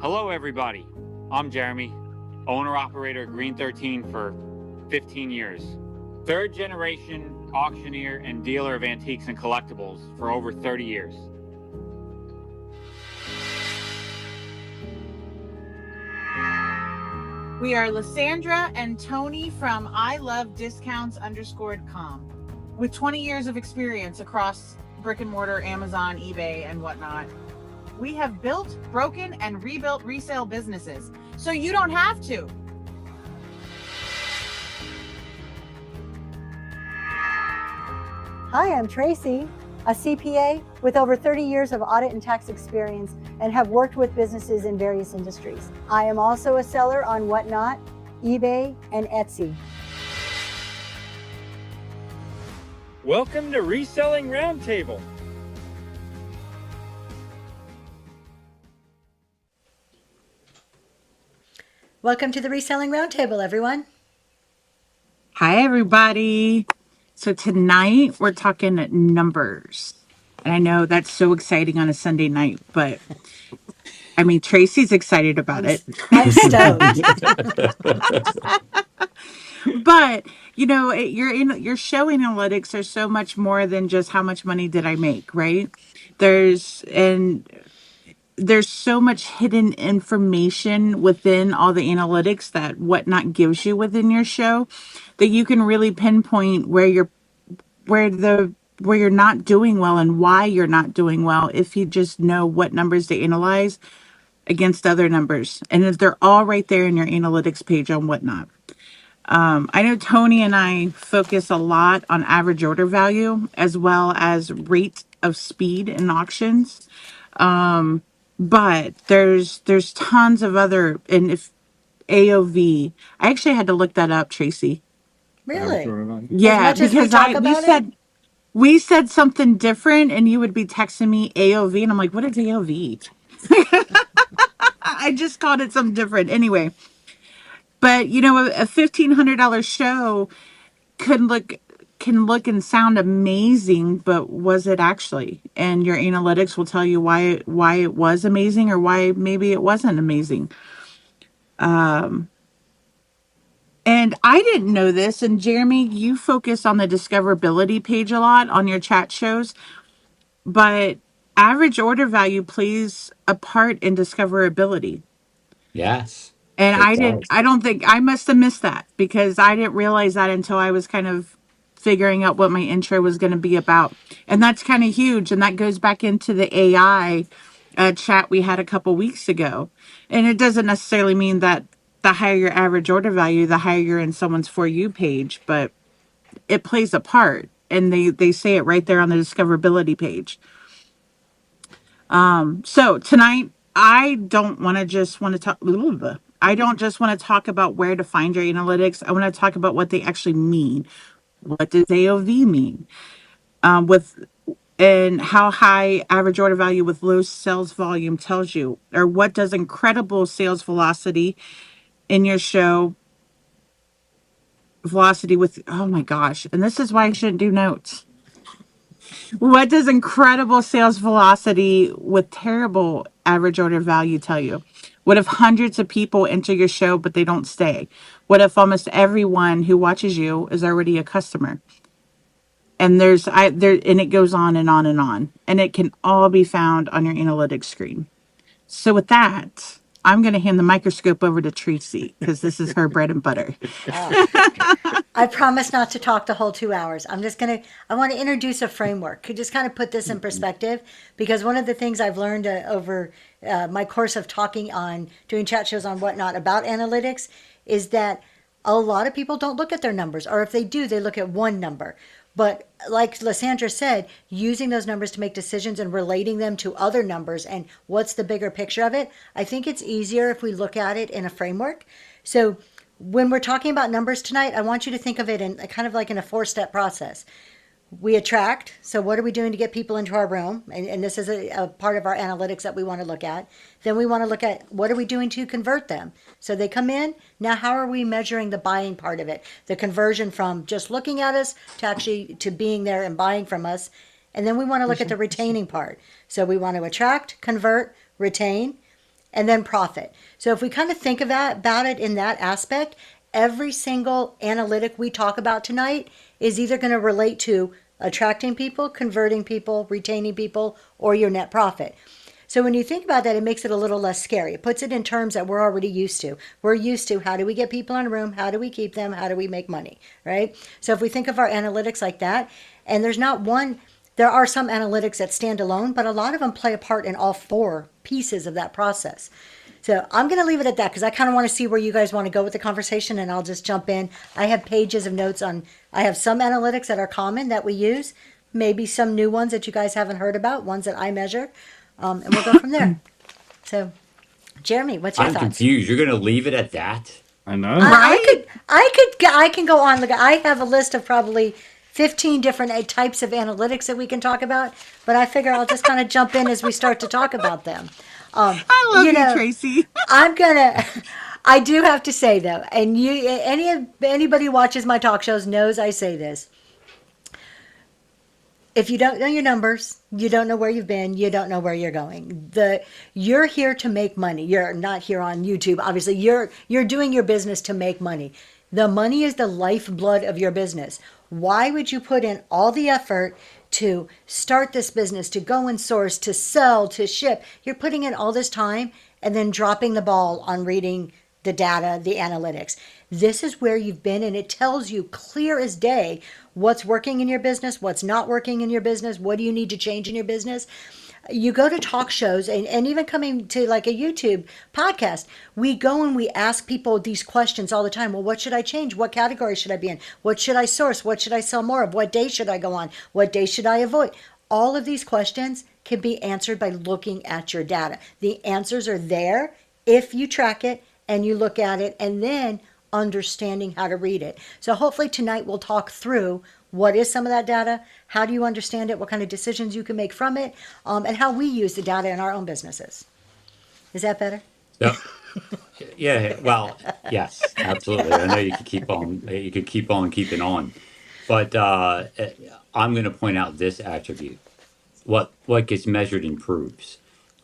Hello, everybody. I'm Jeremy, owner-operator of Green 13 for 15 years. Third generation auctioneer and dealer of antiques and collectibles for over 30 years. We are Lysandra and Tony from ilovediscounts_com. With 20 years of experience across brick and mortar, Amazon, eBay, and whatnot, we have built, broken, and rebuilt resale businesses, so you don't have to. Hi, I'm Tracy, a CPA with over 30 years of audit and tax experience and have worked with businesses in various industries. I am also a seller on Whatnot, eBay, and Etsy. Welcome to Reselling Roundtable. Welcome to the Reselling Roundtable, everyone. Hi, everybody. So tonight we're talking numbers. And I know that's so exciting on a Sunday night, but I mean, Tracy's excited about it. I'm stoked. But, you know, your show analytics are so much more than just how much money did I make, right? There's and there's so much hidden information within all the analytics that Whatnot gives you within your show that you can really pinpoint where you're not doing well and why you're not doing well if you just know what numbers to analyze against other numbers. And if they're all right there in your analytics page on Whatnot. I know Tony and I focus a lot on average order value as well as rate of speed in auctions. But there's tons of other, and if AOV, I actually had to look that up, Tracy. Really? Yeah, As much as we because talk we about it? said something different and you would be texting me AOV and I'm like, what is AOV? I just called it something different anyway. But you know, a $1,500 show could look can look and sound amazing, but was it actually? And your analytics will tell you why it was amazing or why maybe it wasn't amazing. And I didn't know this. And Jeremy, you focus on the discoverability page a lot on your chat shows, but average order value plays a part in discoverability. Yes, And it does. I don't think I must have missed that because I didn't realize that until I was kind of figuring out what my intro was going to be about. And that's kind of huge. And that goes back into the AI chat we had a couple weeks ago. And it doesn't necessarily mean that the higher your average order value, the higher you're in someone's For You page, but it plays a part. And they say it right there on the discoverability page. So tonight, I don't just want to talk about where to find your analytics. I want to talk about what they actually mean. What does AOV mean? With and how high average order value with low sales volume tells you, or what does incredible sales velocity in your show velocity with, oh my gosh, and this is why I shouldn't do notes. What does incredible sales velocity with terrible average order value tell you? What if hundreds of people enter your show but they don't stay? What if almost everyone who watches you is already a customer? And and it goes on and on and on. And it can all be found on your analytics screen. So with that, I'm going to hand the microscope over to Tracy because this is her bread and butter. I promise not to talk the whole 2 hours. I want to introduce a framework. Could just kind of put this in perspective because one of the things I've learned over my course of talking on doing chat shows on Whatnot about analytics is that a lot of people don't look at their numbers, or if they do, they look at one number. But like Lysandra said, using those numbers to make decisions and relating them to other numbers and what's the bigger picture of it, I think it's easier if we look at it in a framework. So when we're talking about numbers tonight, I want you to think of it in kind of like in a 4-step process. We attract. So what are we doing to get people into our room? And this is a part of our analytics that we want to look at. Then we want to look at what are we doing to convert them? So they come in. Now, how are we measuring the buying part of it? The conversion from just looking at us to actually to being there and buying from us. And then we want to look at the retaining part. So we want to attract, convert, retain. and then profit. So if we kind of think about it in that aspect, every single analytic we talk about tonight is either going to relate to attracting people, converting people, retaining people, or your net profit. So when you think about that, it makes it a little less scary. It puts it in terms that we're already used to. We're used to how do we get people in a room? How do we keep them? How do we make money? Right? So if we think of our analytics like that, and there's not one, there are some analytics that stand alone, but a lot of them play a part in all four pieces of that process. So I'm going to leave it at that because I kind of want to see where you guys want to go with the conversation, and I'll just jump in. I have pages of notes on, I have some analytics that are common that we use, maybe some new ones that you guys haven't heard about, ones that I measure, and we'll go from there. So, Jeremy, what's your I'm thoughts? confused. You're going to leave it at that? I know. I can go on. Look, I have a list of probably 15 different types of analytics that we can talk about, but I figure I'll just kind of jump in as we start to talk about them. I love you, Tracy. I do have to say though, and anybody who watches my talk shows knows I say this. If you don't know your numbers, you don't know where you've been, you don't know where you're going. You're here to make money. You're not here on YouTube. Obviously, you're doing your business to make money. The money is the lifeblood of your business. Why would you put in all the effort to start this business, to go and source, to sell, to ship? You're putting in all this time and then dropping the ball on reading the data, the analytics. This is where you've been, and it tells you clear as day what's working in your business, what's not working in your business, what do you need to change in your business. You go to talk shows and even coming to like a YouTube podcast, we go and we ask people these questions all the time. Well, what should I change? What category should I be in? What should I source? What should I sell more of? What day should I go on? What day should I avoid? All of these questions can be answered by looking at your data. The answers are there if you track it and you look at it and then understanding how to read it. So hopefully tonight we'll talk through what is some of that data, how do you understand it, what kind of decisions you can make from it, and how we use the data in our own businesses. Is that better? Yep. Yeah. Well, yes, absolutely. I know you could keep on keeping on, but I'm going to point out this attribute. What gets measured improves,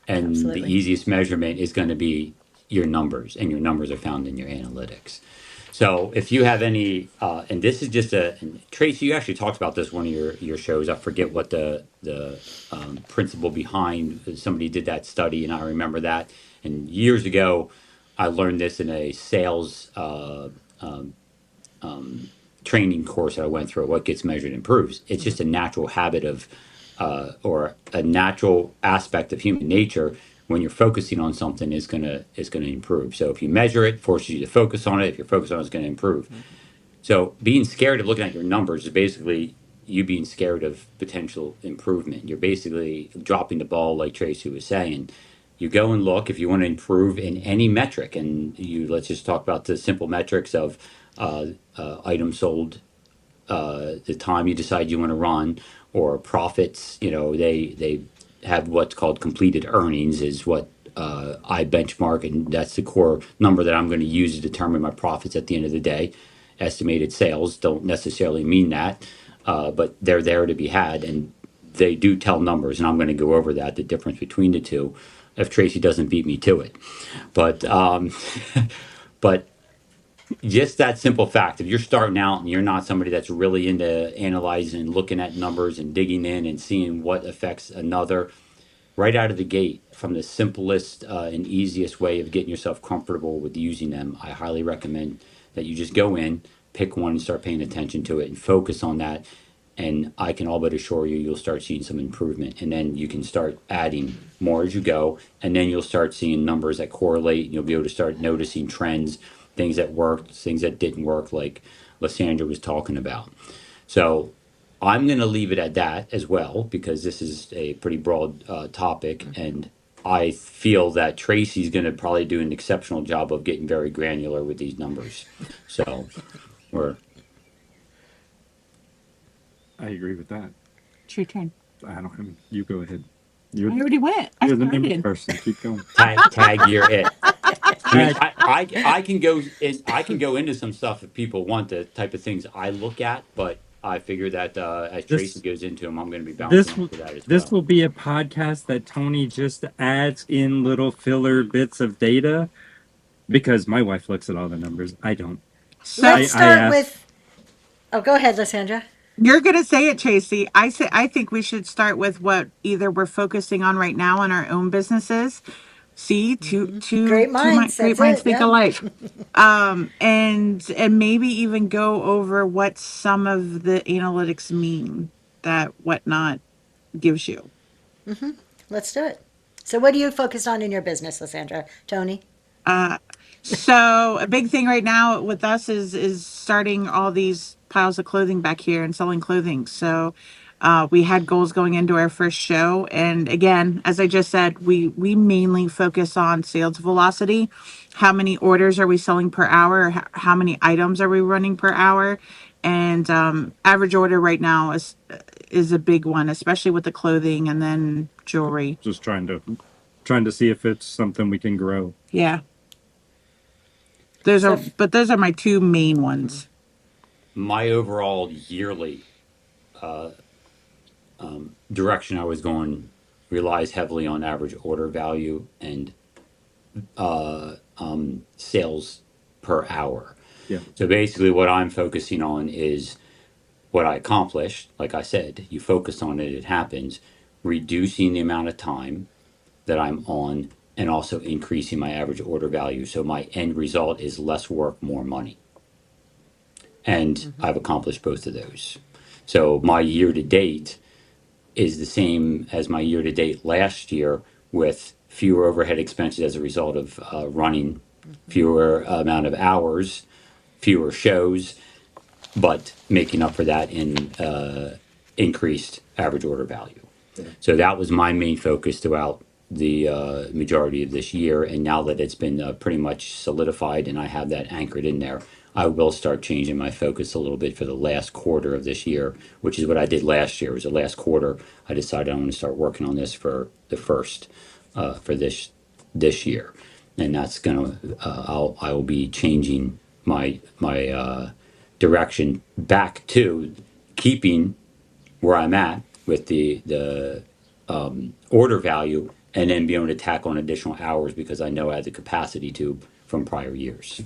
and Absolutely. the easiest measurement is going to be your numbers, and your numbers are found in your analytics. So if you have any, and this is just and Tracy, you actually talked about this one of your shows. I forget what the principle behind. Somebody did that study, and I remember that. And years ago, I learned this in a sales training course that I went through. What gets measured improves. It's just a natural habit of, or a natural aspect of human nature. When you're focusing on something, is gonna improve. So if you measure it, forces you to focus on it. If you're focused on it, it's going to improve. So being scared of looking at your numbers is basically you being scared of potential improvement. You're basically dropping the ball, like Tracy was saying. You go and look if you want to improve in any metric, and let's just talk about the simple metrics of items sold, the time you decide you want to run, or profits. They have what's called completed earnings, is what I benchmark, and that's the core number that I'm going to use to determine my profits at the end of the day. Estimated sales don't necessarily mean that, but they're there to be had, and they do tell numbers, and I'm going to go over that, the difference between the two, if Tracy doesn't beat me to it. But but just that simple fact, if you're starting out and you're not somebody that's really into analyzing and looking at numbers and digging in and seeing what affects another, right out of the gate, from the simplest and easiest way of getting yourself comfortable with using them, I highly recommend that you just go in, pick one and start paying attention to it and focus on that. And I can all but assure you, you'll start seeing some improvement. And then you can start adding more as you go. And then you'll start seeing numbers that correlate. And you'll be able to start noticing trends, things that worked, things that didn't work, like Lysandra was talking about. So I'm going to leave it at that as well, because this is a pretty broad topic. And I feel that Tracy's going to probably do an exceptional job of getting very granular with these numbers. So I agree with that. It's your turn. I don't. You go ahead. I already went. You're I the number started. person. Keep going. tag you're it. I mean, I can go into some stuff if people want, the type of things I look at, but I figure that as Tracy This goes into them, I'm going to be bouncing this off will of that as this well. will be a podcast that Tony just adds in little filler bits of data because my wife looks at all the numbers. I don't. So Let's I start asked. with. Oh, go ahead, Lysandra. you're gonna say it, Tracy. I think we should start with what either we're focusing on right now in our own businesses. See, Great minds. great That's minds it. think Yeah. alike. And maybe even go over what some of the analytics mean that whatnot gives you. Let's do it. So, what do you focus on in your business, Lysandra? Tony? So a big thing right now with us is starting all these piles of clothing back here and selling clothing. So we had goals going into our first show, and again, as I just said, we mainly focus on sales velocity. How many orders are we selling per hour? How many items are we running per hour? And average order right now is a big one, especially with the clothing and then jewelry. Just trying to see if it's something we can grow. Yeah. So, Those are my two main ones. My overall yearly direction I was going relies heavily on average order value and sales per hour. Yeah. So basically, what I'm focusing on is what I accomplished. Like I said, you focus on it, it happens. Reducing the amount of time that I'm on and also increasing my average order value. So my end result is less work, more money. And I've accomplished both of those. So my year to date is the same as my year to date last year with fewer overhead expenses as a result of running fewer amount of hours, fewer shows, but making up for that in increased average order value. So that was my main focus throughout the majority of this year. And now that it's been pretty much solidified and I have that anchored in there, I will start changing my focus a little bit for the last quarter of this year, which is what I did last year. It was the last quarter. I decided I'm going to start working on this for the first for this year, and that's gonna I will be changing my direction back to keeping where I'm at with the order value, and then be able to tack on additional hours because I know I have the capacity to from prior years.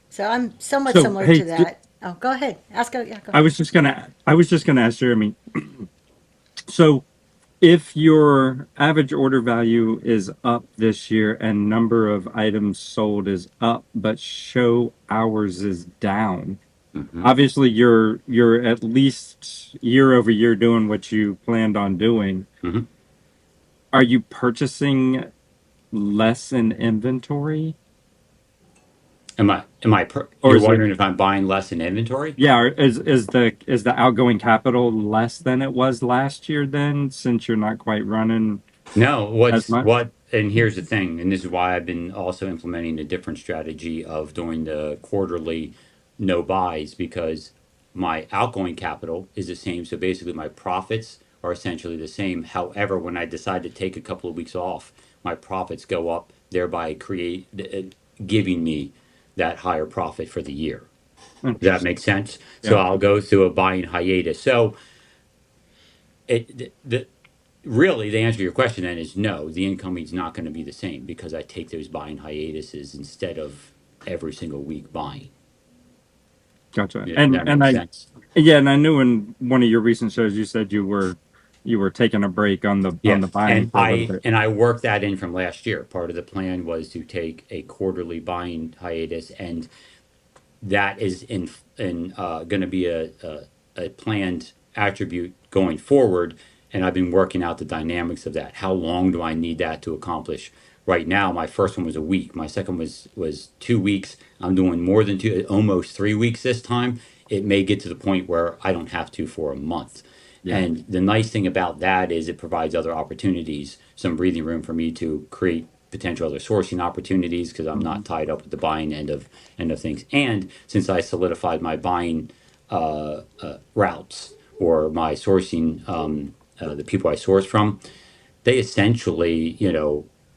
so I'm somewhat So similar hey, to that. Oh, go ahead. Ask. Yeah, go I ahead. was just gonna ask Jeremy. So if your average order value is up this year and number of items sold is up, but show hours is down, obviously you're at least year over year doing what you planned on doing. Mhm. Are you purchasing less in inventory? You're Or is it, wondering if I'm buying less in inventory? yeah, or is the outgoing capital less than it was last year then, since you're not quite running No, as much? and here's the thing, and this is why I've been also implementing a different strategy of doing the quarterly no buys, because my outgoing capital is the same. So basically, my profits are essentially the same. However, when I decide to take a couple of weeks off, my profits go up, thereby giving me that higher profit for the year. Does that Interesting. make sense? So Yeah. I'll go through a buying hiatus. So the really, the answer to your question then is no, the incoming is not going to be the same because I take those buying hiatuses instead of every single week buying. Gotcha. Yeah, And that and makes I sense. yeah, and I knew in one of your recent shows you said you were taking a break on Yeah, the buying and for a little bit. I worked that in from last year. Part of the plan was to take a quarterly buying hiatus, and that is in going to be a planned attribute going forward. And I've been working out the dynamics of that. How long do I need that to accomplish? Right now, my first one was a week. My second was 2 weeks. I'm doing more than two, almost 3 weeks this time. It may get to the point where I don't have to for a month. Yeah. And the nice thing about that is it provides other opportunities, some breathing room for me to create potential other sourcing opportunities because I'm Mm-hmm. not tied up with the buying end of things. And since I solidified my buying routes or my sourcing, the people I source from, they essentially,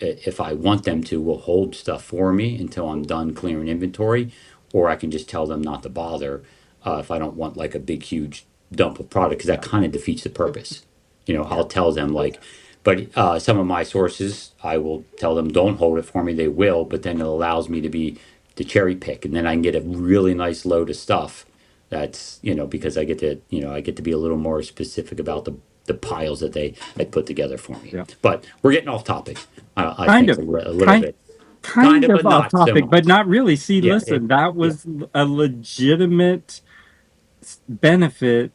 if I want them to, will hold stuff for me until I'm done clearing inventory, or I can just tell them not to bother if I don't want like a big, huge dump of product, because that kind of defeats the purpose. I'll tell them like, but some of my sources, I will tell them, don't hold it for me. They will, but then it allows me to cherry pick, and then I can get a really nice load of stuff. That's because I get to be a little more specific about the piles that they put together for me. Yeah. But we're getting off topic. I Kind think of, a little kind, bit, kind kind of, of but off not so topic, but much. not really. See, Yeah, listen, that yeah. was a legitimate benefit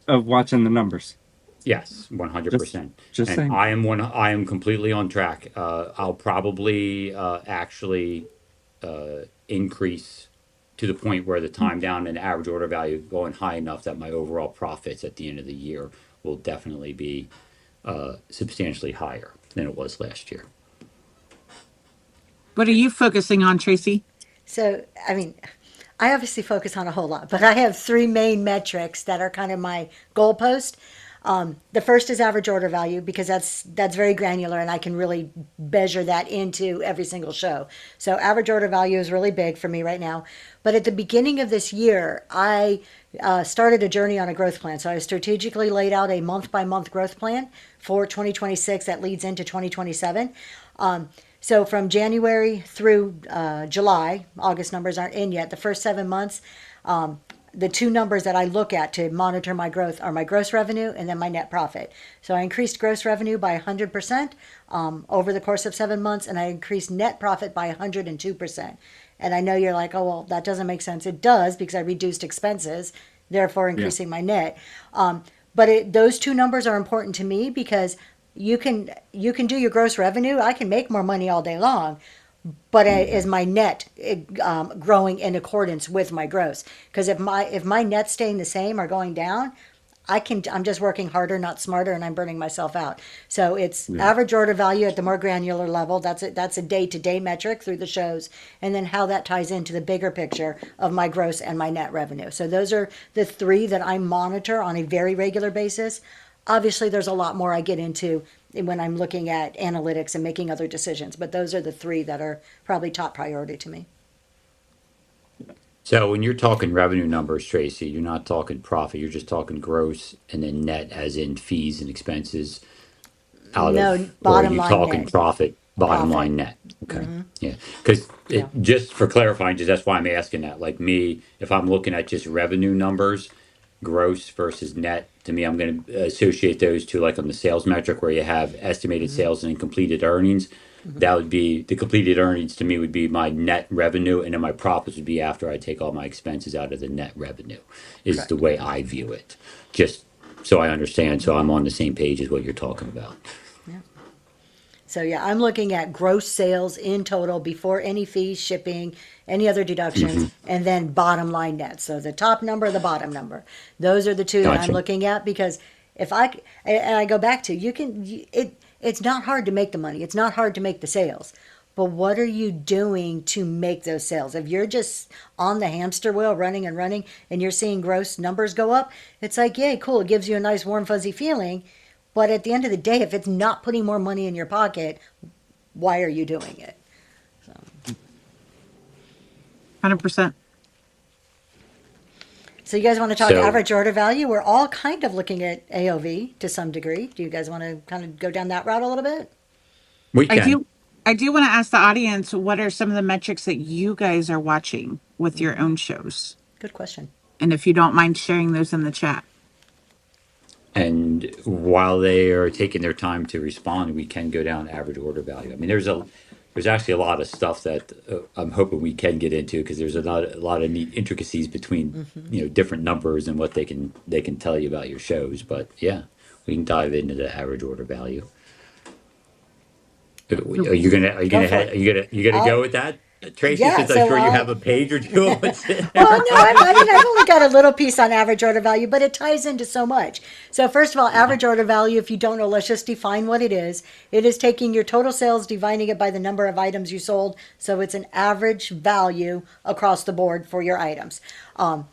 of watching the numbers. Yes, Just, 100%. just And saying. I am completely on track. I'll probably actually increase to the point where the time down and average order value going high enough that my overall profits at the end of the year will definitely be substantially higher than it was last year. What are you focusing on, Tracy? So, I mean, I obviously focus on a whole lot, but I have three main metrics that are kind of my goalpost. The first is average order value because that's very granular and I can really measure that into every single show. So average order value is really big for me right now. But at the beginning of this year, I started a journey on a growth plan. So I strategically laid out a month by month growth plan for 2026 that leads into 2027. So from January through July, August numbers aren't in yet. The first 7 months, the two numbers that I look at to monitor my growth are my gross revenue and then my net profit. So I increased gross revenue by 100% over the course of 7 months, and I increased net profit by 102%. And I know you're like, oh, well, that doesn't make sense. It does because I reduced expenses, therefore Yeah. increasing my net. But those two numbers are important to me because you can do your gross revenue. I can make more money all day long, but is my net growing in accordance with my gross? Because if my net's staying the same or going down, I'm just working harder, not smarter, and I'm burning myself out. So it's average order value at the more granular level. That's a day-to-day metric through the shows, and then how that ties into the bigger picture of my gross and my net revenue. So those are the three that I monitor on a very regular basis. Obviously, there's a lot more I get into when I'm looking at analytics and making other decisions, but those are the three that are probably top priority to me. So when you're talking revenue numbers, Tracy, you're not talking profit. You're just talking gross and then net, as in fees and expenses out No, of, or are bottom you line talking net profit, bottom profit. line net? Okay. Yeah. Because Yeah. just for clarifying, just that's why I'm asking that. Like me, if I'm looking at just revenue numbers, gross versus net, to me, I'm going to associate those two, like on the sales metric where you have estimated sales and then completed earnings. That would be the completed earnings to me would be my net revenue, and then my profits would be after I take all my expenses out of the net revenue, is the Correct. way I view it. Just so I understand, so I'm on the same page as what you're talking about. So yeah, I'm looking at gross sales in total before any fees, shipping, any other deductions, and then bottom line net. So the top number, the bottom number. Those are the two that I'm Gotcha. looking at because and I go back to, it's not hard to make the money. It's not hard to make the sales. But what are you doing to make those sales? If you're just on the hamster wheel running and running and you're seeing gross numbers go up, it's like, yay, cool. It gives you a nice warm fuzzy feeling. But at the end of the day, if it's not putting more money in your pocket, why are you doing it? 100%. So you guys want to talk So average order value? We're all kind of looking at AOV to some degree. Do you guys want to kind of go down that route a little bit? we I can. do I do want to ask the audience, what are some of the metrics that you guys are watching with your own shows? Good question. And if you don't mind sharing those in the chat. And while they are taking their time to respond, we can go down average order value. I mean, there's actually a lot of stuff that I'm hoping we can get into because there's a lot of neat intricacies between different numbers and what they can tell you about your shows. But yeah, we can dive into the average order value. Are you Go gonna for it. you gonna go I'll, with that, Tracy? yeah, Since I'm so sure you I'll, have a page or two of what's in well, there. no, I've only got a little piece on average order value, but it ties into so much. So first of all, average order value, if you don't know, let's just define what it is. It is taking your total sales, dividing it by the number of items you sold. So it's an average value across the board for your items.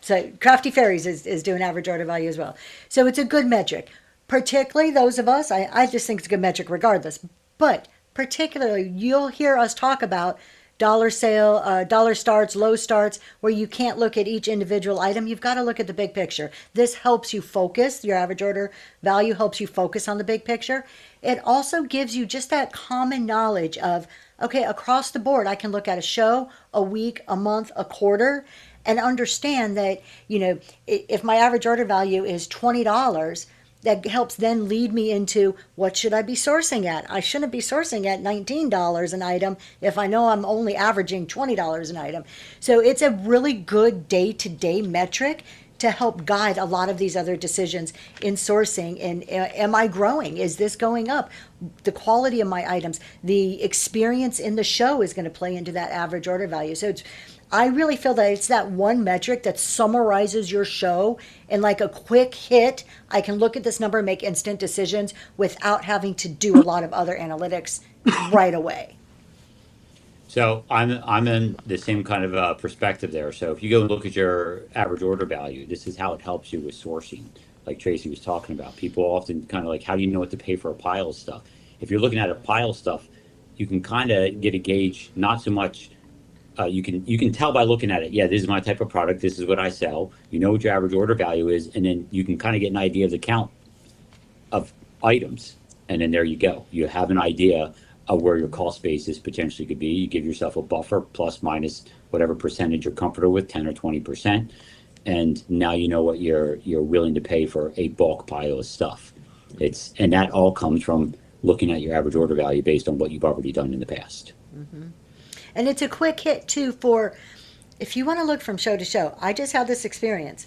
So Crafty Fairies is doing average order value as well. So it's a good metric. Particularly those of us, I just think it's a good metric regardless. But particularly, you'll hear us talk about dollar sale, dollar starts, low starts, where you can't look at each individual item. You've got to look at the big picture. This helps you focus. Your average order value helps you focus on the big picture. It also gives you just that common knowledge of, okay, across the board, I can look at a show, a week, a month, a quarter, and understand that, if my average order value is $20, that helps then lead me into what should I be sourcing at? I shouldn't be sourcing at $19 an item if I know I'm only averaging $20 an item. So it's a really good day-to-day metric to help guide a lot of these other decisions in sourcing. And am I growing? Is this going up? The quality of my items, the experience in the show is going to play into that average order value. So I really feel that it's that one metric that summarizes your show in like a quick hit. I can look at this number and make instant decisions without having to do a lot of other analytics right away. So I'm in the same kind of perspective there. So if you go and look at your average order value, this is how it helps you with sourcing. Like Tracy was talking about, people often kind of like, how do you know what to pay for a pile of stuff? If you're looking at a pile of stuff, you can kind of get a gauge. Not so much. You can tell by looking at it. Yeah, this is my type of product. This is what I sell. You know what your average order value is, and then you can kind of get an idea of the count of items, and then there you go. You have an idea of where your cost basis potentially could be. You give yourself a buffer, plus minus whatever percentage you're comfortable with, 10 or 20%, and now you know what you're willing to pay for a bulk pile of stuff. And that all comes from looking at your average order value based on what you've already done in the past. Mm-hmm. And it's a quick hit too for if you want to look from show to show. I just had this experience.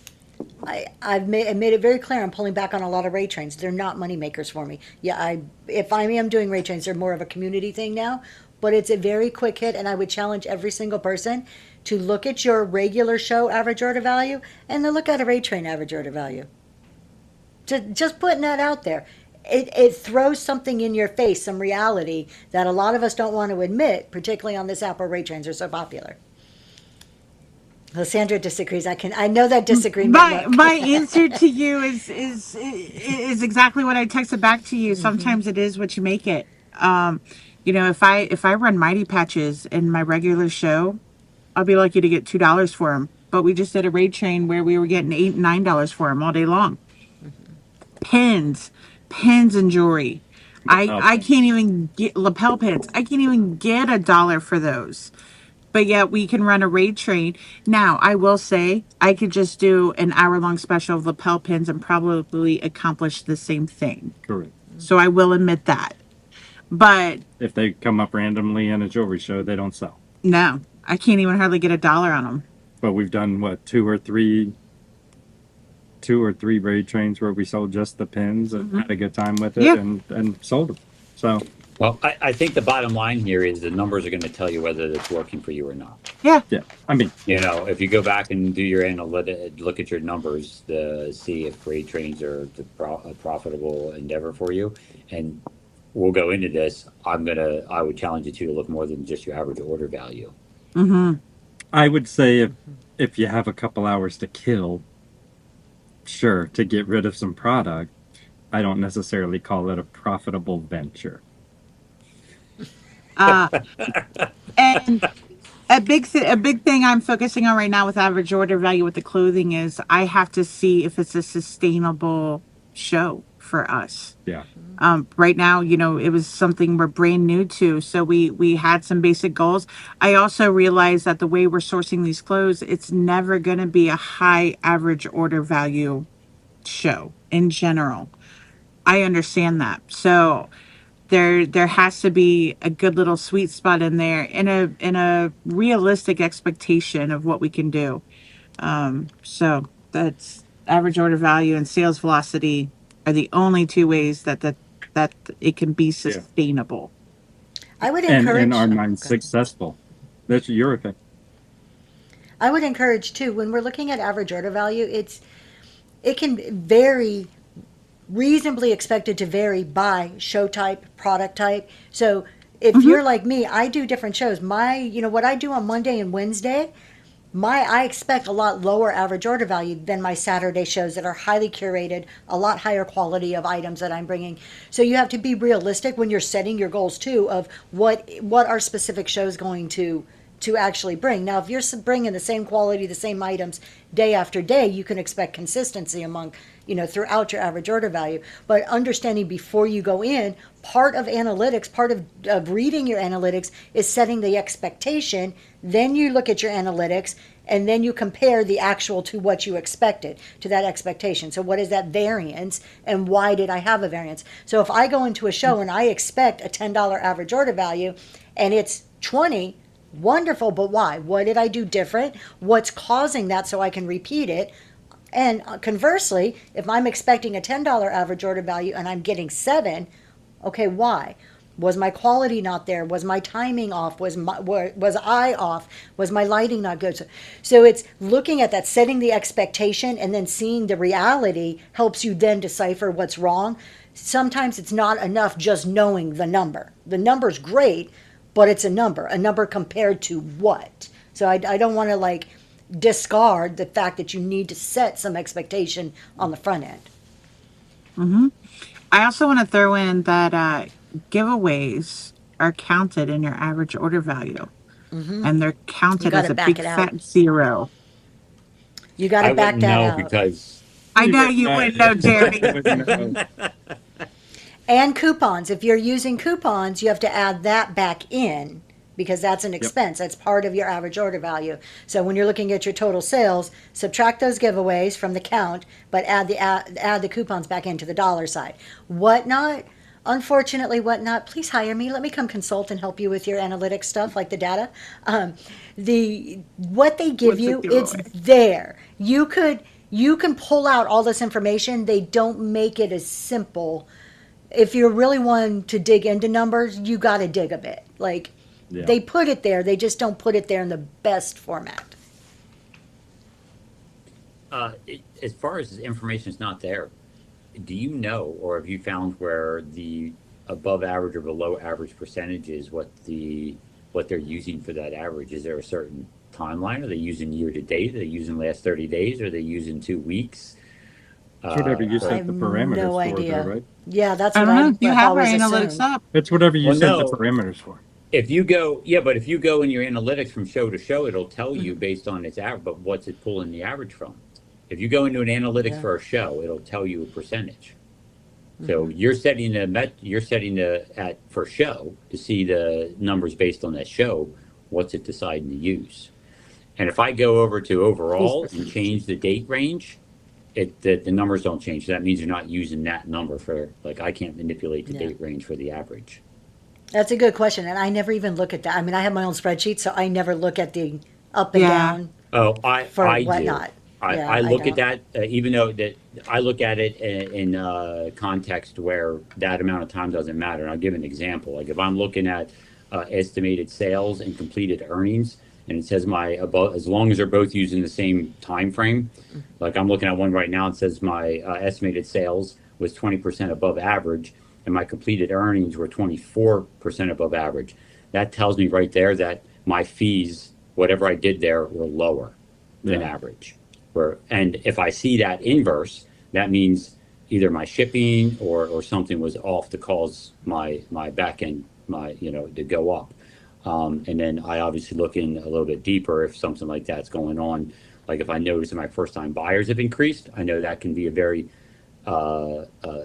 I've made it very clear I'm pulling back on a lot of rate trains. They're not money makers for me. Yeah, if I am doing rate trains, they're more of a community thing now. But it's a very quick hit, and I would challenge every single person to look at your regular show average order value and then look at a rate train average order value. Just putting that out there. It throws something in your face, some reality that a lot of us don't want to admit, particularly on this app where rate trains are so popular. Well, Sandra disagrees. I know that disagreement. My answer to you is exactly what I texted back to you. Sometimes it is what you make it. If I run Mighty Patches in my regular show, I'll be lucky to get $2 for them. But we just did a rate train where we were getting $8 and $9 for them all day long. Pins and jewelry. I can't even get lapel pins. I can't even get $1 for those. But yet we can run a raid train. Now, I will say I could just do an hour-long special of lapel pins and probably accomplish the same thing. Correct. So I will admit that. But if they come up randomly in a jewelry show, they don't sell. No, I can't even hardly get $1 on them. But we've done, two or three raid trains where we sold just the pins and had a good time with it and sold them. So... Well, I think the bottom line here is the numbers are going to tell you whether it's working for you or not. Yeah. I mean, if you go back and do your analytics, look at your numbers to see if grade trains are a profitable endeavor for you. And we'll go into this. I would challenge you to look more than just your average order value. Mm-hmm. I would say if you have a couple hours to kill, sure, to get rid of some product, I don't necessarily call it a profitable venture. And a big thing I'm focusing on right now with average order value with the clothing is I have to see if it's a sustainable show for us. Yeah. Right now, it was something we're brand new to, so we had some basic goals. I also realized that the way we're sourcing these clothes, it's never going to be a high average order value show in general. I understand that. So there has to be a good little sweet spot in there in a realistic expectation of what we can do. So that's average order value and sales velocity are the only two ways that it can be sustainable. I would encourage and our mind's successful. That's your thing. I would encourage too, when we're looking at average order value, it can vary, reasonably expected to vary by show type, product type. So if you're like me, I do different shows. What I do on Monday and Wednesday, I expect a lot lower average order value than my Saturday shows that are highly curated, a lot higher quality of items that I'm bringing. So you have to be realistic when you're setting your goals too of what are specific shows going to to actually bring. Now, if you're bringing the same quality, the same items day after day, you can expect consistency among, throughout your average order value. But understanding before you go in, part of analytics, part of reading your analytics is setting the expectation. Then you look at your analytics and then you compare the actual to what you expected, to that expectation. So what is that variance and why did I have a variance? So if I go into a show and I expect a $10 average order value and it's 20, wonderful, but why? What did I do different? What's causing that so I can repeat it? And conversely, if I'm expecting a $10 average order value and I'm getting 7, okay, why? Was my quality not there? Was my timing off? Was I off? Was my lighting not good? So it's looking at that, setting the expectation, and then seeing the reality helps you then decipher what's wrong. Sometimes it's not enough just knowing the number. The number's great, but it's a number compared to what? So I don't want to discard the fact that you need to set some expectation on the front end. I also want to throw in that giveaways are counted in your average order value, and they're counted as gotta a back big it out. fat zero. You got I to back wouldn't that know out. because I know you wouldn't know, Jeremy. And coupons. If you're using coupons, you have to add that back in because that's an expense. That's part of your average order value. So when you're looking at your total sales, subtract those giveaways from the count, but add the coupons back into the dollar side. Whatnot, unfortunately, Whatnot, please hire me. Let me come consult and help you with your analytics stuff like the data. What they give What's a you, it's giveaway? there. You can pull out all this information. They don't make it as simple. If you're really wanting to dig into numbers, you got to dig a bit. They put it there, they just don't put it there in the best format. as far as information is not there, do you know, or have you found where the above average or below average percentage is what they're using for that average? Is there a certain timeline? Are they using year to date? Are they using last 30 days? Are they using 2 weeks? It's whatever you I set have the parameters no for, idea. though, right? Yeah, that's I what don't know. I've You have our always analytics assumed. up. It's whatever you Well, set no. the parameters for. If you go, yeah, but if you go in your analytics from show to show, it'll tell you based on its average, but what's it pulling the average from? If you go into an analytics for a show, it'll tell you a percentage. So you're setting for show to see the numbers based on that show. What's it deciding to use? And if I go over to overall and change the date range, the numbers don't change. That means you're not using that number for, like, I can't manipulate the date range for the average. That's a good question, and I never even look at that. I mean, I have my own spreadsheet, so I never look at the up and down. Oh, For I whatnot. do. I, Yeah, I I look at don't. that, even though that I look at it in context where that amount of time doesn't matter. And I'll give an example. Like if I'm looking at estimated sales and completed earnings, and it says as long as they're both using the same time frame, like I'm looking at one right now, it says my estimated sales was 20% above average, and my completed earnings were 24% above average. That tells me right there that my fees, whatever I did there, were lower than average. And if I see that inverse, that means either my shipping or something was off to cause my back end to go up. And then I obviously look in a little bit deeper if something like that's going on. Like if I notice that my first time buyers have increased, I know that can be a very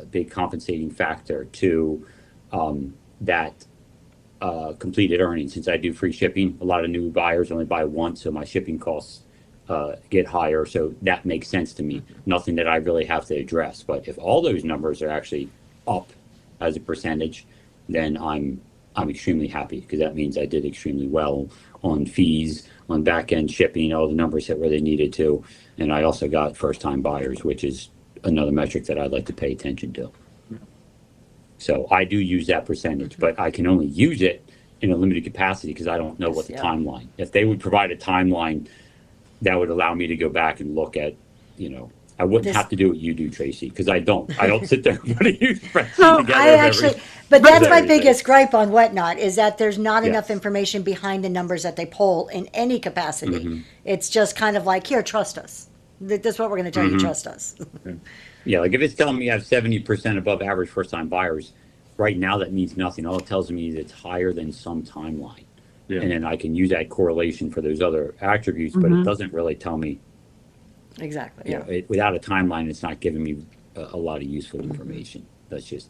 big compensating factor to that completed earnings. Since I do free shipping, a lot of new buyers only buy once, so my shipping costs get higher. So that makes sense to me. Nothing that I really have to address. But if all those numbers are actually up as a percentage, then I'm extremely happy, because that means I did extremely well on fees, on back end shipping. All the numbers hit where they needed to, and I also got first time buyers, which is another metric that I'd like to pay attention to. So I do use that percentage, but I can only use it in a limited capacity because I don't know what the timeline. If they would provide a timeline, that would allow me to go back and look at, I wouldn't have to do what you do, Tracy, because I don't sit there and put a huge spreadsheet together. But that's my biggest gripe on Whatnot, is that there's not enough Yes. information behind the numbers that they pull in any capacity. It's just kind of like, here, trust us. This is what we're going to tell you, trust us. Yeah, like if it's telling me you have 70% above average first time buyers, right now that means nothing. All it tells me is it's higher than some timeline. Yeah. and then I can use that correlation for those other attributes, but it Mm-hmm. doesn't really tell me, Exactly. you Yeah. know, without a timeline, it's not giving me a lot of useful information. Let's just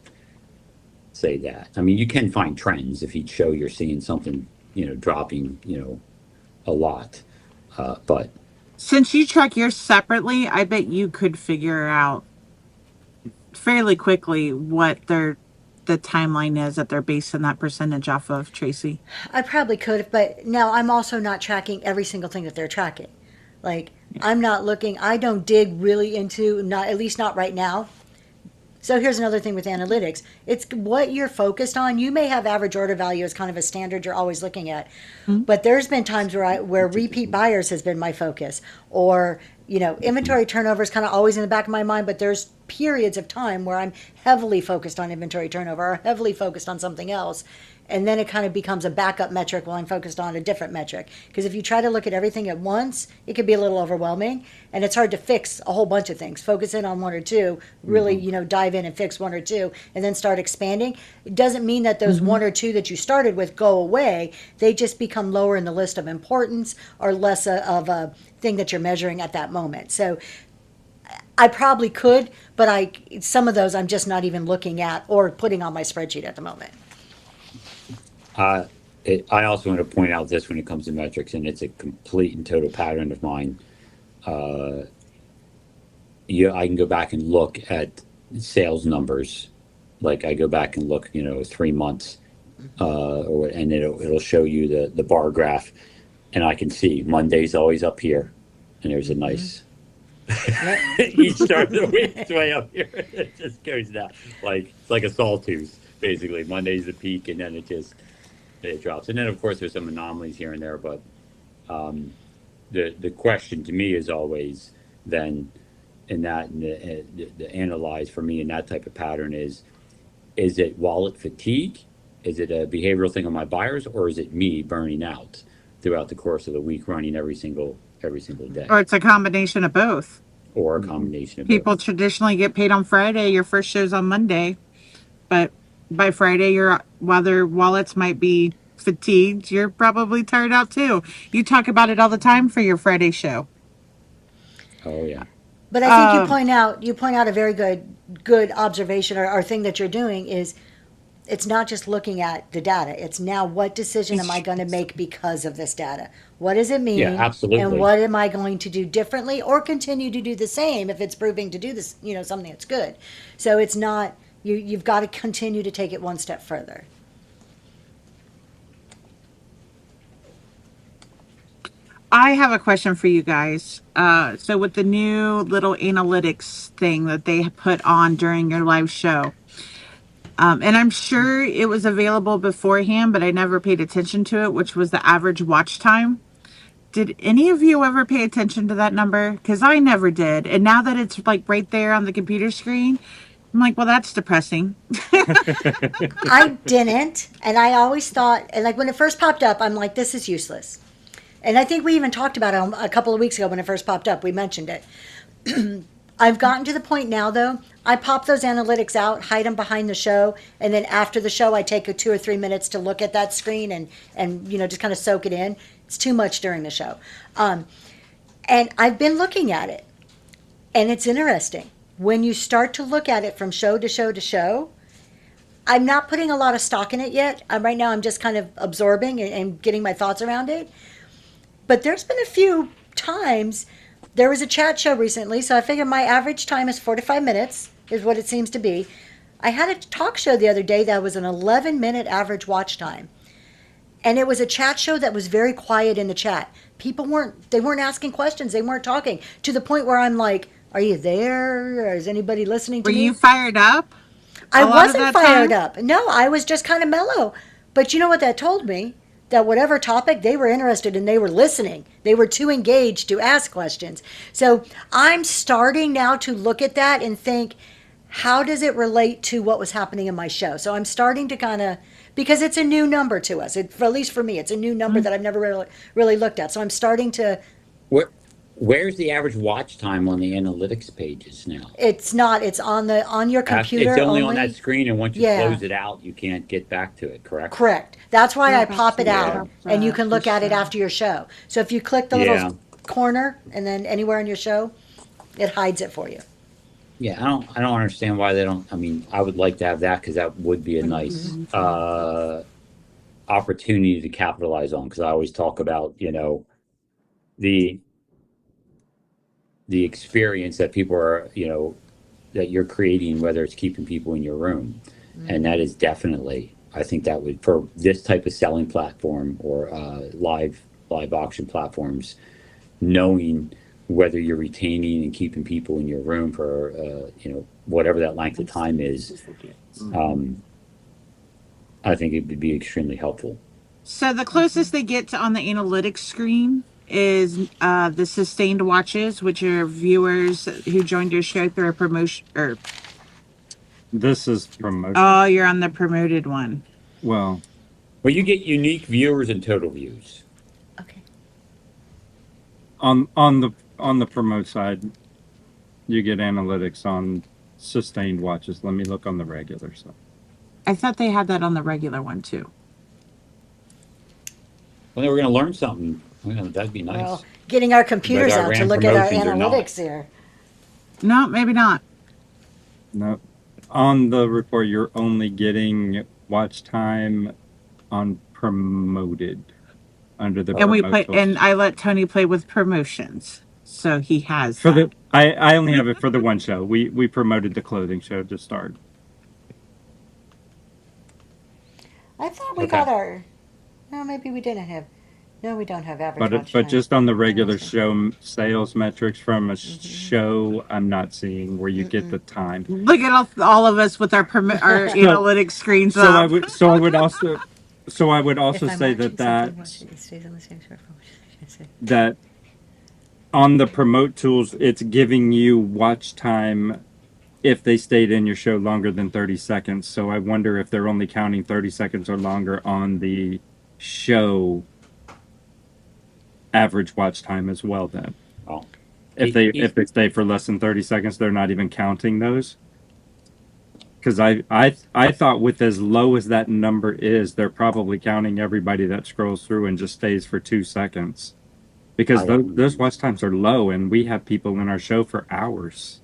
say that. I mean, you can find trends if each show you're seeing something, you know, dropping, you know, a lot. But Since you track yours separately, I bet you could figure out fairly quickly what the timeline is that they're basing that percentage off of, Tracy. I probably could, but now I'm also not tracking every single thing that they're tracking. Like, I'm not looking, I don't dig really into, not at least not right now. So here's another thing with analytics. It's what you're focused on. You may have average order value as kind of a standard you're always looking at. But there's been times where repeat buyers has been my focus, or inventory turnover is kind of always in the back of my mind, but there's periods of time where I'm heavily focused on inventory turnover or heavily focused on something else. And then it kind of becomes a backup metric while I'm focused on a different metric. Because if you try to look at everything at once, it can be a little overwhelming, and it's hard to fix a whole bunch of things. Focus in on one or two, really, dive in and fix one or two, and then start expanding. It doesn't mean that those one or two that you started with go away. They just become lower in the list of importance or less of a thing that you're measuring at that moment. So I probably could, but some of those I'm just not even looking at or putting on my spreadsheet at the moment. I also want to point out this when it comes to metrics, and it's a complete and total pattern of mine. I can go back and look at sales numbers. Like I go back and look, 3 months, and it'll show you the bar graph, and I can see Monday's always up here, and there's a nice each start of the week it's way up here. It just goes down it's like a sawtooth, basically. Monday's the peak, and then it drops, and then of course there's some anomalies here and there, but the question to me is always then the analyze for me in that type of pattern is it wallet fatigue? Is it a behavioral thing on my buyers, or is it me burning out throughout the course of the week, running every single day, Or it's a combination of both. or a combination of People both? traditionally get paid on Friday. Your first show's on Monday, but by Friday, your while wallets might be fatigued, you're probably tired out too. You talk about it all the time for your Friday show. Oh yeah. But I think Um, you point out a very good observation or thing that you're doing is it's not just looking at the data. It's now what decision am I going to make because of this data? What does it Yeah, mean? And absolutely. what am I going to do differently or continue to do the same if it's proving to do this, something that's good. So it's not you've got to continue to take it one step further. I have a question for you guys. So with the new little analytics thing that they put on during your live show, and I'm sure it was available beforehand, but I never paid attention to it, which was the average watch time. Did any of you ever pay attention to that number? Because I never did. And now that it's like right there on the computer screen, I'm like, well, that's depressing. I didn't, and I always thought, and like when it first popped up, I'm like, this is useless. And I think we even talked about it a couple of weeks ago when it first popped up. We mentioned it. I've gotten to the point now, though, I pop those analytics out, hide them behind the show, and then after the show, I take a 2 or 3 minutes to look at that screen and just kind of soak it in. It's too much during the show. And I've been looking at it, and it's interesting. When you start to look at it from show to show to show, I'm not putting a lot of stock in it yet. Right now, I'm just kind of absorbing and getting my thoughts around it. But there's been a few times. There was a chat show recently, so I figured my average time is 45 minutes, is what it seems to be. I had a talk show the other day that was an 11-minute average watch time. And it was a chat show that was very quiet in the chat. People weren't asking questions, they weren't talking, to the point where I'm like, are you there? Or is anybody listening Were to you me? fired up I a lot of wasn't that fired time? up. No, I was just kind of mellow. But you know what that told me? That whatever topic they were interested in, they were listening. They were too engaged to ask questions. So I'm starting now to look at that and think, how does it relate to what was happening in my show? So I'm starting to kind of, because it's a new number to us, at least for me, it's a new number that I've never really looked at. So I'm starting to, What Where's the average watch time on the analytics pages now? It's not. It's on your computer It's only on that only. screen, and once you Yeah. close it out, you can't get back to it, correct? Correct. That's why Go I back pop it to out, and you the can look at it show. after your show. So if you click the Yeah. little corner and then anywhere in your show, it hides it for you. Yeah, I don't understand why they don't. I mean, I would like to have that because that would be a nice opportunity to capitalize on. Because I always talk about, the the experience that people are, that you're creating, whether it's keeping people in your room, and that is definitely, I think that would, for this type of selling platform or live auction platforms, knowing whether you're retaining and keeping people in your room for whatever that length of time is, I think it would be extremely helpful. So the closest they get to on the analytics screen is the sustained watches, which are viewers who joined your show through a promotion. Or This is promotion. oh, you're on the promoted one. Well, Well, you get unique viewers and total views. Okay. on the promote side, you get analytics on sustained watches. Let me look on the regular side. I thought they had that on the regular one too. Well, they were going to learn something. That'd be nice. Well, getting our computers Whether I out to ran look at our promotions or not. analytics here. No, maybe not. No, on the report, you're only getting watch time on promoted under the And we play, promote and I let Tony play with promotions, so he has for that. I only have it for the one show. We promoted the clothing show to start. I thought we Okay. got our. No, maybe we didn't have. No, we don't have average watch But time. just on the regular show sales metrics from a show, I'm not seeing where you get the time. Look at all of us with our our analytics screens So up. I would also If I'm say watching something, that watch it stays on the same square footage. that on the promote tools, it's giving you watch time if they stayed in your show longer than 30 seconds. So I wonder if they're only counting 30 seconds or longer on the show average watch time as well then. Oh. If they stay for less than 30 seconds, they're not even counting those. Because I thought with as low as that number is, they're probably counting everybody that scrolls through and just stays for 2 seconds. Because those watch times are low, and we have people in our show for hours.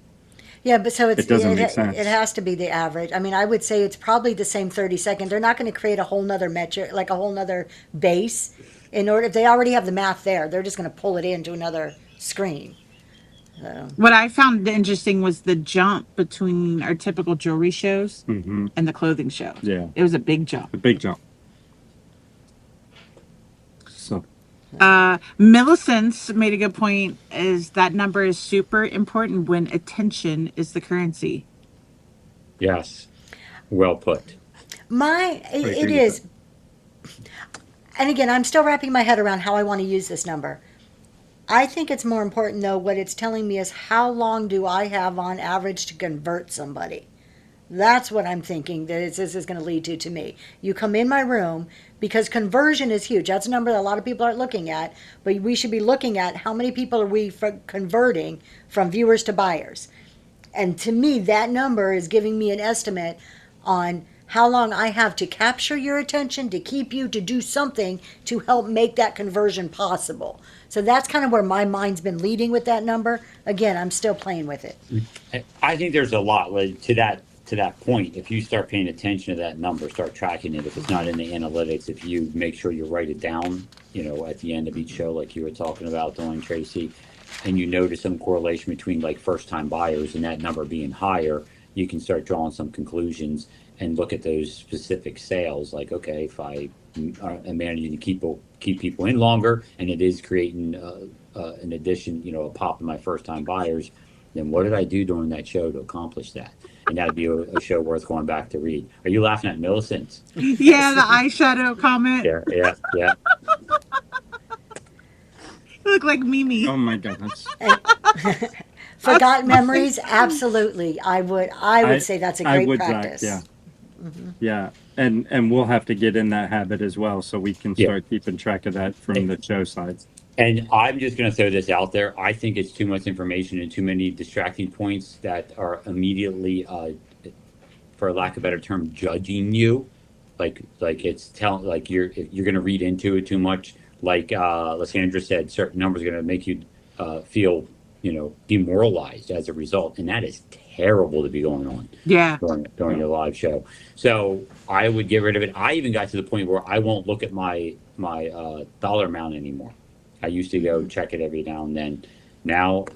Yeah, but so It doesn't make sense. It has to be the average. I mean, I would say it's probably the same 30 seconds. They're not going to create a whole nother metric, like a whole nother base. In order, if they already have the math there, they're just going to pull it into another screen. So. What I found interesting was the jump between our typical jewelry shows Mm-hmm. and the clothing shows. Yeah. It was a big jump. A big jump. So Millicent's made a good point, is that number is super important when attention is the currency. Yes. Well put. It is. And again, I'm still wrapping my head around how I want to use this number. I think it's more important, though, what it's telling me is how long do I have on average to convert somebody? That's what I'm thinking that this is going to lead to me. You come in my room, because conversion is huge. That's a number that a lot of people aren't looking at, but we should be looking at how many people are we converting from viewers to buyers. And to me, that number is giving me an estimate on how long I have to capture your attention, to keep you, to do something to help make that conversion possible. So that's kind of where my mind's been leading with that number. Again, I'm still playing with it. I think there's a lot to that point. If you start paying attention to that number, start tracking it. If it's not in the analytics, if you make sure you write it down, at the end of each show, like you were talking about doing, Tracy, and you notice some correlation between like first-time buyers and that number being higher, you can start drawing some conclusions and look at those specific sales. Like, okay, if I am managing to keep people in longer, and it is creating an addition, a pop in my first-time buyers, then what did I do during that show to accomplish that? And that'd be a show worth going back to read. Are you laughing at Millicent? Yeah, the eyeshadow comment. Yeah. Look like Mimi. oh my goodness. Forgotten memories, absolutely. I would say that's a great practice. Yeah. Yeah. And we'll have to get in that habit as well, so we can start keeping track of that from the show side. And I'm just going to throw this out there. I think it's too much information and too many distracting points that are immediately, for lack of a better term, judging you. Like it's telling, like you're going to read into it too much. Like Lysandra said, certain numbers are going to make you feel, demoralized as a result, and that is terrible to be going on Yeah. during your live show. So I would get rid of it. I even got to the point where I won't look at my dollar amount anymore. I used to go check it every now and then. Now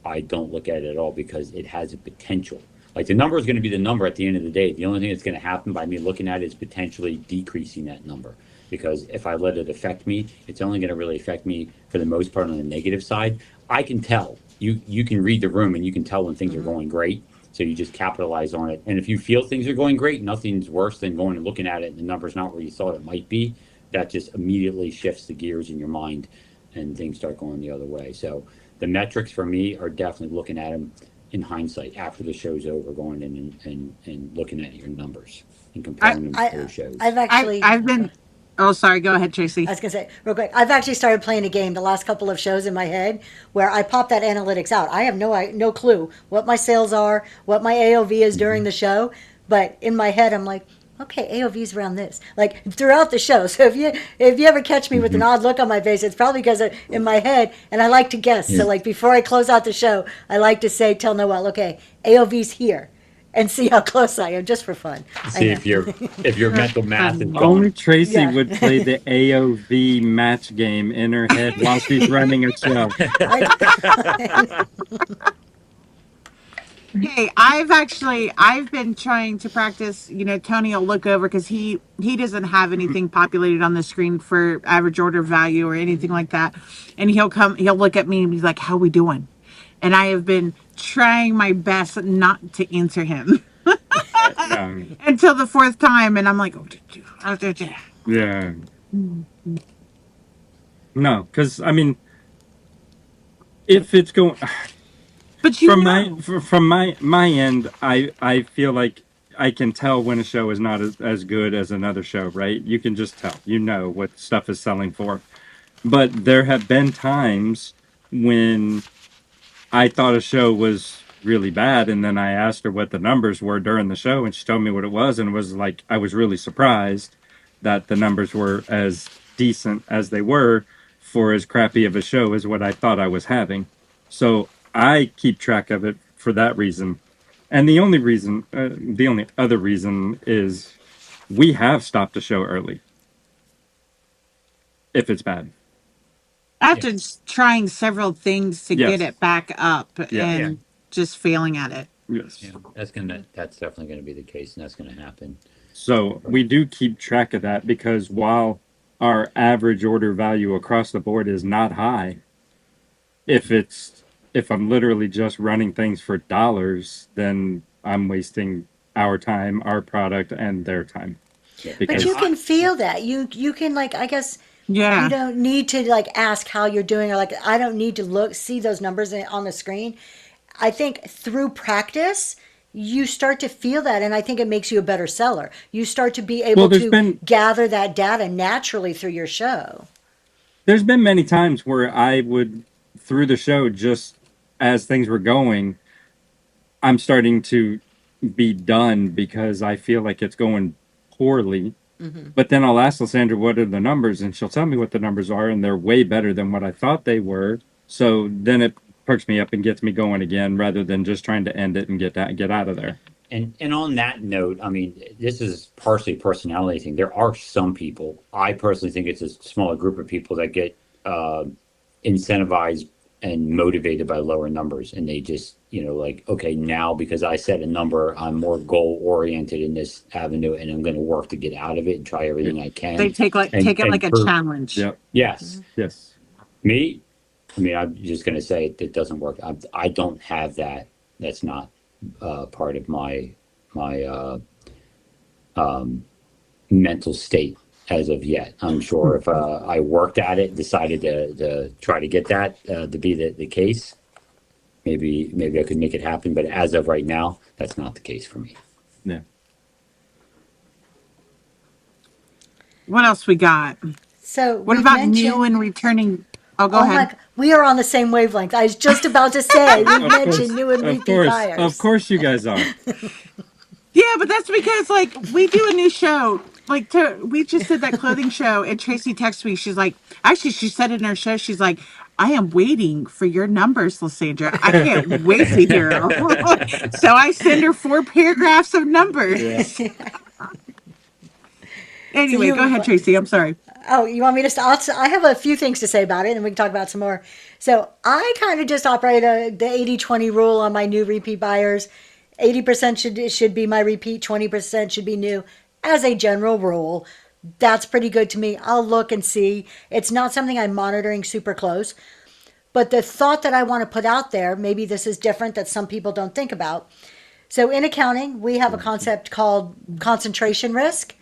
I don't look at it at all because it has a potential. Like the number is going to be the number at the end of the day. The only thing that's going to happen by me looking at it is potentially decreasing that number. Because if I let it affect me, it's only going to really affect me for the most part on the negative side. I can tell. You can read the room and you can tell when things are going great. So you just capitalize on it. And if you feel things are going great, nothing's worse than going and looking at it and the number's not where you thought it might be. That just immediately shifts the gears in your mind and things start going the other way. So the metrics for me are definitely looking at them in hindsight after the show's over, going in and looking at your numbers and comparing them to those shows. I've actually. I've been. Oh, sorry. Go ahead, Tracy. I was gonna say real quick. I've actually started playing a game the last couple of shows in my head where I pop that analytics out. I have no clue what my sales are, what my AOV is during the show, but in my head I'm like, okay, AOV's around this. Like throughout the show. So if you ever catch me with an odd look on my face, it's probably because in my head, and I like to guess. So like before I close out the show, I like to tell Noel, okay, AOV's here. And see how close I am, just for fun. See if your mental math is Only gone. Tracy Yeah. would play the AOV match game in her head while she's running a show. Hey, I've been trying to practice. Tony will look over because he doesn't have anything populated on the screen for average order value or anything like that, and he'll look at me and be like, "How we doing?" And I have been trying my best not to answer him until the fourth time, and I'm like, "Oh, Yeah. No, because I mean, if it's going but from my end, I feel like I can tell when a show is not as good as another show, right? You can just tell. You know what stuff is selling for. But there have been times when I thought a show was really bad, and then I asked her what the numbers were during the show, and she told me what it was, and it was like I was really surprised that the numbers were as decent as they were for as crappy of a show as what I thought I was having. So I keep track of it for that reason. And the only other reason is we have stopped a show early if it's bad. after trying several things to Yes. get it back up Yeah. and just failing at it. Yes. Yeah, that's definitely going to be the case, and that's going to happen. So we do keep track of that because while our average order value across the board is not high, if I'm literally just running things for dollars, then I'm wasting our time, our product, and their time. Yeah. But you can feel that. You can like, I guess Yeah. you don't need to like ask how you're doing, or like I don't need to see those numbers on the screen. I think through practice you start to feel that, and I think it makes you a better seller. You start to be able to gather that data naturally through your show. There's been many times where I would, through the show, just as things were going, I'm starting to be done because I feel like it's going poorly. But then I'll ask Lysandra what are the numbers, and she'll tell me what the numbers are, and they're way better than what I thought they were. So then it perks me up and gets me going again, rather than just trying to end it and get out of there. And on that note, I mean, this is partially a personality thing. There are some people, I personally think it's a smaller group of people that get incentivized and motivated by lower numbers, and they just, like, okay, now because I set a number, I'm more goal oriented in this avenue, and I'm going to work to get out of it and try everything I can. They take it like a challenge. Yep. Yes. Yes. Me, I mean, I'm just going to say it doesn't work. I don't have that. That's not part of my mental state as of yet. I'm sure if I worked at it, decided to try to get that to be the case, maybe I could make it happen. But as of right now, that's not the case for me. Yeah. What else we got? So What we about mentioned- new and returning Oh, go Oh ahead. we are on the same wavelength. I was just about to say, we mentioned new and repeat Of buyers. course, you guys are. Yeah, but that's because like we do a new show. We just did that clothing show, and Tracy texted me. She's like, actually, she said in her show, she's like, I am waiting for your numbers, Lysandra. I can't wait to hear 'em." So I send her 4 paragraphs of Yeah. numbers. So Anyway, go you, ahead, Tracy. I'm sorry. oh, you want me to? I have a few things to say about it, and we can talk about some more. So I kind of just operate the 80-20 rule on my new repeat buyers. 80% should be my repeat, 20% should be new, as a general rule. That's pretty good to me. I'll look and see. It's not something I'm monitoring super close. But the thought that I want to put out there, maybe this is different that some people don't think about. So in accounting, we have a concept called concentration risk.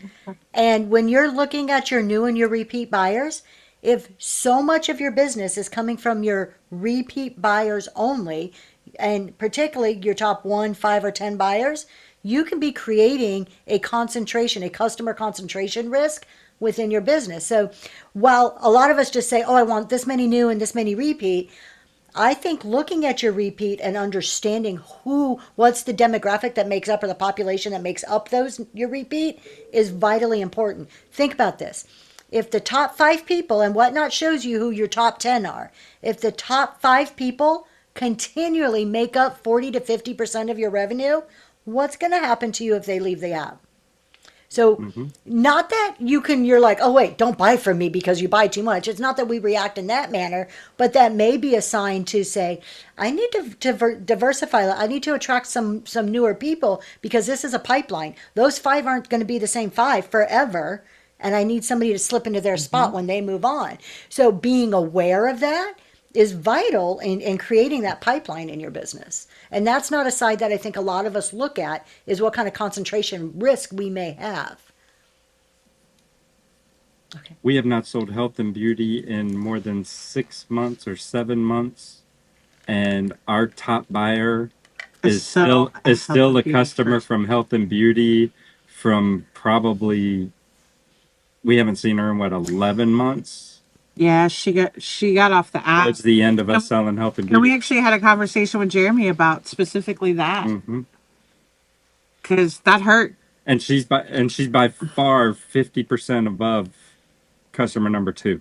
And when you're looking at your new and your repeat buyers, if so much of your business is coming from your repeat buyers only, and particularly your top 1, 5, or 10 buyers, you can be creating a concentration, a customer concentration risk within your business. So while a lot of us just say, oh, I want this many new and this many repeat, I think looking at your repeat and understanding what's the demographic that makes up, or the population that makes up your repeat, is vitally important. Think about this. If the top 5 people, and Whatnot shows you who your top 10 are, if the top 5 people continually make up 40 to 50% of your revenue, what's going to happen to you if they leave the app? So, not that you're like, oh, wait, don't buy from me because you buy too much. It's not that we react in that manner, but that may be a sign to say, I need to diversify. I need to attract some newer people because this is a pipeline. Those 5 aren't going to be the same 5 forever. And I need somebody to slip into their spot when they move on. So, being aware of that is vital in creating that pipeline in your business. And that's not a side that I think a lot of us look at, is what kind of concentration risk we may have. Okay. We have not sold health and beauty in more than 6 months or 7 months, and our top buyer is still a customer from health and beauty from probably, we haven't seen her in 11 months. Yeah, she got off the app. It's the end of us selling health and And we beauty. actually had a conversation with Jeremy about specifically that, Mm-hmm. because that hurt. And she's by far 50% above customer number 2.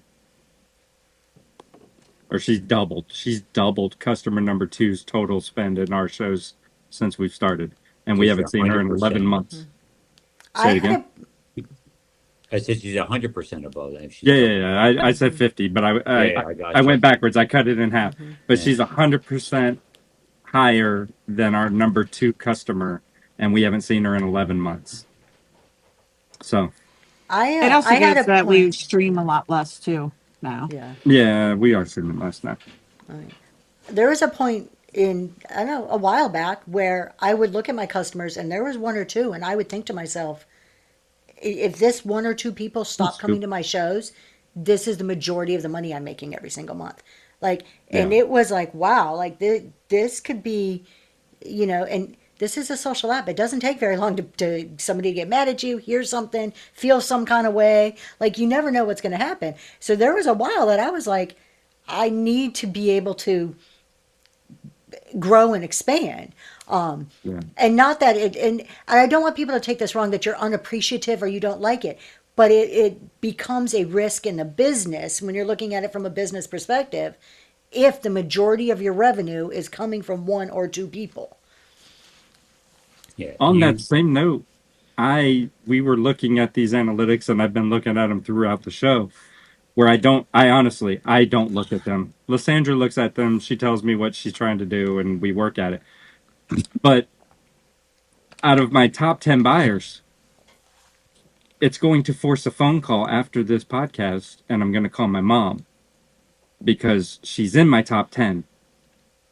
Or she's doubled customer number 2's total spend in our shows since we've started, and we She's haven't seen her in 11 100%. months. I Say it had again. I said she's 100% above that. Yeah. I said 50, but I got I you. went backwards. I cut it in half. But Yeah. she's 100% higher than our number 2 customer, and we haven't seen her in 11 months. So It also I had gets a that we point. stream a lot less too now. Yeah. yeah, we are seeing less now. There was a point in, I don't know, a while back where I would look at my customers and there was 1 or 2, and I would think to myself, if this 1 or 2 people stop That's coming true. to my shows, this is the majority of the money I'm making every single month. Like, and Yeah. it was like, wow, like this could be, and this is a social app. It doesn't take very long to somebody to get mad at you, hear something, feel some kind of way. Like, you never know what's going to happen. So there was a while that I was like, I need to be able to grow and expand. Yeah. And not that and I don't want people to take this wrong, that you're unappreciative or you don't like it, but it becomes a risk in the business when you're looking at it from a business perspective, if the majority of your revenue is coming from 1 or 2 people. Yeah. On that same note, we were looking at these analytics, and I've been looking at them throughout the show, where I honestly don't look at them. Lysandra looks at them. She tells me what she's trying to do, and we work at it. But out of my top 10 buyers, it's going to force a phone call after this podcast, and I'm going to call my mom because she's in my top 10,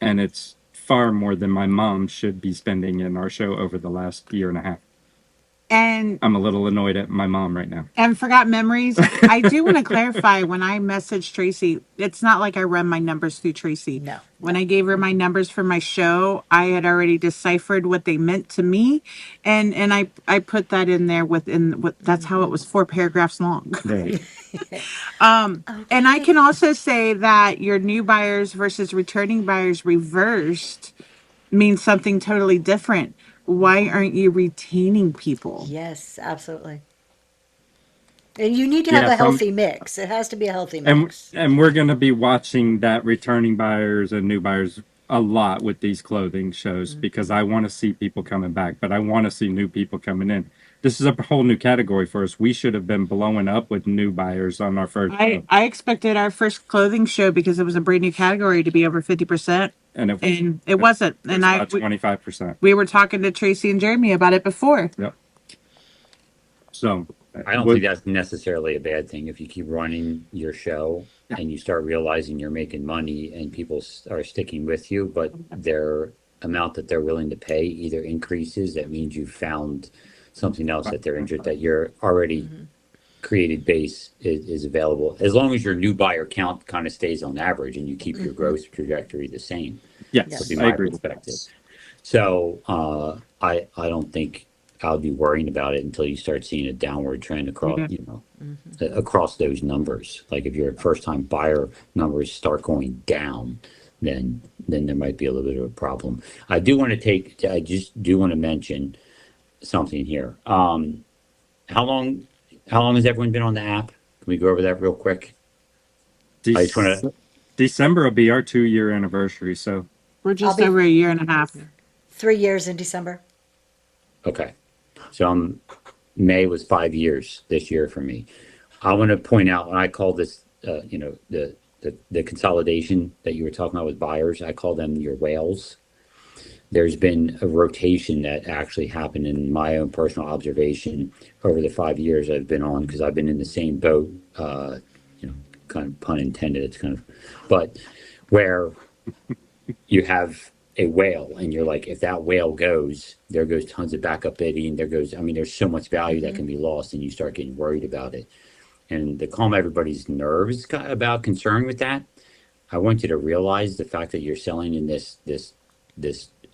and it's far more than my mom should be spending in our show over the last year and a half. And I'm a little annoyed at my mom right now. and forgot memories. I do want to clarify when I messaged Tracy, it's not like I run my numbers through Tracy. No. When I gave her my numbers for my show, I had already deciphered what they meant to me, and I put that in there within what that's how it was 4 paragraphs long. Right. And I can also say that your new buyers versus returning buyers reversed means something totally different. Why aren't you retaining people? Yes, absolutely. And you need to Yeah, have a from healthy mix. It has to be a healthy and mix. and we're going to be watching that returning buyers and new buyers a lot with these clothing shows because I want to see people coming back, but I want to see new people coming in. This is a whole new category for us. We should have been blowing up with new buyers on our first show, I expected our first clothing show because it was a brand new category to be over 50%, and it and it wasn't. was And about 25%. we were talking to Tracy and Jeremy about it before. Yep. So I don't what- think that's necessarily a bad thing if you keep running your show and you start realizing you're making money and people are sticking with you, but their amount that they're willing to pay either increases. That means you found something else that they're interested that your already created base is available. As long as your new buyer count kind of stays on average and you keep your growth trajectory the same. yes, Would be I my agree. perspective. So I don't think I'll be worrying about it until you start seeing a downward trend across, across those numbers. Like if your first time buyer numbers start going down, then there might be a little bit of a problem. I just do want to mention something here. How long has everyone been on the app? Can we go over that real quick? I just want to. December will be our 2-year anniversary, so We're just I'll be- over a year and a half. 3 years in December. Okay. So May was 5 years this year for me. I want to point out when I call this, the consolidation that you were talking about with buyers, I call them your whales. There's been a rotation that actually happened in my own personal observation over the 5 years I've been on, because I've been in the same boat, kind of pun intended. It's kind of, but where you have a whale and you're like, if that whale goes, there goes tons of backup bidding. There's so much value that can be lost, and you start getting worried about it. And to calm everybody's nerves about concern with that, I want you to realize the fact that you're selling in this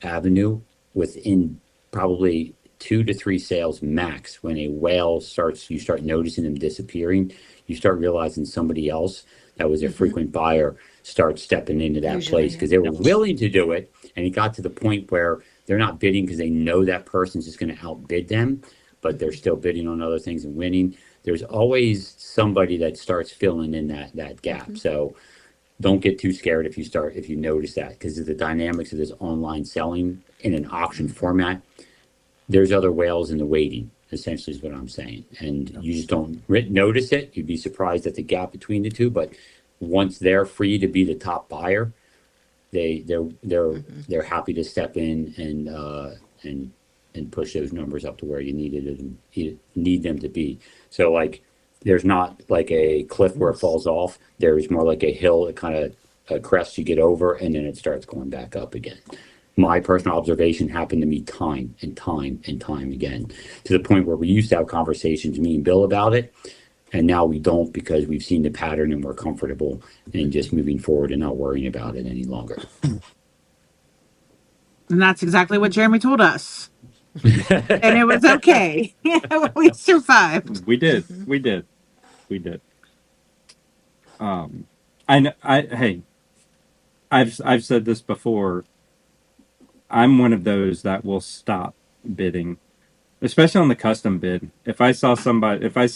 avenue within probably 2 to 3 sales max. When a whale you start noticing them disappearing, you start realizing somebody else that was a frequent buyer starts stepping into that Usually, place because they were willing to do it. And it got to the point where they're not bidding because they know that person's just going to outbid them, but they're still bidding on other things and winning. There's always somebody that starts filling in that gap. So don't get too scared if you notice that, because of the dynamics of this online selling in an auction format. There's other whales in the waiting, essentially is what I'm saying. And you just don't notice it. You'd be surprised at the gap between the two. But once they're free to be the top buyer, they're happy to step in and push those numbers up to where you need them to be. So like, there's not like a cliff where it falls off. There's more like a hill, that kind of a crest you get over, and then it starts going back up again. My personal observation happened to me time and time and time again, to the point where we used to have conversations, me and Bill, about it. And now we don't, because we've seen the pattern and we're comfortable in just moving forward and not worrying about it any longer. And that's exactly what Jeremy told us. And it was okay. We survived. we did. Hey, I've said this before. I'm one of those that will stop bidding, especially on the custom bid. If I see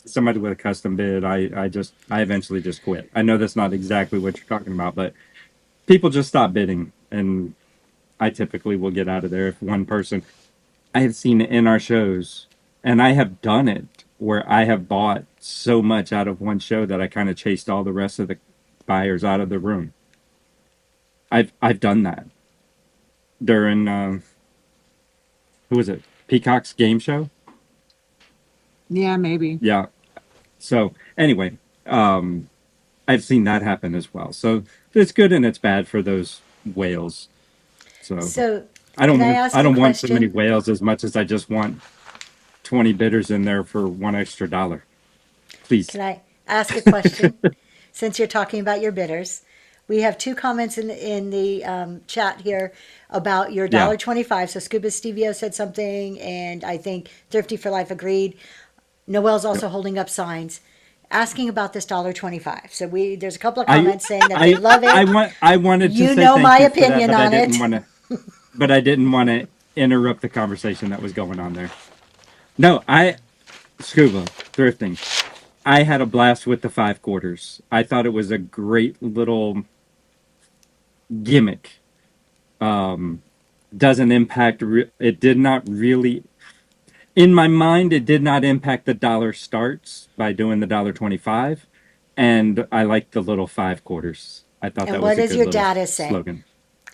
somebody with a custom bid, I eventually just quit. I know that's not exactly what you're talking about, but people just stop bidding, and I typically will get out of there if one person. I have seen it in our shows, and I have done it where I have bought so much out of one show that I kind of chased all the rest of the buyers out of the room. I've done that during who was it? Peacock's game show? Yeah, maybe. Yeah. So anyway, I've seen that happen as well. So it's good and it's bad for those whales. So So I don't can I want ask I a don't want so many question? whales as much as I just want 20 bidders in there for $1 extra. Please. Can I ask a question? Since you're talking about your bidders, we have two comments in the chat here about your Yeah. $1.25. So Scuba Stevio said something, and I think Thrifty for Life agreed. Noel's also holding up signs asking about this $1.25. So there's a couple of comments saying that they love it. I wanted to You say know thank my you for that, opinion but on I didn't it. want to. But I didn't want to interrupt the conversation that was going on there. No, Scuba thrifting. I had a blast with the 5/4. I thought it was a great little gimmick. Doesn't impact. It did not really. In my mind, it did not impact the dollar starts by doing the $1.25, and I like the little 5/4. I thought And that what was a does good your little data say? slogan.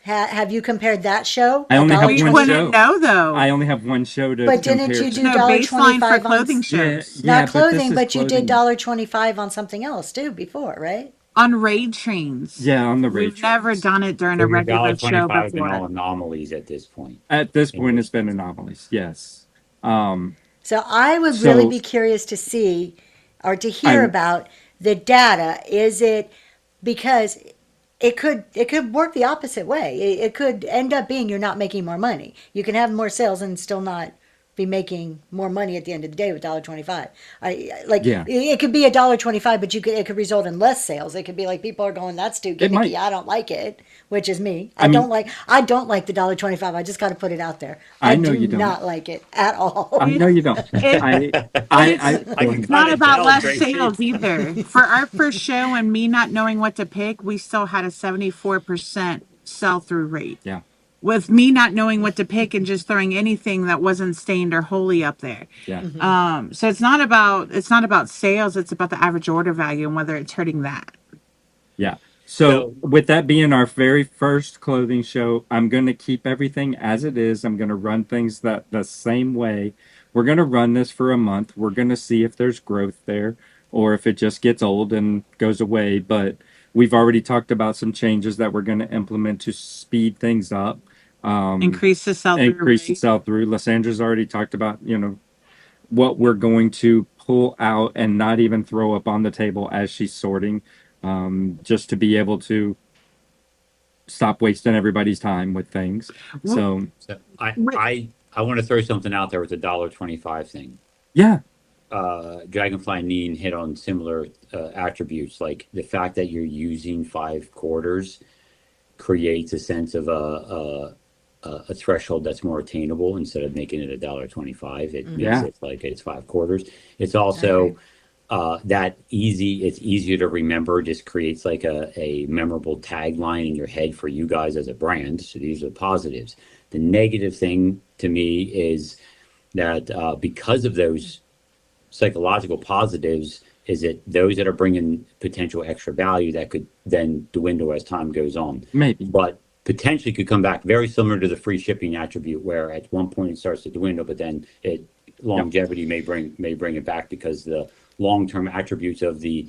Have you compared that show? I only have We one wouldn't show. know though. I only have one show to But didn't compare you to. do No baseline for $1.25 on clothing Yeah, shows. not yeah, but this clothing, is but you did clothing. $1.25 on something else too before, right? On raid trains. Yeah, on the raid We've never trains. done it during So a your regular show $1.25 have been all before. anomalies at this point. At this In point, your it's been anomalies. Yes. So I would really So be curious to see or to hear I'm. about the data. Is it because it could work the opposite way. It could end up being you're not making more money. You can have more sales and still not be making more money at the end of the day with $1.25. Like Yeah. it could be $1.25, but it could result in less sales. It could be like people are going, that's too It gimmicky. might. I don't like it, which is me. I mean, I don't like the $1.25. I just got to put it out there. I I know do you don't. not like it at all. I know you don't. It, I it's not about less sales either. For our first show and me not knowing what to pick, we still had a 74% sell through rate. yeah. With me not knowing what to pick and just throwing anything that wasn't stained or wholly up there. Yeah. So it's not about sales, it's about the average order value and whether it's hurting that. Yeah. So with that being our very first clothing show, I'm going to keep everything as it is. I'm going to run things the same way. We're going to run this for a month. We're going to see if there's growth there or if it just gets old and goes away. But we've already talked about some changes that we're going to implement to speed things up. Increase the sell through Increase the rate. sell through. Lysandra's already talked about, what we're going to pull out and not even throw up on the table as she's sorting, just to be able to stop wasting everybody's time with things. So So I want to throw something out there with the $1.25 thing. yeah, Dragonfly and Neen hit on similar attributes, like the fact that you're using 5/4 creates a sense of a threshold that's more attainable instead of making it $1.25. It makes Yeah. it like it's 5/4. It's also that easy. It's easier to remember. Just creates like a memorable tagline in your head for you guys as a brand. So these are the positives. The negative thing to me is that because of those psychological positives, is it those that are bringing potential extra value that could then dwindle as time goes on. maybe. But potentially could come back very similar to the free shipping attribute, where at one point it starts to dwindle, but then longevity may bring it back because the long-term attributes of the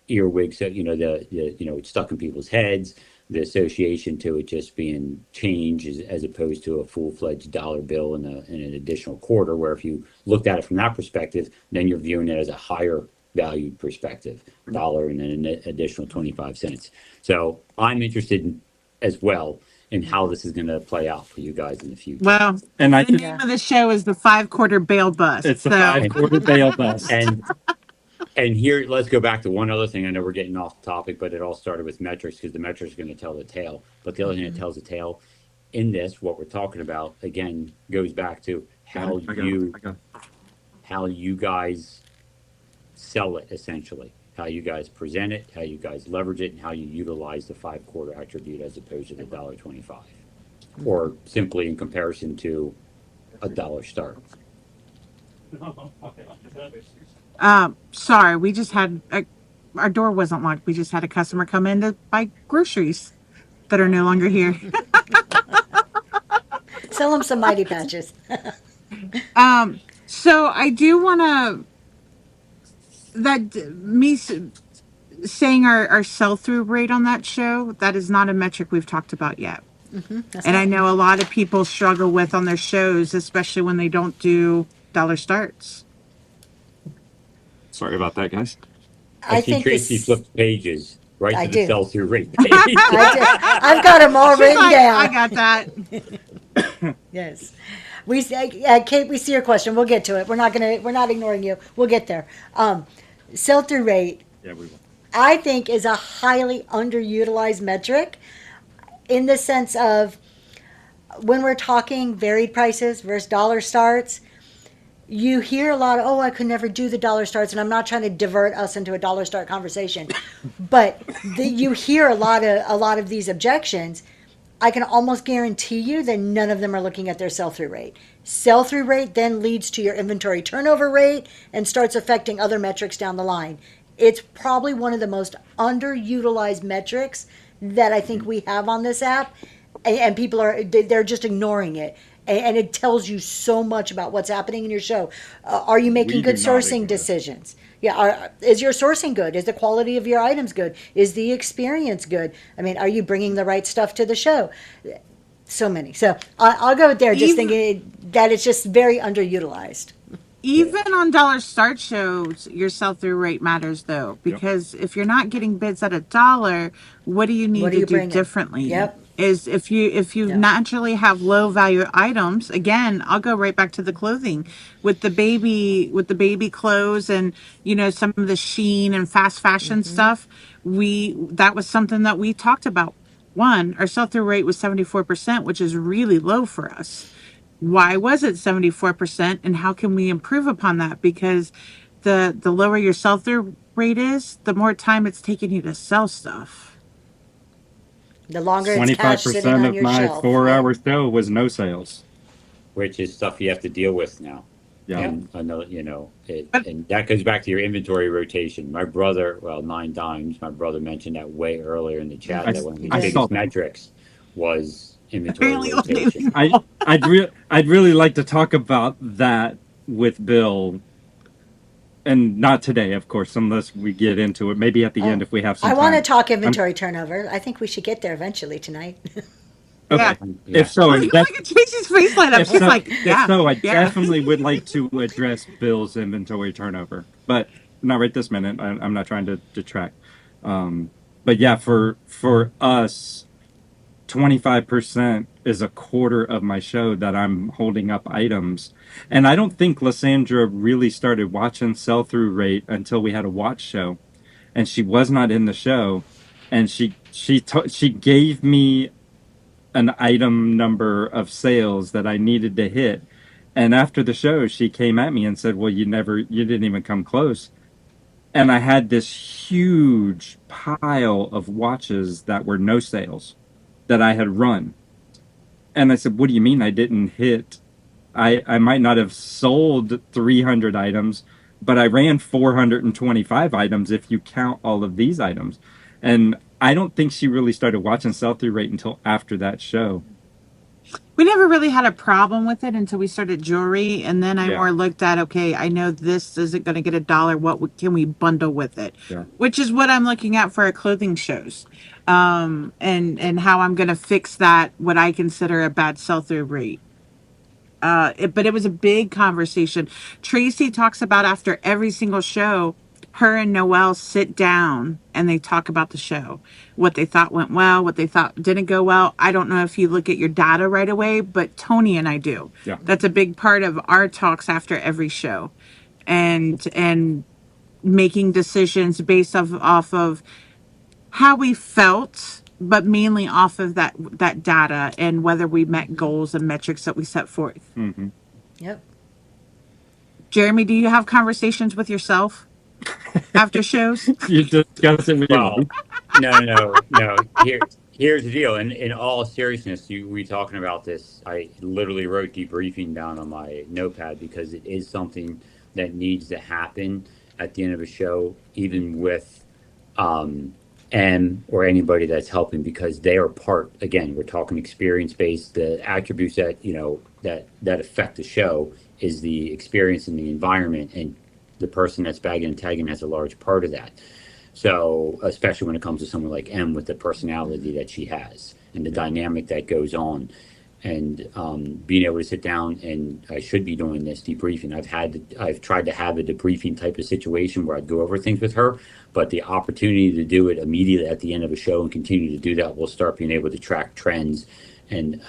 earwigs, so it's stuck in people's heads, the association to it just being change as opposed to a full-fledged dollar bill and an additional quarter, where if you looked at it from that perspective, then you're viewing it as a higher valued perspective, dollar and then an additional 25 cents. So I'm interested as well in how this is going to play out for you guys in the future. Well, And the name of the show is the 5/4 bail bust. it's a So 5/4 bail bust. And here, let's go back to one other thing. I know we're getting off topic, but it all started with metrics, because the metrics are going to tell the tale. But the other thing that tells the tale in this, what we're talking about, again, goes back to how you guys sell it, essentially. How you guys present it, how you guys leverage it, and how you utilize the 5/4 attribute as opposed to the $1.25. Or simply in comparison to a dollar start. sorry, we just had our door wasn't locked. We just had a customer come in to buy groceries that are no longer here. Sell them some Mighty Patches. So I do want to saying our sell through rate on that show, that is not a metric we've talked about yet. And I know a lot of people struggle with on their shows, especially when they don't do dollar starts. Sorry about that, guys. I I see think Tracy this. flips pages right I to the do. sell-through rate I page. do. I've got them all She's written like, I down. got that. Yes. We Kate, we see your question. We'll get to it. We're not ignoring you. We'll get there. Sell through rate, Yeah, we will. I think, is a highly underutilized metric in the sense of when we're talking varied prices versus dollar starts. You hear a lot of, oh, I could never do the dollar starts, and I'm not trying to divert us into a dollar start conversation, but you hear a lot of these objections. I can almost guarantee you that none of them are looking at their sell through rate. Sell through rate then leads to your inventory turnover rate and starts affecting other metrics down the line. It's probably one of the most underutilized metrics that I think we have on this app, and people they're just ignoring it. And it tells you so much about what's happening in your show. Are you making We good do not sourcing ignore it. decisions? Yeah. Is your sourcing good? Is the quality of your items good? Is the experience good? I mean, are you bringing the right stuff to the show? So many. So I'll go there just Even- thinking that it's just very underutilized. Even on dollar start shows, your sell through rate matters though, Yep. because if you're not getting bids at $1, what do you need What are to you do bringing? differently? Yep. Is if you Yeah. naturally have low value items, again, I'll go right back to the clothing with the baby clothes and some of the sheen and fast fashion stuff. That was something that we talked about. One, our sell through rate was 74%, which is really low for us. Why was it 74%, and how can we improve upon that? Because the lower your sell through rate is, the more time it's taking you to sell stuff. The longer it's cash sitting 25% on of your my shelf. 4-hour show was no sales. Which is stuff you have to deal with now. Yeah. And another, But- and that goes back to your inventory rotation. My brother, well, 9 dimes, my brother mentioned that way earlier in the chat, I- that one of his I saw biggest that. metrics was inventory Apparently, rotation. I'd really like to talk about that with Bill, and not today, of course, unless we get into it. Maybe at the end if we have some I time. want to talk inventory turnover. I think we should get there eventually tonight. Yeah. Yeah. If so, Look at Tracy's face light up. if She's so, like, if yeah, so, I yeah. definitely would like to address Bill's inventory turnover, but not right this minute. I'm not trying to detract. But yeah, for us, 25% is a quarter of my show that I'm holding up items. And I don't think Lysandra really started watching sell through rate until we had a watch show, and she was not in the show, and she gave me an item number of sales that I needed to hit. And after the show, she came at me and said, "Well, you didn't even come close." And I had this huge pile of watches that were no sales that I had run. And I said, "What do you mean I didn't hit? I might not have sold 300 items, but I ran 425 items if you count all of these items." And I don't think she really started watching sell-through rate until after that show. We never really had a problem with it until we started jewelry, and then I Yeah. more looked at, okay, I know this isn't going to get $1. Can we bundle with it? Yeah. Which is what I'm looking at for our clothing shows, and how I'm going to fix that, what I consider a bad sell-through rate. But it was a big conversation. Tracy talks about after every single show, her and Noelle sit down and they talk about the show, what they thought went well, what they thought didn't go well. I don't know if you look at your data right away, but Tony and I do. Yeah. That's a big part of our talks after every show, and making decisions based off of how we felt, but mainly off of that data and whether we met goals and metrics that we set forth. Mm-hmm. Yep. Jeremy, do you have conversations with yourself after shows? You discuss it with your Well, wife? no. Here's the deal. In all seriousness, we talking about this. I literally wrote debriefing down on my notepad because it is something that needs to happen at the end of a show, even with M or anybody that's helping, because they are part. Again, we're talking experience based. The attributes that that affect the show is the experience and the environment, and the person that's bagging and tagging has a large part of that. So, especially when it comes to someone like M with the personality that she has and the dynamic that goes on. and being able to sit down, and I should be doing this debriefing. I've tried to have a debriefing type of situation where I'd go over things with her, but the opportunity to do it immediately at the end of a show and continue to do that, we'll start being able to track trends and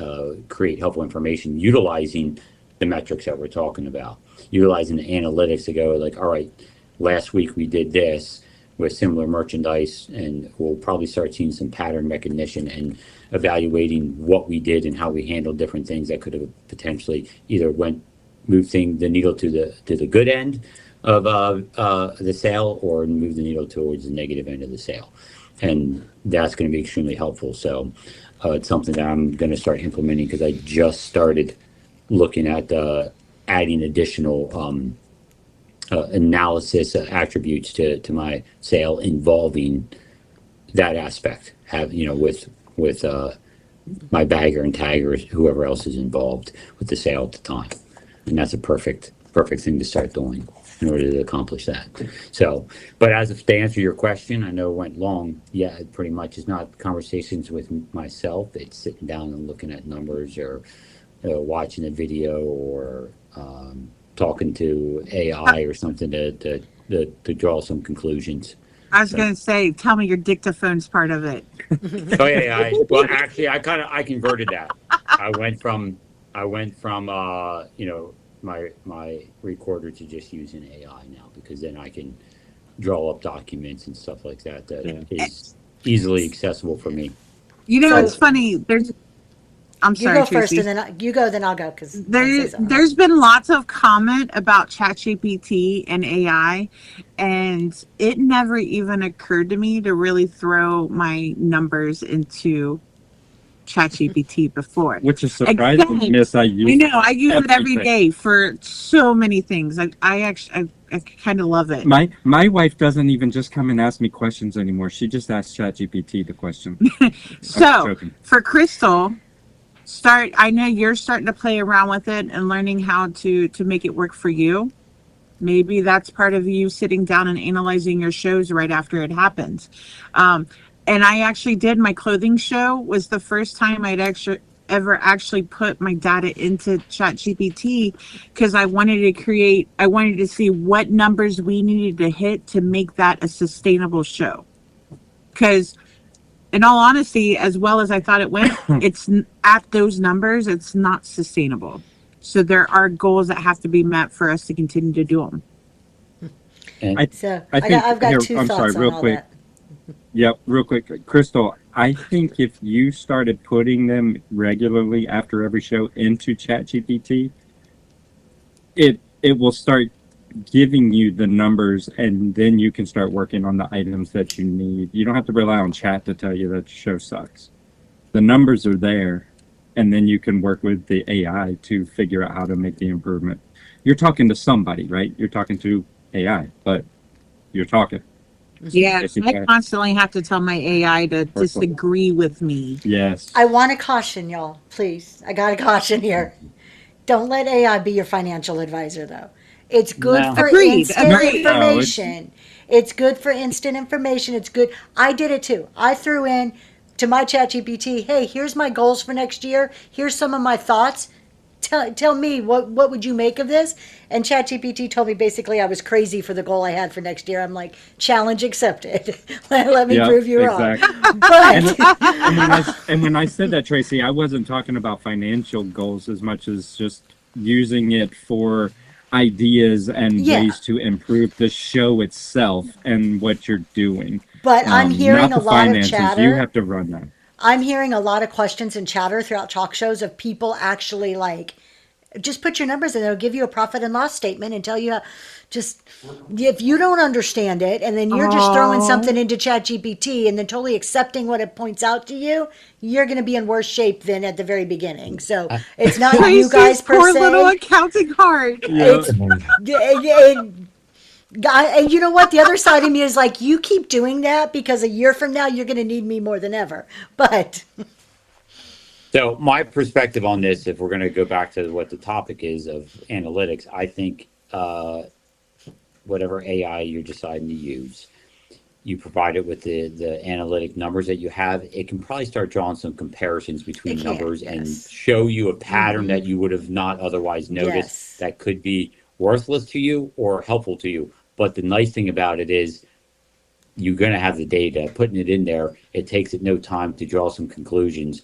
create helpful information utilizing the metrics that we're talking about, utilizing the analytics to go like, all right, last week we did this with similar merchandise, and we'll probably start seeing some pattern recognition and evaluating what we did and how we handled different things that could have potentially either moved the needle to the good end of the sale, or move the needle towards the negative end of the sale, and that's going to be extremely helpful. So it's something that I'm going to start implementing, because I just started looking at adding additional analysis attributes to my sale involving that aspect. With my bagger and tagger, whoever else is involved with the sale at the time, and that's a perfect thing to start doing in order to accomplish that. So, but to answer your question, I know it went long. Yeah, it pretty much is not conversations with myself. It's sitting down and looking at numbers, or watching a video, or talking to AI or something to draw some conclusions. I was going to say, tell me your dictaphone's part of it. Oh yeah, well actually I converted that. I went from my recorder to just using AI now, because then I can draw up documents and stuff like that is easily accessible for me. It's funny. I'm sorry, You go first, Tracy. and then you go, then I'll go, because There's been lots of comment about ChatGPT and AI, and it never even occurred to me to really throw my numbers into ChatGPT before. Which is surprising. Yes, I use it every day for so many things. I kind of love it. My wife doesn't even just come and ask me questions anymore. She just asks ChatGPT the question. So for Crystal, I know you're starting to play around with it and learning how to make it work for you. Maybe that's part of you sitting down and analyzing your shows right after it happens. And I actually did my clothing show, was the first time I'd ever put my data into ChatGPT, because I wanted to see what numbers we needed to hit to make that a sustainable show. Because in all honesty, as well as I thought it went, it's at those numbers, it's not sustainable. So there are goals that have to be met for us to continue to do them. I've got two thoughts. Sorry, real quick. That. Yep, real quick, Crystal. I think if you started putting them regularly after every show into ChatGPT, it will start giving you the numbers, and then you can start working on the items that you need. You don't have to rely on chat to tell you that the show sucks. The numbers are there, and then you can work with the AI to figure out how to make the improvement. You're talking to somebody, right? You're talking to AI, but you're talking. Yeah, I constantly have to tell my AI to disagree with me. Yes. I want to caution y'all, please. I got a caution here. Don't let AI be your financial advisor, though. It's good for instant information. It's good for instant information. It's good. I did it too. I threw in to my ChatGPT, hey, here's my goals for next year. Here's some of my thoughts. Tell me, what would you make of this? And ChatGPT told me basically I was crazy for the goal I had for next year. I'm like, challenge accepted. Let me prove you wrong. But and when I said that, Tracy, I wasn't talking about financial goals as much as just using it for ideas and ways to improve the show itself and what you're doing. But I'm hearing a lot of chatter. You have to run that. I'm hearing a lot of questions and chatter throughout talk shows of people actually like, just put your numbers in. It'll give you a profit and loss statement and tell you how, just if you don't understand it, and then you're just throwing something into ChatGPT and then totally accepting what it points out to you, you're going to be in worse shape than at the very beginning. So it's not you guys per poor se. Little accounting heart. And you know what? The other side of me is like, you keep doing that because a year from now, you're going to need me more than ever. But so my perspective on this, if we're going to go back to what the topic is of analytics, I think whatever AI you're deciding to use, you provide it with the analytic numbers that you have, it can probably start drawing some comparisons between It can, numbers and yes. show you a pattern that you would have not otherwise noticed Yes. that could be worthless to you or helpful to you. But the nice thing about it is you're going to have the data. Putting it in there, it takes it no time to draw some conclusions,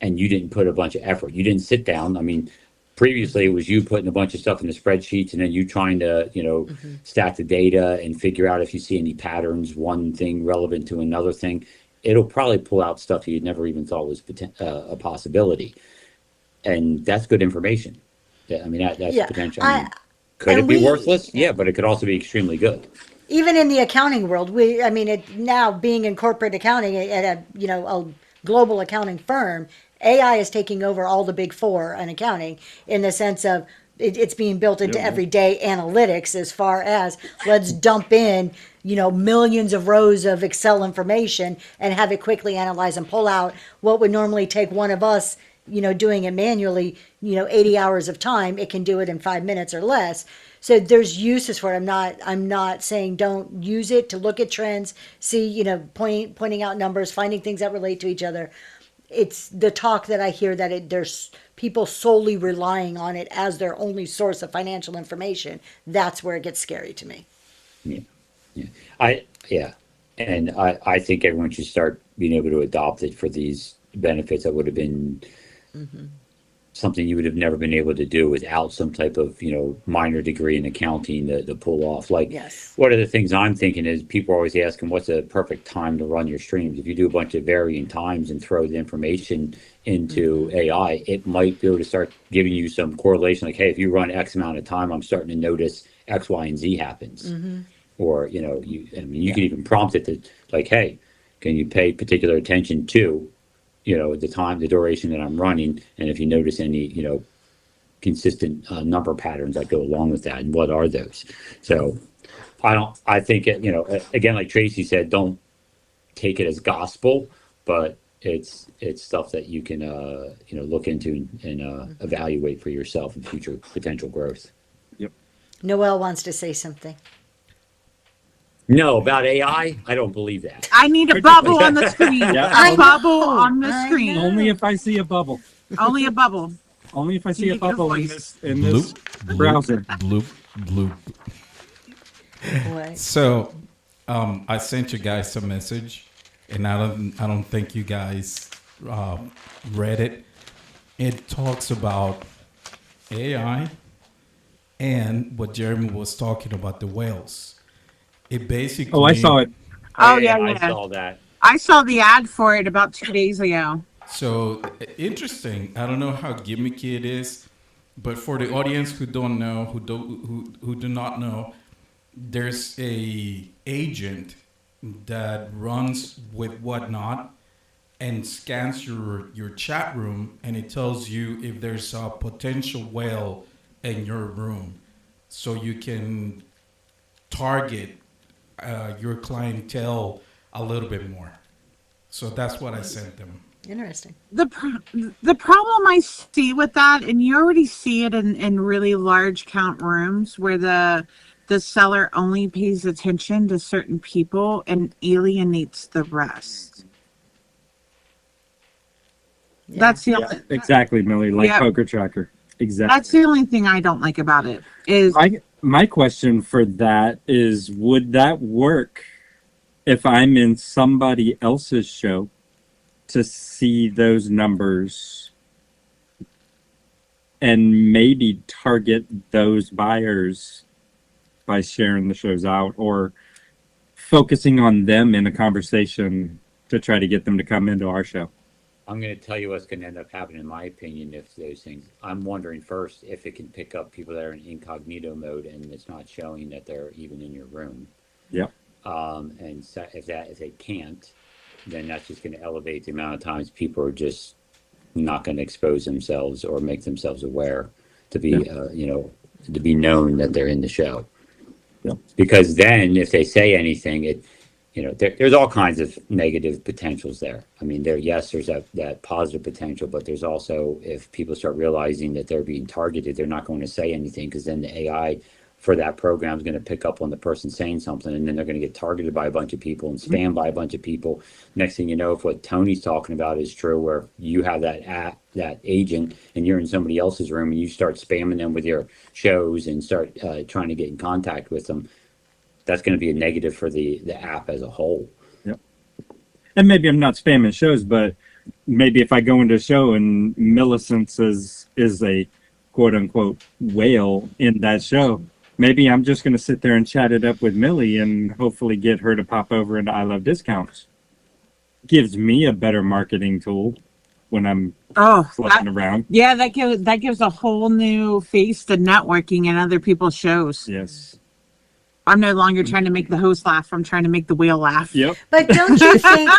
and you didn't put a bunch of effort. You didn't sit down. I mean, previously it was you putting a bunch of stuff in the spreadsheets and then you trying to, stack the data and figure out if you see any patterns, one thing relevant to another thing. It'll probably pull out stuff you'd never even thought was a possibility. And that's good information. I mean, that's Yeah. potential. I mean, could and it be we- worthless? Yeah, but it could also be extremely good. Even in the accounting world, now being in corporate accounting at a global accounting firm, AI is taking over all the big four in accounting in the sense of it's being built into everyday analytics as far as let's dump in, millions of rows of Excel information and have it quickly analyze and pull out what would normally take one of us, doing it manually, 80 hours of time. It can do it in 5 minutes or less. So there's uses for it. I'm not saying don't use it to look at trends, see, pointing out numbers, finding things that relate to each other. It's the talk that I hear that there's people solely relying on it as their only source of financial information. That's where it gets scary to me. Yeah. And I think everyone should start being able to adopt it for these benefits that would have been something you would have never been able to do without some type of, minor degree in accounting to pull off. Like, Yes. one of the things I'm thinking is people are always asking, what's the perfect time to run your streams? If you do a bunch of varying times and throw the information into AI, it might be able to start giving you some correlation. Like, hey, if you run X amount of time, I'm starting to notice X, Y, and Z happens. Or, you can even prompt it to, like, hey, can you pay particular attention to, the duration that I'm running, and if you notice any, consistent number patterns that go along with that, and what are those? So I think it, again, like Tracy said, don't take it as gospel, but it's stuff that you can, look into and evaluate for yourself in future potential growth. Yep. Noelle wants to say something. No, about AI, I don't believe that. I need a bubble on the screen. Yeah. A bubble on the I screen. know. Only if I see a bubble. Only a bubble. Only if I see You a get a bubble in voice. this browser. Bloop, bloop. What? So, I sent you guys a message, and I don't think you guys read it. It talks about AI and what Jeremy was talking about, the whales. It basically. Oh, I saw it. Oh, yeah. I saw that. I saw the ad for it about 2 days ago. So interesting. I don't know how gimmicky it is, but for the audience who don't know, who do not know, there's a agent that runs with Whatnot and scans your chat room, and it tells you if there's a potential whale in your room, so you can target your clientele a little bit more. So that's what I sent them. Interesting. The problem I see with that, and you already see it in really large count rooms where the seller only pays attention to certain people and alienates the rest. Yeah. That's the only, Exactly, Millie, like Yeah. Poker Tracker. Exactly. that's the only thing I don't like about it is My question for that is, would that work if I'm in somebody else's show to see those numbers and maybe target those buyers by sharing the shows out or focusing on them in a conversation to try to get them to come into our show? I'm going to tell you what's going to end up happening, in my opinion, if those things. I'm wondering first if it can pick up people that are in incognito mode and it's not showing that they're even in your room. Yep. And so if they can't, then that's just going to elevate the amount of times people are just not going to expose themselves or make themselves aware to be, to be known that they're in the show. Yep. Because then, if they say anything, there's all kinds of negative potentials there. I mean, there's that positive potential, but there's also, if people start realizing that they're being targeted, they're not going to say anything, because then the AI for that program is going to pick up on the person saying something, and then they're going to get targeted by a bunch of people and spammed by a bunch of people. Next thing you know, if what Tony's talking about is true, where you have that agent and you're in somebody else's room and you start spamming them with your shows and start trying to get in contact with them, that's going to be a negative for the app as a whole. Yep. And maybe I'm not spamming shows, but maybe if I go into a show and Millicent is a quote unquote whale in that show, maybe I'm just going to sit there and chat it up with Millie and hopefully get her to pop over into I Love Discounts. Gives me a better marketing tool when I'm flipping around. Yeah, that gives a whole new face to networking and other people's shows. Yes. I'm no longer trying to make the host laugh. I'm trying to make the whale laugh. Yep. But don't you think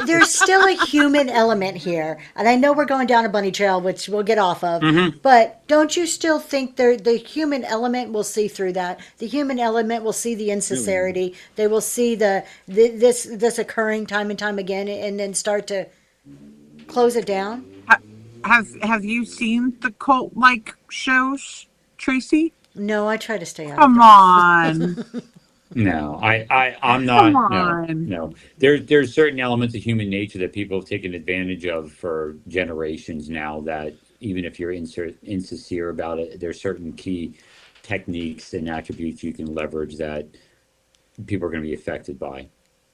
there's still a human element here? And I know we're going down a bunny trail, which we'll get off of. But don't you still think the human element will see through that? The human element will see the insincerity. They will see this occurring time and time again, and then start to close it down. Have you seen the cult like shows, Tracy? No, I try to stay out. Come on. No, I'm not. Come on. No. There's certain elements of human nature that people have taken advantage of for generations now, that even if you're insincere about it, there's certain key techniques and attributes you can leverage that people are going to be affected by,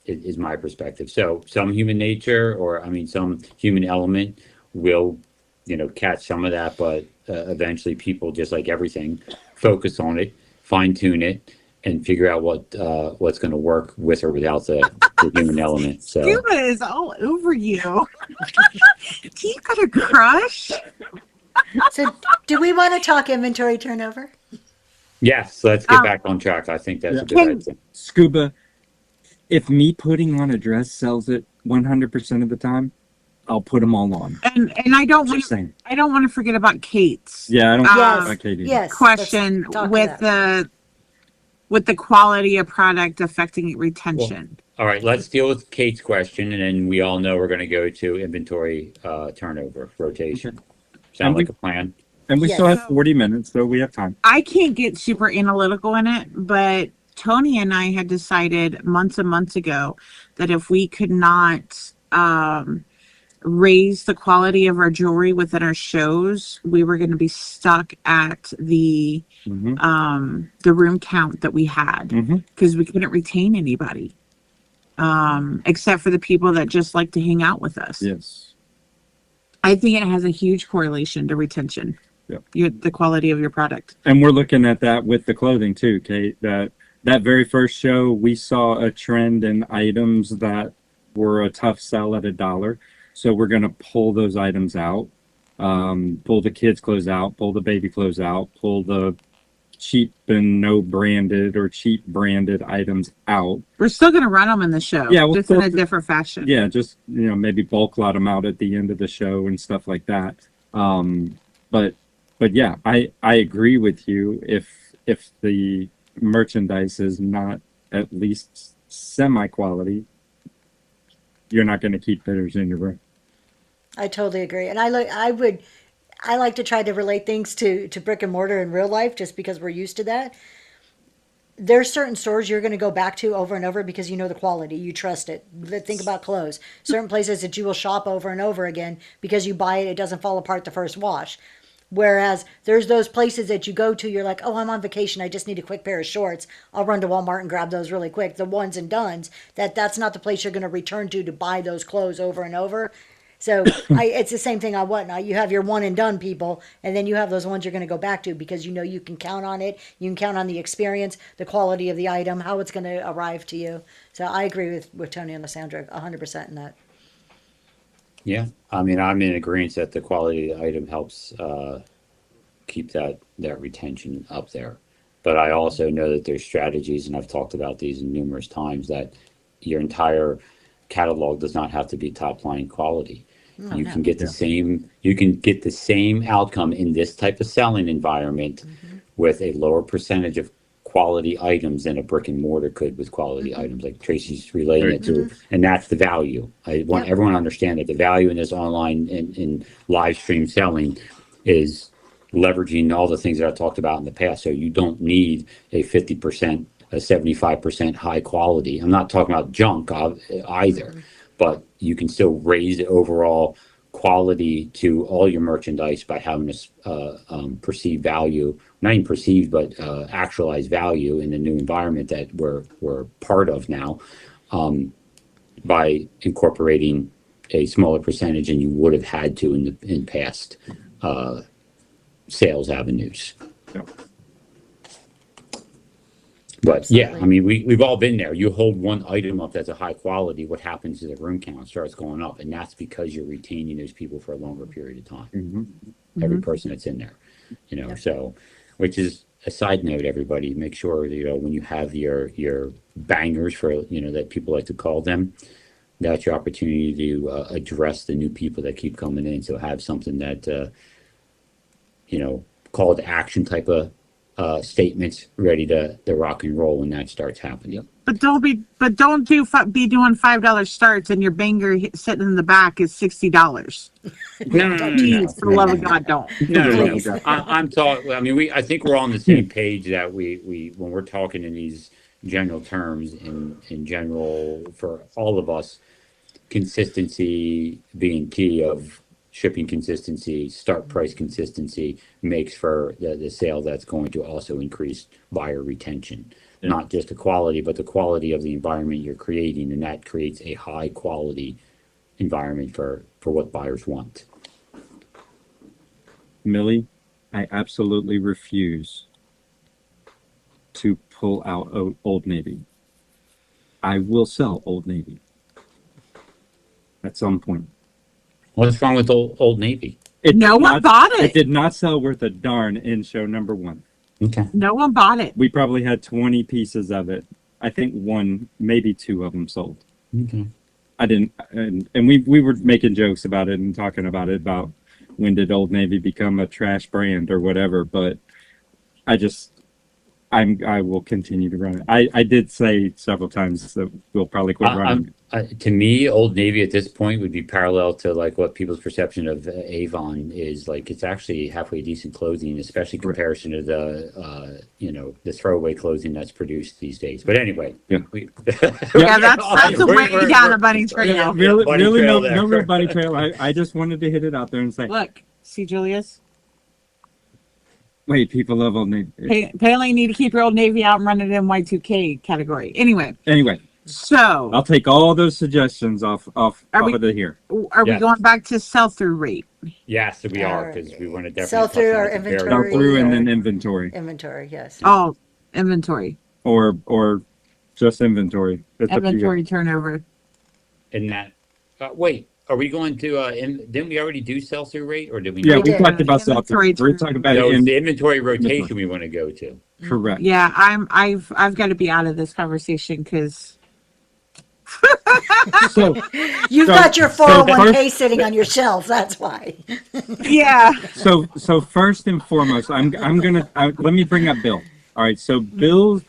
is my perspective. So some human nature, or some human element will, catch some of that, but eventually people, just like everything, focus on it, fine tune it, and figure out what's going to work with or without the human element. So Scuba is all over you. Do you got a crush? So, do we want to talk inventory turnover? yes, let's get back on track. I think that's a good idea. Scuba, if me putting on a dress sells it 100% of the time, I'll put them all on. And I don't want to forget about Kate's. Yeah, I don't Yes. about Katie. Yes. Question let's talk with to the quality of product affecting retention. All right, let's deal with Kate's question, and then we all know we're going to go to inventory turnover rotation. Sound like a plan? And we Yes. still have 40 minutes, so we have time. I can't get super analytical in it, but Tony and I had decided months and months ago that if we could not raise the quality of our jewelry within our shows, we were going to be stuck at the room count that we had, because we couldn't retain anybody except for the people that just like to hang out with us. Yes. I think it has a huge correlation to retention. Yep. The quality of your product. And we're looking at that with the clothing too, Kate. That very first show, we saw a trend in items that were a tough sell at $1. So we're going to pull those items out, pull the kids' clothes out, pull the baby clothes out, pull the cheap and no branded or cheap branded items out. We're still going to run them in the show, Yeah, just in a different fashion. Yeah, just maybe bulk lot them out at the end of the show and stuff like that. But yeah, I agree with you. If the merchandise is not at least semi quality, you're not going to keep bidders in your room. I totally agree. And I like to try to relate things to brick and mortar in real life, just because we're used to that. There's certain stores you're going to go back to over and over because you know the quality, you trust it. Think about clothes. Certain places that you will shop over and over again because you buy it, it doesn't fall apart the first wash. Whereas there's those places that you go to, you're like, oh, I'm on vacation, I just need a quick pair of shorts. I'll run to Walmart and grab those really quick. The ones and dones, that's not the place you're going to return to buy those clothes over and over. So it's the same thing on Whatnot. You have your one and done people, and then you have those ones you're going to go back to because you know you can count on it. You can count on the experience, the quality of the item, how it's going to arrive to you. So I agree with Tony and Lysandra 100% in that. Yeah, I'm in agreement that the quality of the item helps keep that retention up there. But I also know that there's strategies, and I've talked about these numerous times, that your entire catalog does not have to be top line quality. You can get the same outcome in this type of selling environment with a lower percentage of quality items than a brick and mortar could with quality items, like Tracy's relating it to. And that's the value. I want everyone to understand that the value in this online and live stream selling is leveraging all the things that I talked about in the past. So you don't need a 50%, a 75% high quality. I'm not talking about junk either, but you can still raise the overall quality to all your merchandise by having this perceived value, not even perceived, but actualized value in the new environment that we're part of now, by incorporating a smaller percentage than you would have had to in past sales avenues. Yeah. But yeah, I Absolutely. mean, we've all been there. You hold one item up that's a high quality, what happens to the room count starts going up, and that's because you're retaining those people for a longer period of time. Mm-hmm. Every person that's in there, you know. So, which is a side note, everybody, make sure, you know, when you have your bangers, for, you know, that people like to call them, that's your opportunity to address the new people that keep coming in. So have something that you know, call to action type of statements ready to rock and roll when that starts happening. But don't be doing $5 starts and your banger sitting in the back is $60. No, Please, for the love of God, don't. no. Please. I'm talking. I mean, I think we're on the same page that we when we're talking in these general terms, in general, for all of us, consistency being key, of shipping consistency, start price consistency makes for the sale that's going to also increase buyer retention. Yeah. Not just the quality, but the quality of the environment you're creating, and that creates a high quality environment for what buyers want. Millie, I absolutely refuse to pull out Old Navy. I will sell Old Navy at some point. What's wrong with Old Navy? No one bought it. It did not sell worth a darn in show number 1. Okay. No one bought it. We probably had 20 pieces of it. I think 1, maybe 2 of them sold. Okay. I didn't, and we were making jokes about it and talking about it, about when did Old Navy become a trash brand or whatever, but I will continue to run it. I did say several times that we'll probably quit running. To me, Old Navy at this point would be parallel to like what people's perception of Avon is. Like, it's actually halfway decent clothing, especially in comparison to the you know, the throwaway clothing that's produced these days. But anyway, Yeah. Yeah, that's way down a bunny trail. Really, Bunny really trail no there. real bunny trail. I just wanted to hit it out there and say, Look, see, Julius? wait, people love Old Navy. Apparently, you need to keep your Old Navy out and run it in Y2K category. Anyway, so I'll take all those suggestions off of the here. are we Yes. going back to sell-through rate? Yes, we are, because we want to definitely Sell through touch on our it. It's very inventory. Sell through and or- then inventory, Inventory, yes. Oh, inventory. or just inventory. It's up to you. Inventory turnover. And that, wait, are we going to, didn't we already do sell-through rate, or did we? Yeah, not? we did. talked about sell through. Inventory We're talking about No, it's in, the inventory rotation we want to go to. correct. Yeah, I've got to be out of this conversation because So You've So- got your so 401k sitting on your shelf, that's why. yeah. so first and foremost, I'm gonna let me bring up Bill. All right, so Bill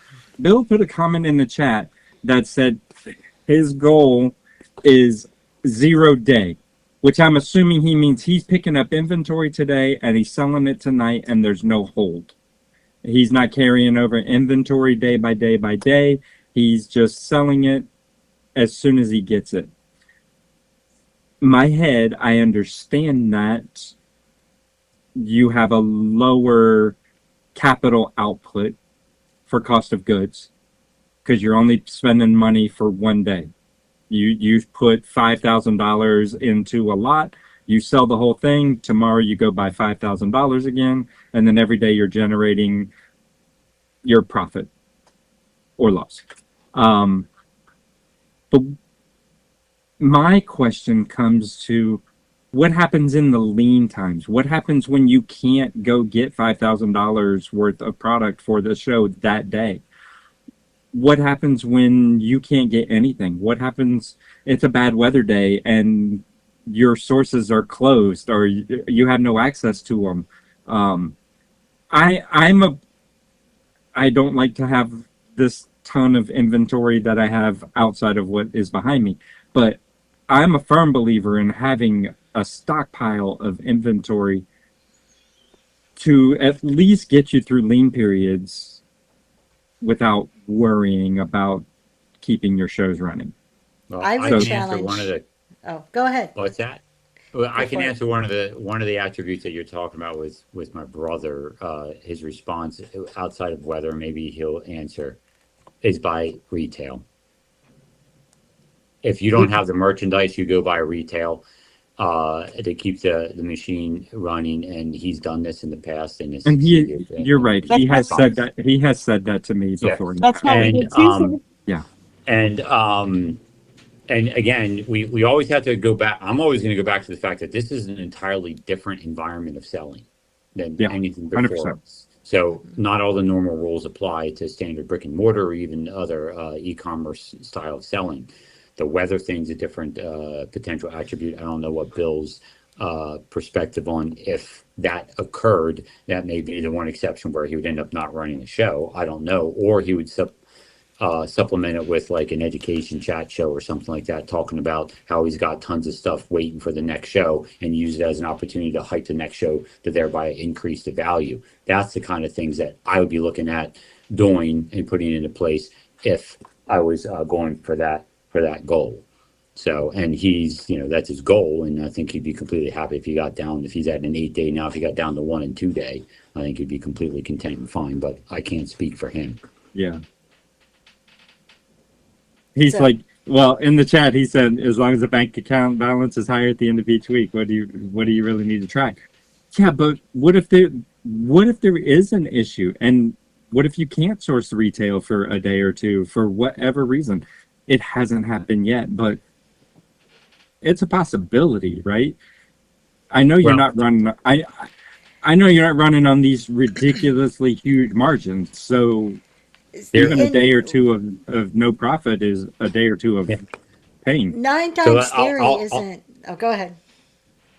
put a comment in the chat that said his goal is 0 day, which I'm assuming he means he's picking up inventory today and he's selling it tonight, and there's no hold. He's not carrying over inventory day by day by day. He's just selling it as soon as he gets it. My head, I understand that you have a lower capital output for cost of goods because you're only spending money for 1 day. You've put $5,000 into a lot. You sell the whole thing. Tomorrow you go buy $5,000 again, and then every day you're generating your profit or loss. But my question comes to what happens in the lean times? What happens when you can't go get $5,000 worth of product for the show that day? What happens when you can't get anything? What happens it's a bad weather day and your sources are closed or you have no access to them? I don't like to have this ton of inventory that I have outside of what is behind me, but I'm a firm believer in having a stockpile of inventory to at least get you through lean periods without worrying about keeping your shows running. Well, I I would can answer one of challenge. the. Oh, go ahead. What's that? Well, Go I can for it. answer one of the attributes that you're talking about with my brother. His response outside of whether maybe he'll answer is by retail. If you don't have the merchandise, you go by retail to keep the machine running. And he's done this in the past, and it's And succeeded. you're right. That's He has how said that. He has said that to me Yeah, before. that's how we and did too. Yeah. and and again, we always have to go back. I'm always going to go back to the fact that this is an entirely different environment of selling than Yeah. anything 100%. before. So not all the normal rules apply to standard brick and mortar or even other e-commerce style of selling. The weather thing's a different potential attribute. I don't know what Bill's perspective on if that occurred. That may be the one exception where he would end up not running the show. I don't know. Or he would supplement it with like an education chat show or something like that, talking about how he's got tons of stuff waiting for the next show and use it as an opportunity to hype the next show to thereby increase the value. That's the kind of things that I would be looking at doing and putting into place if I was going for that goal. So, and he's, that's his goal. And I think he'd be completely happy if he's at an 8-day now, if he got down to 1 and 2 day, I think he'd be completely content and fine, but I can't speak for him. Yeah. He's So- like, well, in the chat, he said, as long as the bank account balance is higher at the end of each week, what do you really need to track? Yeah, but what if there is an issue, and what if you can't source retail for a day or two for whatever reason? It hasn't happened yet, but it's a possibility, right? I know you're not running. I know you're not running on these ridiculously huge margins, so even a day or two of no profit is a day or two of pain. 9 So times theory I'll- isn't. Oh, go ahead.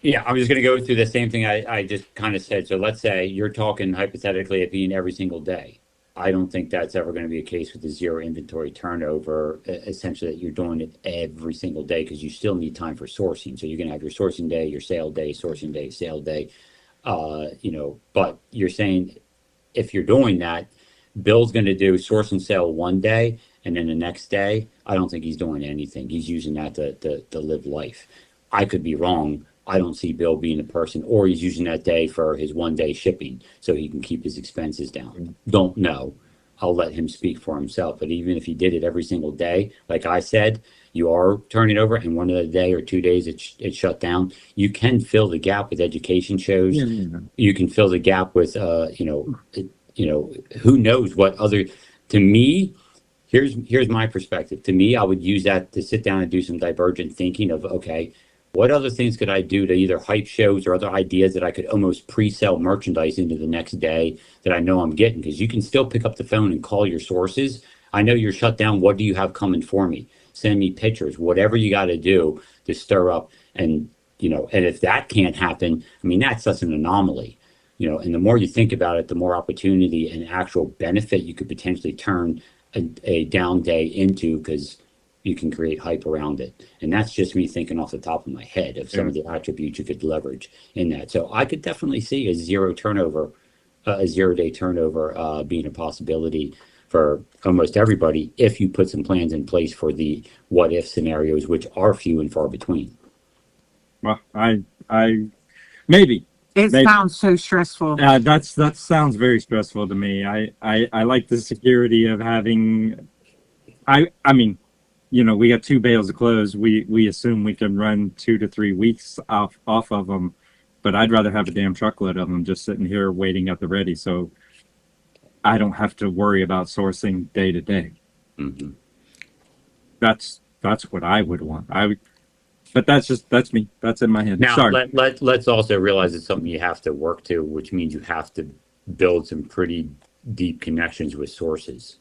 Yeah, I'm just going to go through the same thing I just kind of said. So let's say you're talking hypothetically it being every single day. I don't think that's ever going to be a case with the zero inventory turnover, essentially that you're doing it every single day because you still need time for sourcing. So you're going to have your sourcing day, your sale day, sourcing day, sale day. But you're saying if you're doing that, Bill's going to do source and sale one day, and then the next day, I don't think he's doing anything. He's using that to live life. I could be wrong. I don't see Bill being a person, or he's using that day for his 1 day shipping so he can keep his expenses down. Don't know. I'll let him speak for himself. But even if he did it every single day, like I said, you are turning over, and one of the day or 2 days it shut down. You can fill the gap with education shows. Yeah. You can fill the gap with, who knows what other. To me, here's my perspective. To me, I would use that to sit down and do some divergent thinking of, okay, what other things could I do to either hype shows or other ideas that I could almost pre-sell merchandise into the next day that I know I'm getting? Because you can still pick up the phone and call your sources. I know you're shut down. What do you have coming for me? Send me pictures, whatever you got to do to stir up. And if that can't happen, I mean, that's such an anomaly. And the more you think about it, the more opportunity and actual benefit you could potentially turn a down day into, because you can create hype around it. And that's just me thinking off the top of my head of some of the attributes you could leverage in that. So I could definitely see a 0 day turnover being a possibility for almost everybody if you put some plans in place for the what if scenarios, which are few and far between. Well, I maybe. It Maybe. sounds so stressful. That sounds very stressful to me. I like the security of having. I mean, we got 2 bales of clothes. We assume we can run 2 to 3 weeks off of them, but I'd rather have a damn truckload of them just sitting here waiting at the ready, so I don't have to worry about sourcing day to day. Mm-hmm. That's what I would want. But that's me. That's in my head. Now, Sorry. let's also realize it's something you have to work to, which means you have to build some pretty deep connections with sources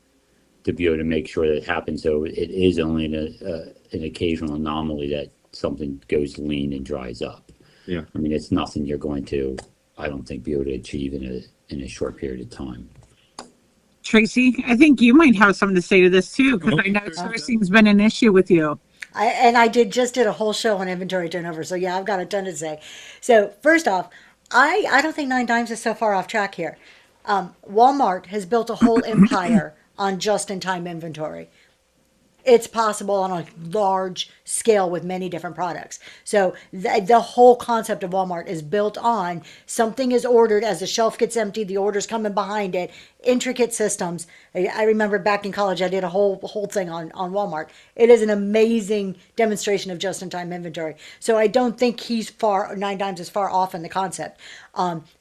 to be able to make sure that it happens. So it is only an occasional anomaly that something goes lean and dries up. Yeah. I mean, it's nothing you're going to, I don't think, be able to achieve in a short period of time. Tracy, I think you might have something to say to this too, because I know sourcing's been an issue with you. I did a whole show on inventory turnover. So yeah, I've got a ton to say. So first off, I don't think Nine Dimes is so far off track here. Walmart has built a whole empire on just-in-time inventory. It's possible on a large scale with many different products. So the whole concept of Walmart is built on something is ordered as the shelf gets empty, the order's coming behind it, intricate systems. I remember back in college, I did a whole thing on Walmart. It is an amazing demonstration of just-in-time inventory. So I don't think Nine Dimes is far off in the concept.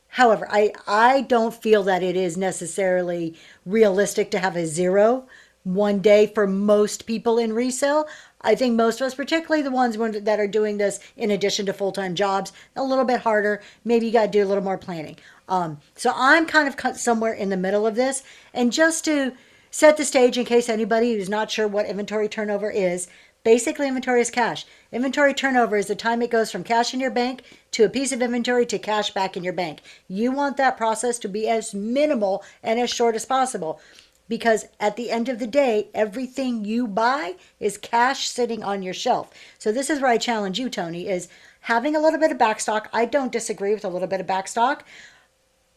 However, I don't feel that it is necessarily realistic to have a zero one day for most people in resale. I think most of us, particularly the ones that are doing this in addition to full-time jobs, a little bit harder. Maybe you got to do a little more planning. So I'm kind of somewhere in the middle of this. And just to set the stage in case anybody who's not sure what inventory turnover is, basically inventory is cash. Inventory turnover is the time it goes from cash in your bank to a piece of inventory to cash back in your bank. You want that process to be as minimal and as short as possible, because at the end of the day, everything you buy is cash sitting on your shelf. So this is where I challenge you, Tony, is having a little bit of backstock. I don't disagree with a little bit of backstock.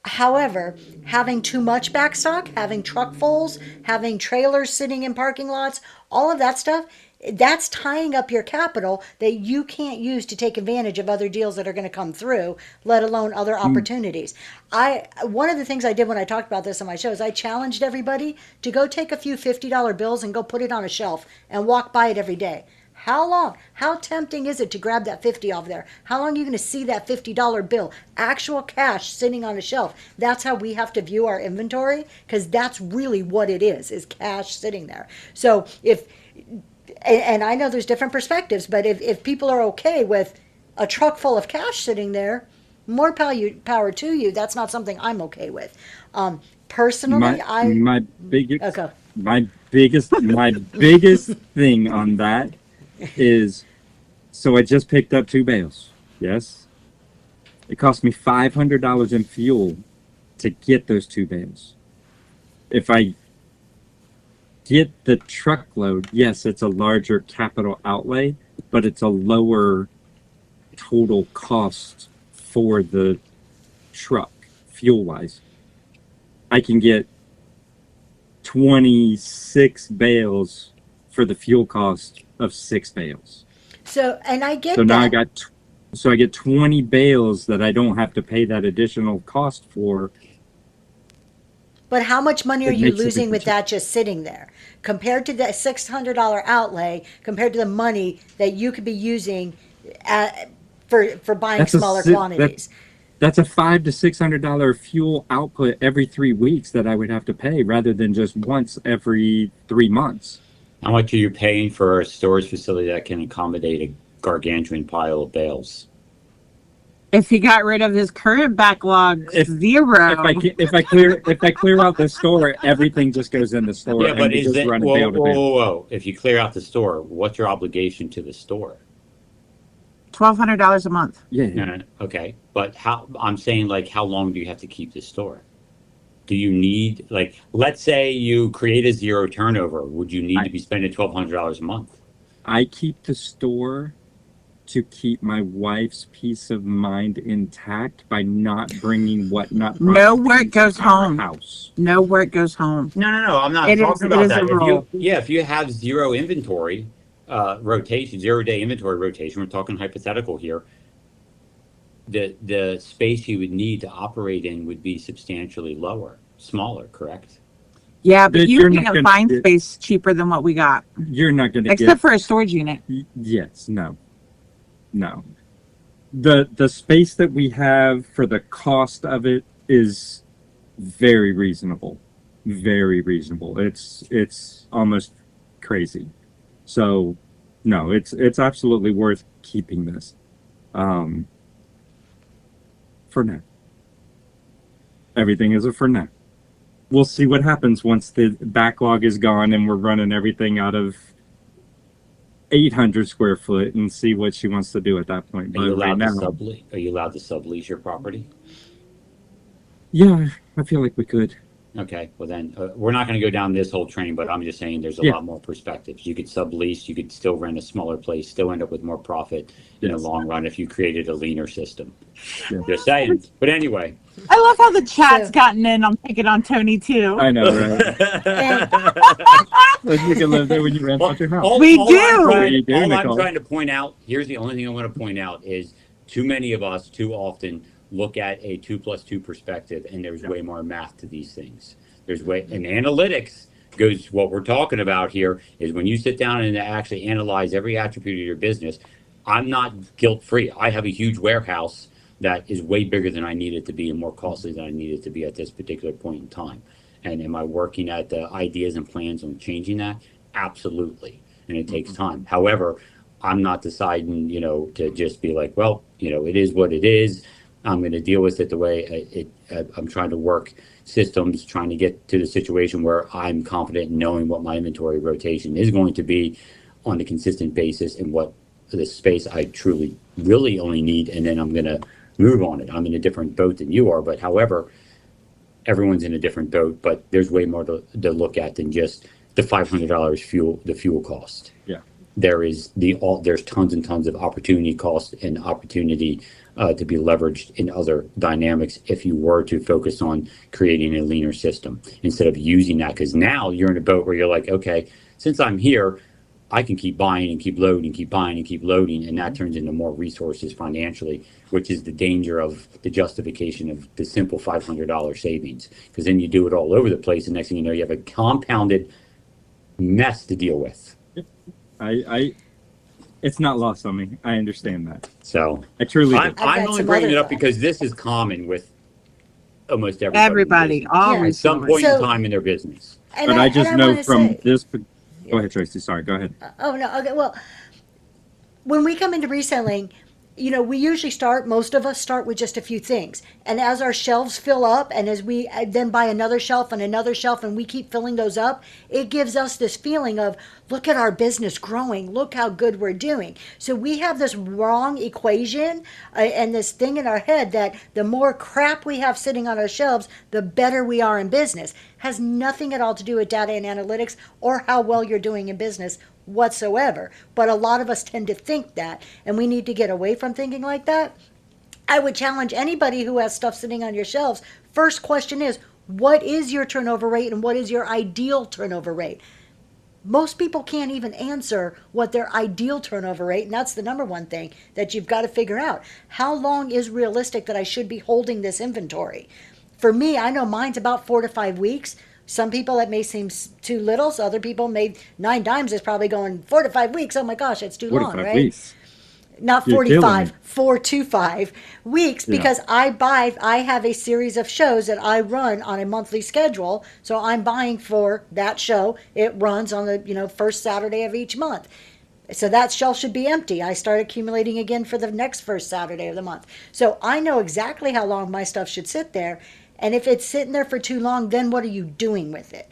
However, having too much backstock, having truckfuls, having trailers sitting in parking lots, all of that stuff, that's tying up your capital that you can't use to take advantage of other deals that are going to come through, let alone other opportunities. One of the things I did when I talked about this on my show is I challenged everybody to go take a few $50 bills and go put it on a shelf and walk by it every day. How long? How tempting is it to grab that 50 off there? How long are you going to see that $50 bill? Actual cash sitting on a shelf. That's how we have to view our inventory, because that's really what it is cash sitting there. So and I know there's different perspectives, but if people are okay with a truck full of cash sitting there, more power to you. That's not something I'm okay with. Personally, my biggest okay. my biggest thing on that is, so I just picked up 2 bales. Yes, it cost me $500 in fuel to get those 2 bales. If I get the truckload, yes, it's a larger capital outlay, but it's a lower total cost for the truck, fuel-wise. I can get 26 bales for the fuel cost of 6 bales. So, and I get so now that. I get 20 bales that I don't have to pay that additional cost for. But how much money are you losing with that just sitting there? Compared to the $600 outlay, compared to the money that you could be using for buying smaller quantities. That's a $500 to $600 fuel output every 3 weeks that I would have to pay, rather than just once every 3 months. How much are you paying for a storage facility that can accommodate a gargantuan pile of bales? If he got rid of his current backlog, zero. If I clear out the store, everything just goes in the store. Yeah, but is it whoa? If you clear out the store, what's your obligation to the store? $1,200 a month. Yeah. Okay, but I'm saying, like, how long do you have to keep the store? Do you need, like, let's say you create a zero turnover, would you need to be spending $1,200 a month? I keep the store to keep my wife's peace of mind intact by not bringing whatnot. No work goes home. House. No work goes home. No. I'm not talking about that. If you have zero inventory rotation, 0 day inventory rotation, we're talking hypothetical here. The space you would need to operate in would be substantially smaller, correct? Yeah, but you can't find space cheaper than what we got. You're not going to except for a storage unit. Yes, no. The space that we have for the cost of it is very reasonable. Very reasonable. It's almost crazy. So no, it's absolutely worth keeping this. For now. Everything is a for now. We'll see what happens once the backlog is gone and we're running everything out of 800 square foot and see what she wants to do at that point. Are you allowed to sublease your property? Yeah, I feel like we could. Okay, well then, we're not going to go down this whole train, but I'm just saying there's a Yeah. lot more perspectives. You could sublease, you could still rent a smaller place, still end up with more profit in the Yes. long run if you created a leaner system. Yeah. Just saying. But anyway. I love how the chat's So- gotten in. I'm picking on Tony too. I know, right? And Like you can live there when you rent out your house. We do. You do, All I'm Nicole. trying to point out, here's the only thing I want to point out is too many of us too often look at a 2+2 perspective, and there's way more math to these things. There's way, and analytics goes, what we're talking about here is when you sit down and actually analyze every attribute of your business. I'm not guilt free. I have a huge warehouse that is way bigger than I need it to be and more costly than I need it to be at this particular point in time. And am I working at the ideas and plans on changing that? Absolutely. And it takes time. However, I'm not deciding, to just be like, well, it is what it is. I'm going to deal with it the way I'm trying to work systems, trying to get to the situation where I'm confident in knowing what my inventory rotation is going to be on a consistent basis and what the space I truly, really only need. And then I'm going to move on it. I'm in a different boat than you are. But however, everyone's in a different boat, but there's way more to look at than just the $500 the fuel cost. Yeah. There's tons and tons of opportunity cost and opportunity to be leveraged in other dynamics if you were to focus on creating a leaner system instead of using that. Because now you're in a boat where you're like, okay, since I'm here, I can keep buying and keep loading, keep buying and keep loading, and that turns into more resources financially, which is the danger of the justification of the simple $500 savings. Because then you do it all over the place, and next thing you know, you have a compounded mess to deal with. It's not lost on me. I understand that. So I truly do. I'm got only some bringing it other up because this is common with almost everybody. Everybody, at always. some point in So- time in their business. But I just know wanna from say- this. Go ahead, Tracy. Sorry. Go ahead. Oh no. Okay. Well, when we come into reselling, we usually most of us start with just a few things. And as our shelves fill up, and as we then buy another shelf and another shelf, and we keep filling those up, it gives us this feeling of, look at our business growing. Look how good we're doing. So we have this wrong equation and this thing in our head that the more crap we have sitting on our shelves, the better we are in business. Has nothing at all to do with data and analytics or how well you're doing in business whatsoever. But a lot of us tend to think that, and we need to get away from thinking like that. I would challenge anybody who has stuff sitting on your shelves. First question is, what is your turnover rate and what is your ideal turnover rate? Most people can't even answer what their ideal turnover rate, and that's the number one thing that you've got to figure out. How long is realistic that I should be holding this inventory? For me, I know mine's about 4 to 5 weeks. Some people it may seem too little, so other people may 9 times is probably going 4 to 5 weeks. Oh my gosh, it's too 4 to long, 5 right? weeks. Not You're killing 45, me. 4 to 5 weeks, Yeah. because I have a series of shows that I run on a monthly schedule. So I'm buying for that show. It runs on the first Saturday of each month. So that shelf should be empty. I start accumulating again for the next first Saturday of the month. So I know exactly how long my stuff should sit there. And if it's sitting there for too long, then what are you doing with it?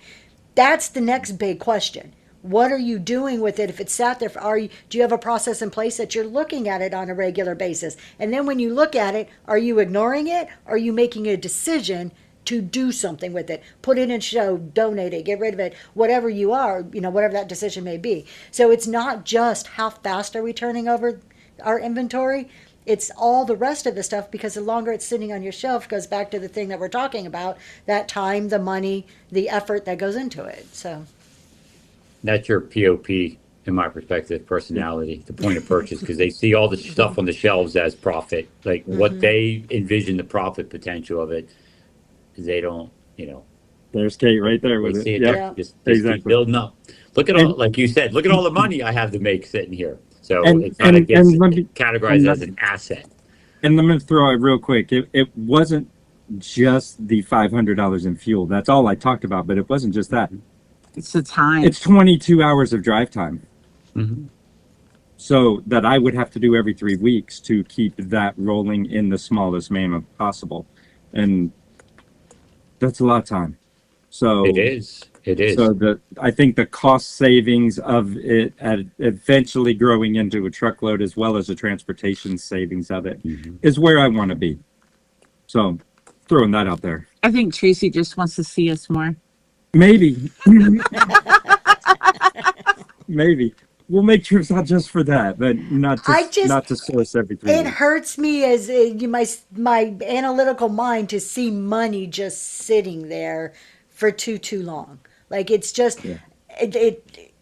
That's the next big question. What are you doing with it if it's sat there? Do you have a process in place that you're looking at it on a regular basis? And then when you look at it, are you ignoring it? Are you making a decision to do something with it? Put it in show, donate it, get rid of it, whatever you are, whatever that decision may be. So it's not just how fast are we turning over our inventory. It's all the rest of the stuff, because the longer it's sitting on your shelf goes back to the thing that we're talking about, that time, the money, the effort that goes into it. So That's your POP, in my perspective, personality, the point of purchase, because they see all the stuff on the shelves as profit. Like what they envision the profit potential of it, they don't, There's Kate right there they with see it. it Yep. there, just Exactly. keep building up. Look at all, like you said, look at all the money I have to make sitting here. So And- it's not and let me- categorized and as let- an asset. And let me throw it real quick. It wasn't just the $500 in fuel. That's all I talked about, but it wasn't just that. It's the time. It's 22 hours of drive time. Mhm. So that I would have to do every 3 weeks to keep that rolling in the smallest manner possible. And that's a lot of time. So It is. It is. So I think the cost savings of it eventually growing into a truckload, as well as the transportation savings of it, is where I want to be. So throwing that out there. I think Tracy just wants to see us more. Maybe. Maybe. We'll make trips out just for that, but I just not to source every 3 it weeks. hurts me as my analytical mind to see money just sitting there for too long. Like it's just Yeah. it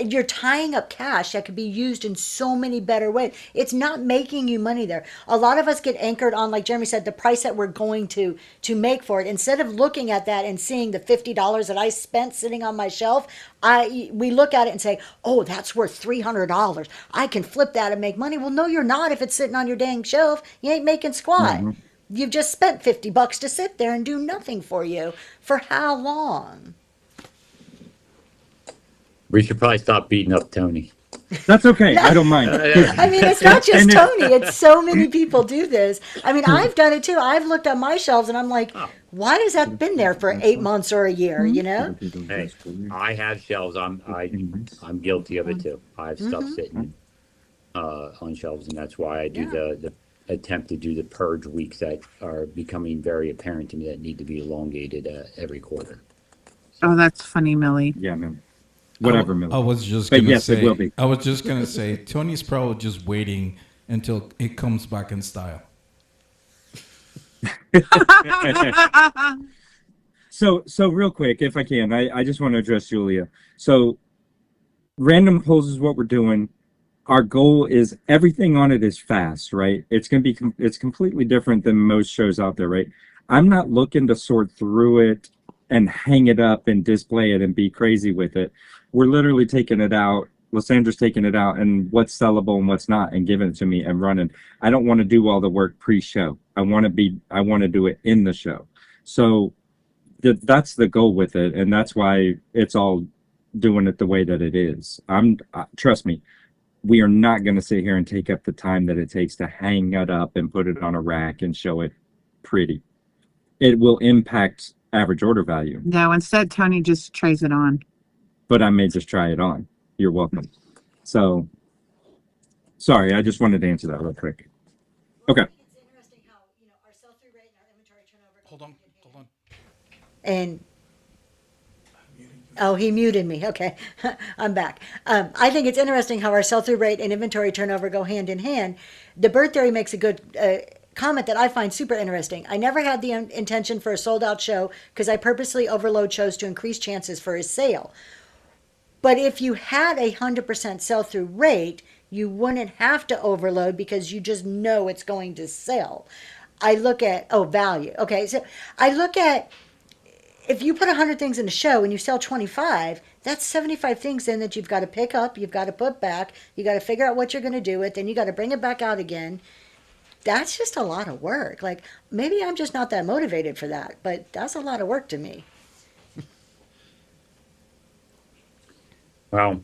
you're tying up cash that could be used in so many better ways. It's not making you money there. A lot of us get anchored on, like Jeremy said, the price that we're going to make for it. Instead of looking at that and seeing the $50 that I spent sitting on my shelf, we look at it and say, "Oh, that's worth $300. I can flip that and make money." Well, no, you're not. If it's sitting on your dang shelf, you ain't making squat. Hmm. You've just spent $50 to sit there and do nothing for you. For how long? We should probably stop beating up Tony. That's okay. I don't mind. I mean, it's not just And it- Tony. It's so many people do this. I mean, I've done it too. I've looked at my shelves and I'm like, why has that been there for 8 months or a year? You know? Hey, I have shelves. I'm guilty of it too. I have stuff sitting on shelves, and that's why I do the attempt to do the purge weeks that are becoming very apparent to me that need to be elongated every quarter. Oh, that's funny, Millie. Yeah, man. Whatever, I Millie. was just But gonna yes, say. it will be. I was just gonna say Tony's probably just waiting until it comes back in style. So real quick, if I can, I just want to address Julia. So random polls is what we're doing. Our goal is everything on it is fast, right? It's going to be, it's completely different than most shows out there, right? I'm not looking to sort through it and hang it up and display it and be crazy with it. We're literally taking it out. Lysandra's taking it out and what's sellable and what's not and giving it to me and running. I don't want to do all the work pre-show. I want to do it in the show. So that's the goal with it. And that's why it's all doing it the way that it is. Trust me, we are not going to sit here and take up the time that it takes to hang it up and put it on a rack and show it pretty. It will impact average order value, No, instead, Tony just tries it on. but I may just try it on. You're welcome. So, sorry, I just wanted to answer that real quick. Okay. It's interesting how, our sell-through rate and our inventory turnover. Hold on. And oh, he muted me. Okay, I'm back. I think it's interesting how our sell-through rate and inventory turnover go hand in hand. The Bird Theory makes a good comment that I find super interesting. I never had the intention for a sold-out show because I purposely overload shows to increase chances for a sale. But if you had 100% sell-through rate, you wouldn't have to overload because you just know it's going to sell. I look at, value. Okay, so I look at, if you put 100 things in a show and you sell 25, that's 75 things then that you've got to pick up, you've got to put back, you got to figure out what you're going to do with, then you got to bring it back out again. That's just a lot of work. Like, maybe I'm just not that motivated for that, but that's a lot of work to me. Well,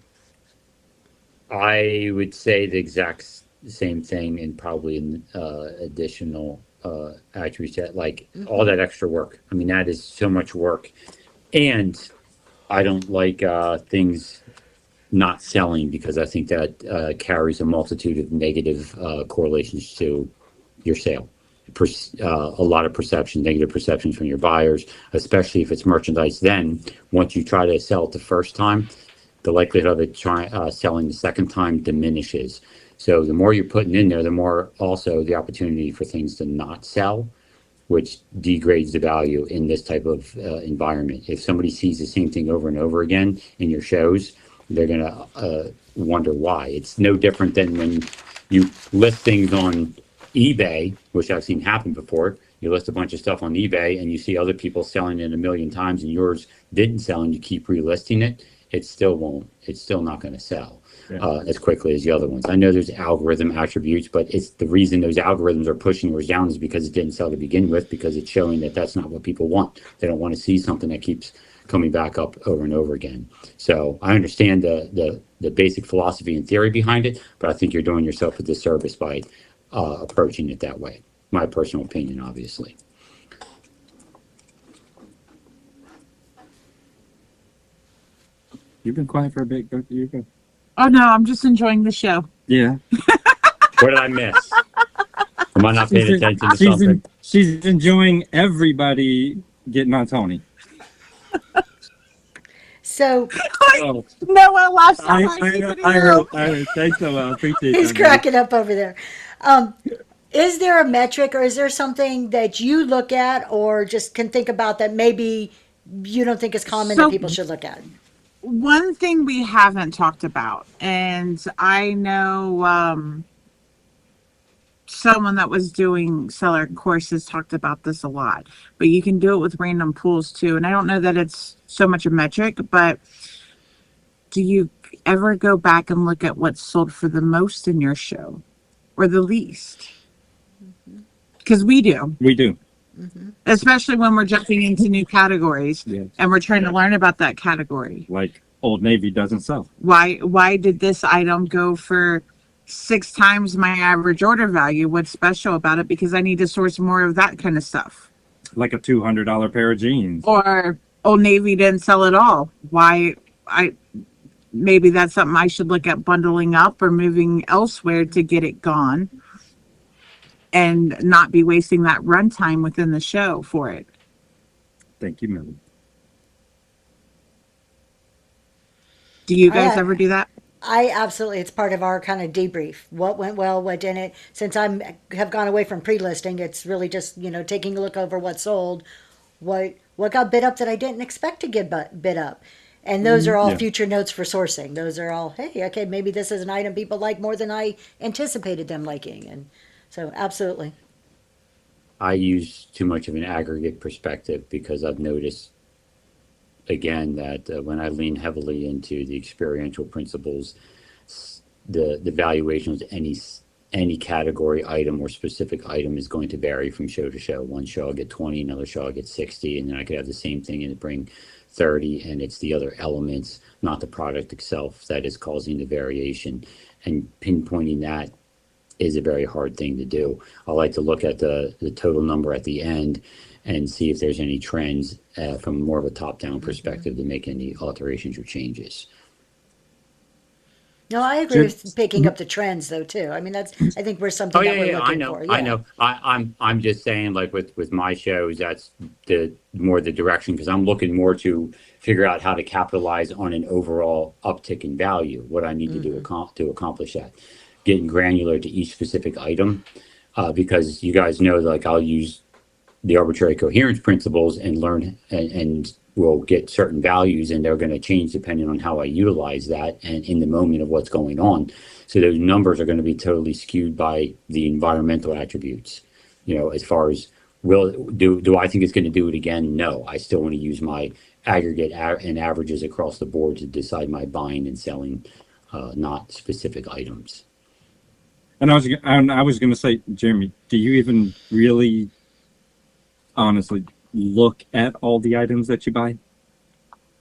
I would say the exact same thing and probably an additional attributes that like all that extra work. I mean, that is so much work. And I don't like things not selling because I think that carries a multitude of negative correlations to your sale. A lot of perception, negative perceptions from your buyers, especially if it's merchandise. Then once you try to sell it the first time, the likelihood of it selling the second time diminishes. So the more you're putting in there, the more also the opportunity for things to not sell, which degrades the value in this type of environment. If somebody sees the same thing over and over again in your shows, they're going to wonder why. It's no different than when you list things on eBay, which I've seen happen before. You list a bunch of stuff on eBay and you see other people selling it 1,000,000 times and yours didn't sell and you keep relisting it. It still won't. It's still not going to sell as quickly as the other ones. I know there's algorithm attributes, but it's the reason those algorithms are pushing yours down is because it didn't sell to begin with, because it's showing that that's not what people want. They don't want to see something that keeps coming back up over and over again. So I understand the basic philosophy and theory behind it, but I think you're doing yourself a disservice by approaching it that way. My personal opinion, obviously. You've been quiet for a bit. Go. Oh, no, I'm just enjoying the show. Yeah. What did I miss? Am I not paying attention to something? She's enjoying everybody getting on Tony. So Oh, No one laughs so I, much. I, I heard. I heard. Thanks so much. Appreciate he's that, buddy. cracking up over there. Um, is there a metric or is there something that you look at or just can think about that maybe you don't think is common that So people should look at? one thing we haven't talked about, and I know someone that was doing seller courses talked about this a lot, but you can do it with random pools too. And I don't know that it's so much a metric, but do you ever go back and look at what's sold for the most in your show or the least? Because we do, We do. especially when we're jumping into new categories Yes. and we're trying to learn about that category. Like Old Navy doesn't sell. Why did this item go for 6 times my average order value? What's special about it? Because I need to source more of that kind of stuff. Like a $200 pair of jeans. Or Old Navy didn't sell at all. Why? Maybe that's something I should look at bundling up or moving elsewhere to get it gone and not be wasting that runtime within the show for it. Thank you, Millie. Do you guys I- ever do that? I absolutely, it's part of our kind of debrief. What went well, what didn't. Since have gone away from pre-listing, it's really just, taking a look over what sold, what got bid up that I didn't expect to get bid up. And those are all Yeah. future notes for sourcing. Those are all, hey, okay, maybe this is an item people like more than I anticipated them liking. And so absolutely. I use too much of an aggregate perspective because I've noticed again that when I lean heavily into the experiential principles, the valuations of any category item or specific item is going to vary from show to show. One show I'll get 20, another show I'll get 60, and then I could have the same thing and bring 30, and it's the other elements, not the product itself, that is causing the variation. And pinpointing that is a very hard thing to do. I like to look at the total number at the end and see if there's any trends from more of a top-down perspective to make any alterations or changes. No, I agree with picking up the trends though too. I mean, I think we're something Oh that yeah, we're yeah, looking I know, for. I Yeah. know. I'm just saying, like with my shows, that's the more the direction, because I'm looking more to figure out how to capitalize on an overall uptick in value. What I need to do to accomplish that, getting granular to each specific item, because you guys know, like I'll use the arbitrary coherence principles and learn and will get certain values, and they're going to change depending on how I utilize that and in the moment of what's going on. So those numbers are going to be totally skewed by the environmental attributes. As far as do I think it's going to do it again? No, I still want to use my aggregate and averages across the board to decide my buying and selling, not specific items. And I was going to say, Jeremy, do you even really, honestly, look at all the items that you buy?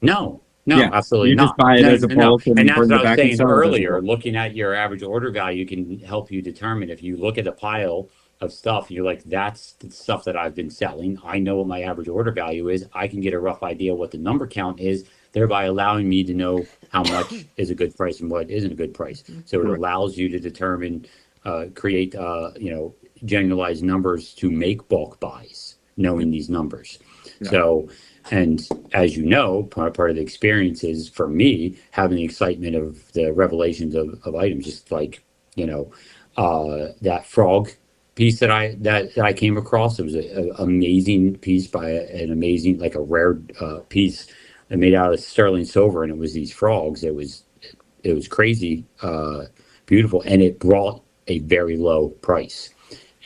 No, Yeah, absolutely you not. just buy it as a bulk and And that's bring what it I was back and saying sell it as a earlier. bulk. Looking at your average order value can help you determine, if you look at a pile of stuff, you're like, that's the stuff that I've been selling. I know what my average order value is. I can get a rough idea what the number count is, thereby allowing me to know how much is a good price and what isn't a good price. So it Correct. allows you to determine, create, generalized numbers to make bulk buys, knowing these numbers. Yeah. So, and as you know, part of the experience is, for me, having the excitement of the revelations of items, just like, that frog piece that I came across. It was an amazing piece by an amazing, like a rare piece made out of sterling silver, and it was these frogs. It was crazy, beautiful, and it brought a very low price.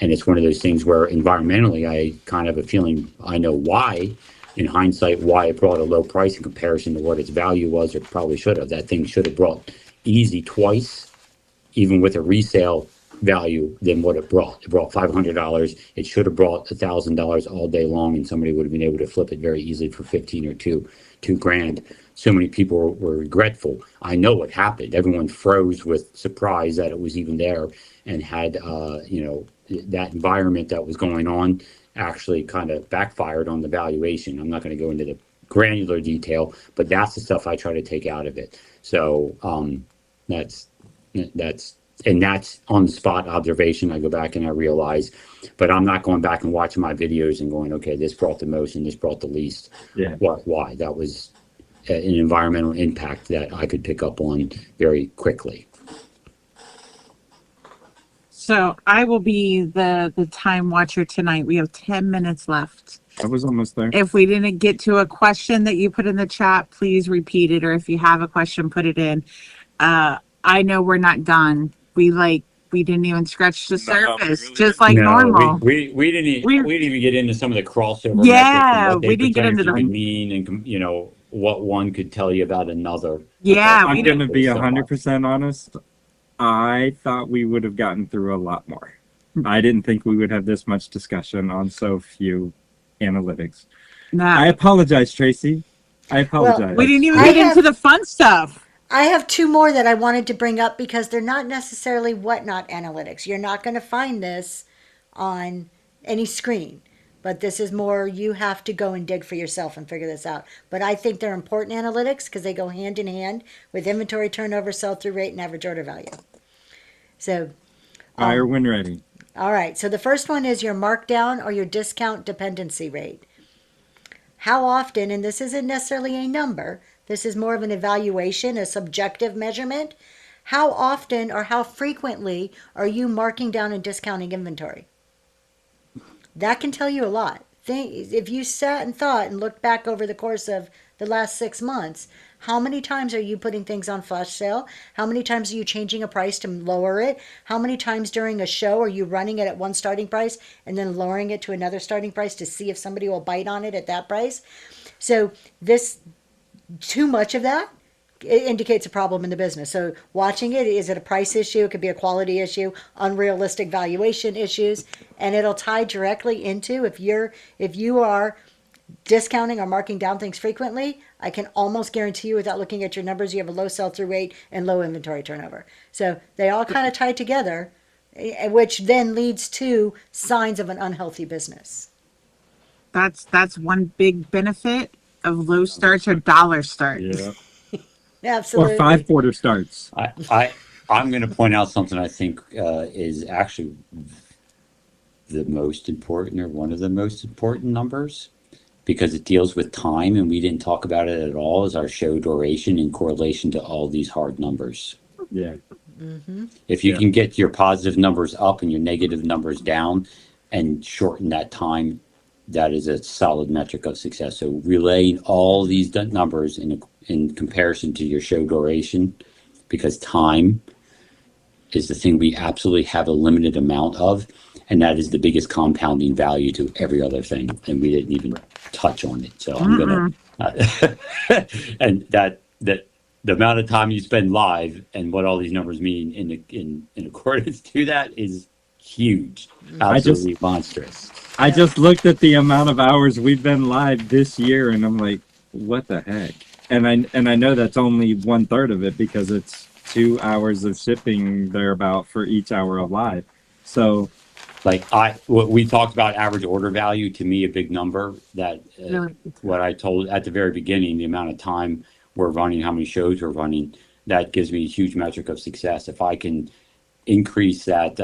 And it's one of those things where environmentally, I kind of have a feeling I know why, in hindsight, why it brought a low price in comparison to what its value was, or probably should have. That thing should have brought easy twice, even with a resale value, than what it brought. It brought $500. It should have brought $1,000 all day long, and somebody would have been able to flip it very easily for 15 or two grand. So many people were regretful. I know what happened. Everyone froze with surprise that it was even there, and had that environment that was going on actually kind of backfired on the valuation. I'm not going to go into the granular detail, but that's the stuff I try to take out of it. So that's and that's on the spot observation. I go back and I realize, but I'm not going back and watching my videos and going, okay, this brought the most and this brought the least. Yeah. Why? That was an environmental impact that I could pick up on very quickly. So I will be the time watcher tonight. We have 10 minutes left. I was almost there. If we didn't get to a question that you put in the chat, please repeat it. Or if you have a question, put it in. I know we're not done. We didn't even scratch the surface, really just like normal. We didn't even get into some of the crossover. Yeah, metrics and what they we didn't get into potentially the- could mean, and you know what one could tell you about another. Yeah, I'm going to be 100% honest. I thought we would have gotten through a lot more. I didn't think we would have this much discussion on so few analytics. No, I apologize, Tracy. I apologize. we didn't even I get have- into the fun stuff. I have two more that I wanted to bring up because they're not necessarily whatnot analytics. You're not going to find this on any screen, but this is more you have to go and dig for yourself and figure this out. But I think they're important analytics because they go hand in hand with inventory turnover, sell-through rate, and average order value. So, Fire when ready. all right. So the first one is your markdown or your discount dependency rate. How often, and this isn't necessarily a number, this is more of an evaluation, a subjective measurement. How often or how frequently are you marking down and discounting inventory? That can tell you a lot. If you sat and thought and looked back over the course of the last 6 months, how many times are you putting things on flash sale? How many times are you changing a price to lower it? How many times during a show are you running it at one starting price and then lowering it to another starting price to see if somebody will bite on it at that price? So too much of that, it indicates a problem in the business. So watching it, is it a price issue? It could be a quality issue, unrealistic valuation issues, and it'll tie directly into if you are discounting or marking down things frequently, I can almost guarantee you without looking at your numbers, you have a low sell-through rate and low inventory turnover. So they all kind of tie together, which then leads to signs of an unhealthy business. That's one big benefit of low starts or dollar starts. Yeah. Absolutely. Or 5-quarter starts. I'm going to point out something I think is actually the most important or one of the most important numbers, because it deals with time, and we didn't talk about it at all, is our show duration in correlation to all these hard numbers. Yeah. If you can get your positive numbers up and your negative numbers down and shorten that time, that is a solid metric of success. So relaying all these numbers in comparison to your show duration, because time is the thing we absolutely have a limited amount of, and that is the biggest compounding value to every other thing, and we didn't even touch on it. So I'm gonna and that the amount of time you spend live and what all these numbers mean in accordance to that is huge, absolutely monstrous. I just looked at the amount of hours we've been live this year, and I'm like, what the heck? And I know that's only 1/3 of it, because it's 2 hours of shipping thereabout for each hour of live. So, like what we talked about, average order value, to me a big number. That what I told at the very beginning, the amount of time we're running, how many shows we're running, that gives me a huge metric of success. If I can increase that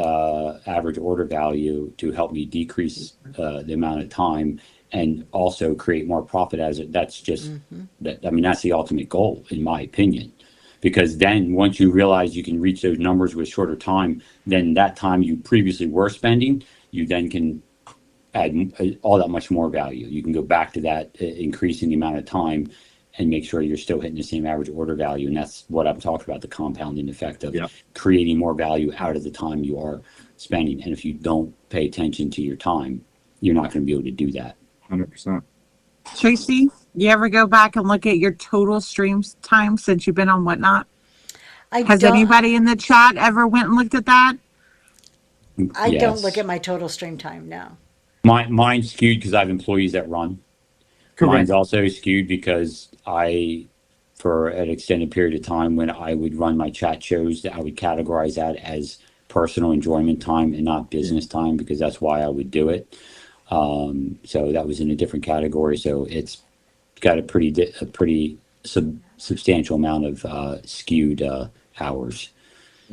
average order value to help me decrease the amount of time and also create more profit as it, that's just that. I mean, that's the ultimate goal, in my opinion, because then once you realize you can reach those numbers with shorter time, then that time you previously were spending, you then can add all that much more value. You can go back to that, increasing the amount of time, and make sure you're still hitting the same average order value. And that's what I'm talking about, the compounding effect of creating more value out of the time you are spending. And if you don't pay attention to your time, you're not going to be able to do that. 100%. Tracy, you ever go back and look at your total streams time since you've been on Whatnot? Has anybody in the chat ever went and looked at that? I don't look at my total stream time now. Mine's skewed because I have employees that run. Correct. Mine's also skewed because for an extended period of time, when I would run my chat shows, I would categorize that as personal enjoyment time and not business time, because that's why I would do it. So that was in a different category. So it's got a pretty substantial amount of skewed hours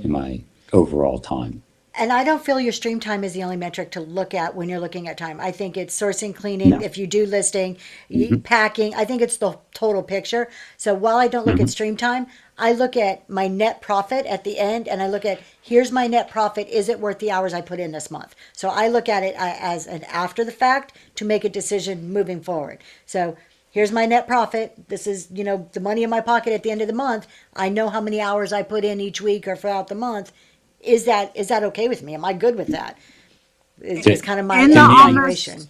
in my overall time. And I don't feel your stream time is the only metric to look at when you're looking at time. I think it's sourcing, cleaning, No. if you do listing, Mm-hmm. packing. I think it's the total picture. So while I don't look Mm-hmm. at stream time, I look at my net profit at the end and I look at here's my net profit. Is it worth the hours I put in this month? So I look at it as an after the fact to make a decision moving forward. So here's my net profit. This is, the money in my pocket at the end of the month. I know how many hours I put in each week or throughout the month. Is that okay with me? Am I good with that? Is kind of my In the evaluation.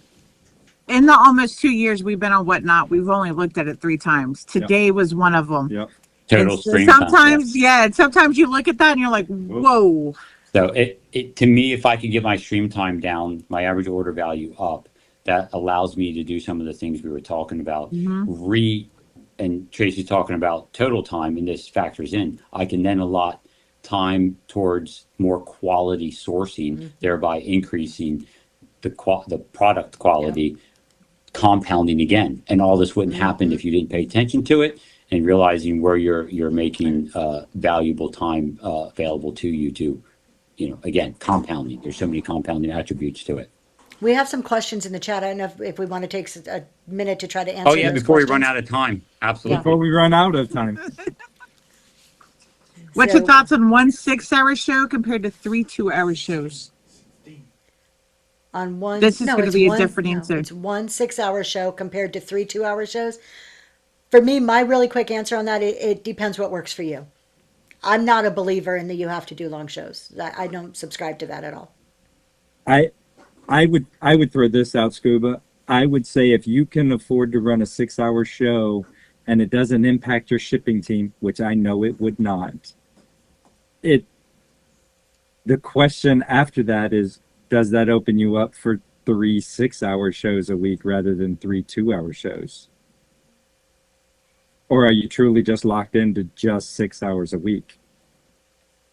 In the almost 2 years we've been on Whatnot, we've only looked at it 3 times. Today was one of them. Yep. Total And stream time. sometimes, sometimes you look at that and you're like, whoa. So it to me, if I could get my stream time down, my average order value up, that allows me to do some of the things we were talking about. And Tracy's talking about total time, and this factors in. I can then allot time towards more quality sourcing, thereby increasing the product quality, compounding again. And all this wouldn't happen if you didn't pay attention to it and realizing where you're making valuable time available to you to, again, compounding. There's so many compounding attributes to it. We have some questions in the chat. I don't know if we want to take a minute to try to answer. Oh yeah, those before questions. we run out of time, absolutely. Before we run out of time. What's your thoughts on 1 6-hour show compared to 3 2-hour shows? On one, This is no, going to it's be one- a different no, answer. It's 1 6-hour show compared to 3 2-hour shows. For me, my really quick answer on that, it depends what works for you. I'm not a believer in that you have to do long shows. I don't subscribe to that at all. I would throw this out, Scuba. I would say if you can afford to run a 6-hour show and it doesn't impact your shipping team, which I know it would not. The question after that is, does that open you up for 3 6-hour shows a week rather than 3 2-hour shows? Or are you truly just locked into just 6 hours a week?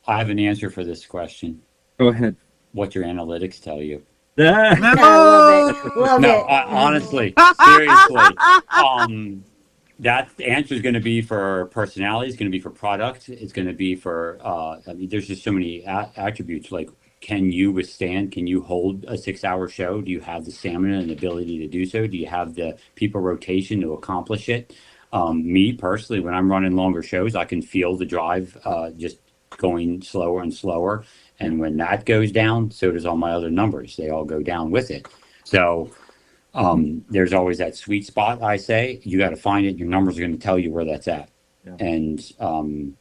I have an answer for this question. Go ahead. What your analytics tell you. I love it. Love No, it. honestly, seriously, that answer is going to be for personality. It's going to be for product. It's going to be for. There's just so many attributes. Like, can you withstand? Can you hold a 6-hour show? Do you have the stamina and ability to do so? Do you have the people rotation to accomplish it? Me personally, when I'm running longer shows, I can feel the drive just going slower and slower. And when that goes down, so does all my other numbers. They all go down with it. So there's always that sweet spot. I say you got to find it. Your numbers are going to tell you where that's at. Yeah. And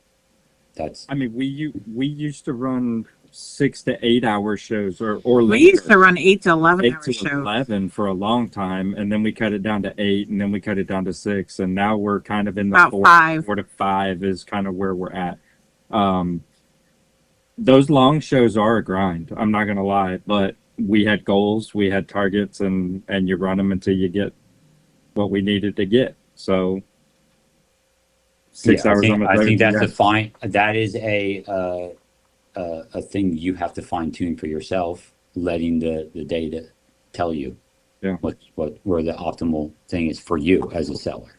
that's. I mean, we used to run 6 to 8 hour shows or we used to run 8 to 11 hour shows. 11 for a long time, and then we cut it down to 8, and then we cut it down to 6, and now we're kind of in the 4 to 5 is kind of where we're at. Those long shows are a grind. I'm not gonna lie, but we had goals, we had targets, and you run them until you get what we needed to get. So 6 hours on the I think that's a fine. That is a thing you have to fine tune for yourself, letting the data tell you what where the optimal thing is for you as a seller.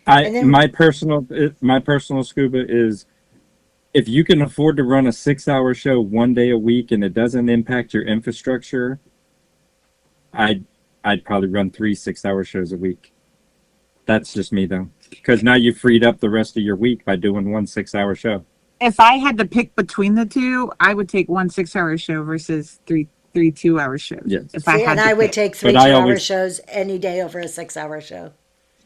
My personal Scuba is, if you can afford to run a 6-hour show 1 day a week and it doesn't impact your infrastructure, I'd probably run 3 6-hour shows a week. That's just me though, because now you freed up the rest of your week by doing 1 6-hour show. If I had to pick between the two, I would take 1 6-hour show versus 3 2-hour shows. Yes. If I would take 3 2-hour shows any day over a 6-hour show.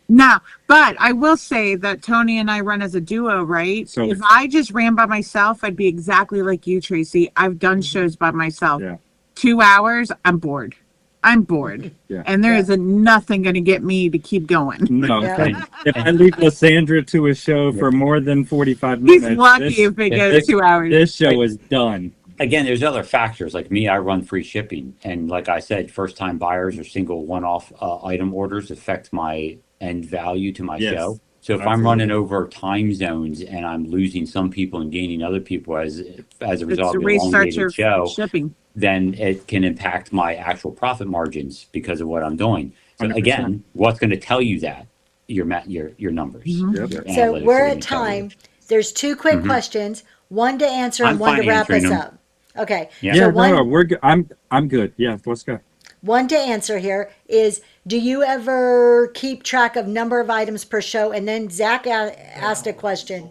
No, but I will say that Tony and I run as a duo, right? So if I just ran by myself, I'd be exactly like you, Tracy. I've done shows by myself. Yeah. 2 hours, I'm bored. Yeah. And there is nothing going to get me to keep going. No. Yeah. If I leave Lysandra to a show for more than 45 minutes, he's lucky if it goes 2 hours. This show is done. Again, there's other factors. Like me, I run free shipping. And like I said, first-time buyers or single one-off item orders affect my end value to my show. So if I'm running over time zones and I'm losing some people and gaining other people as a result of the elongated show, then it can impact my actual profit margins because of what I'm doing. So 100%. Again, what's going to tell you that? Your numbers. Mm-hmm. So we're at time. There's 2 quick questions. One to answer I'm and one to fine wrap answering us them. up. Okay. Yeah. So Yeah, one no, we're good. I'm good. Yeah, let's go. one to answer here is: do you ever keep track of number of items per show? And then Zach asked a question.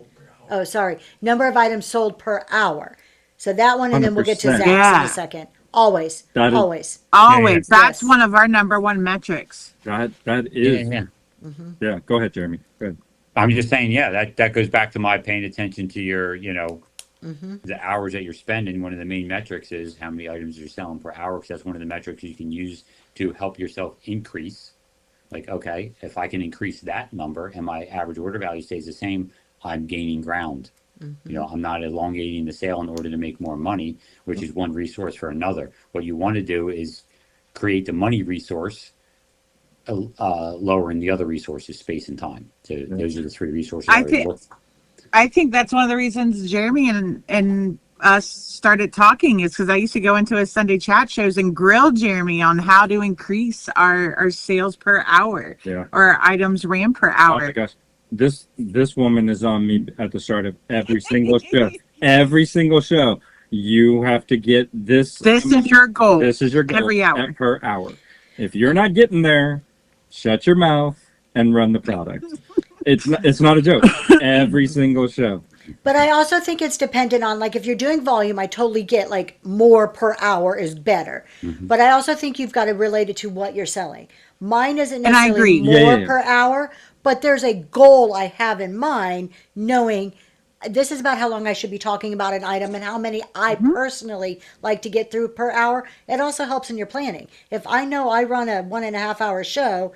Oh, sorry. Number of items sold per hour. So that one, and then we'll get to 100%. Zach's in a Yeah, second. Always, That is always. Yeah. always. That's Yes. one of our number one metrics. that Yeah. is Yeah. yeah. Go ahead, Jeremy. Go ahead. I'm just saying, yeah, that goes back to my paying attention to your, the hours that you're spending. One of the main metrics is how many items you're selling per hour, because that's one of the metrics you can use to help yourself increase. Like, okay, if I can increase that number and my average order value stays the same, I'm gaining ground. I'm not elongating the sale in order to make more money, which is one resource for another. What you want to do is create the money resource, lowering the other resources, space and time. So those are the three resources I I would think look. I think that's one of the reasons Jeremy and us started talking is because I used to go into his Sunday chat shows and grill Jeremy on how to increase our sales per hour Yeah. or items ran per Oh hour. my gosh, this woman is on me at the start of every single show. Every single show, you have to get this. This is your goal. This is your goal every hour. per hour. If you're not getting there, shut your mouth and run the product. It's not a joke. Every single show. But I also think it's dependent on, like, if you're doing volume, I totally get like more per hour is better. But I also think you've got to relate it to what you're selling. Mine isn't And I necessarily agree. more Yeah. per hour, but there's a goal I have in mind, knowing this is about how long I should be talking about an item and how many I personally like to get through per hour. It also helps in your planning. If I know I run a 1.5 hour show,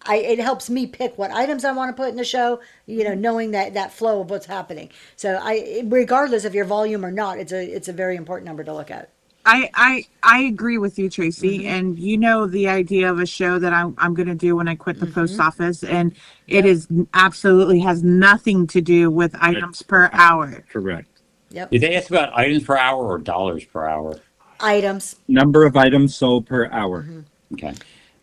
it helps me pick what items I want to put in the show, knowing that flow of what's happening. So regardless of your volume or not, it's a very important number to look at. I agree with you, Tracy. And the idea of a show that I'm going to do when I quit the post office, and it is absolutely has nothing to do with items per hour. Correct. Yep. Did they ask about items per hour or dollars per hour? Items. Number of items sold per hour. Okay.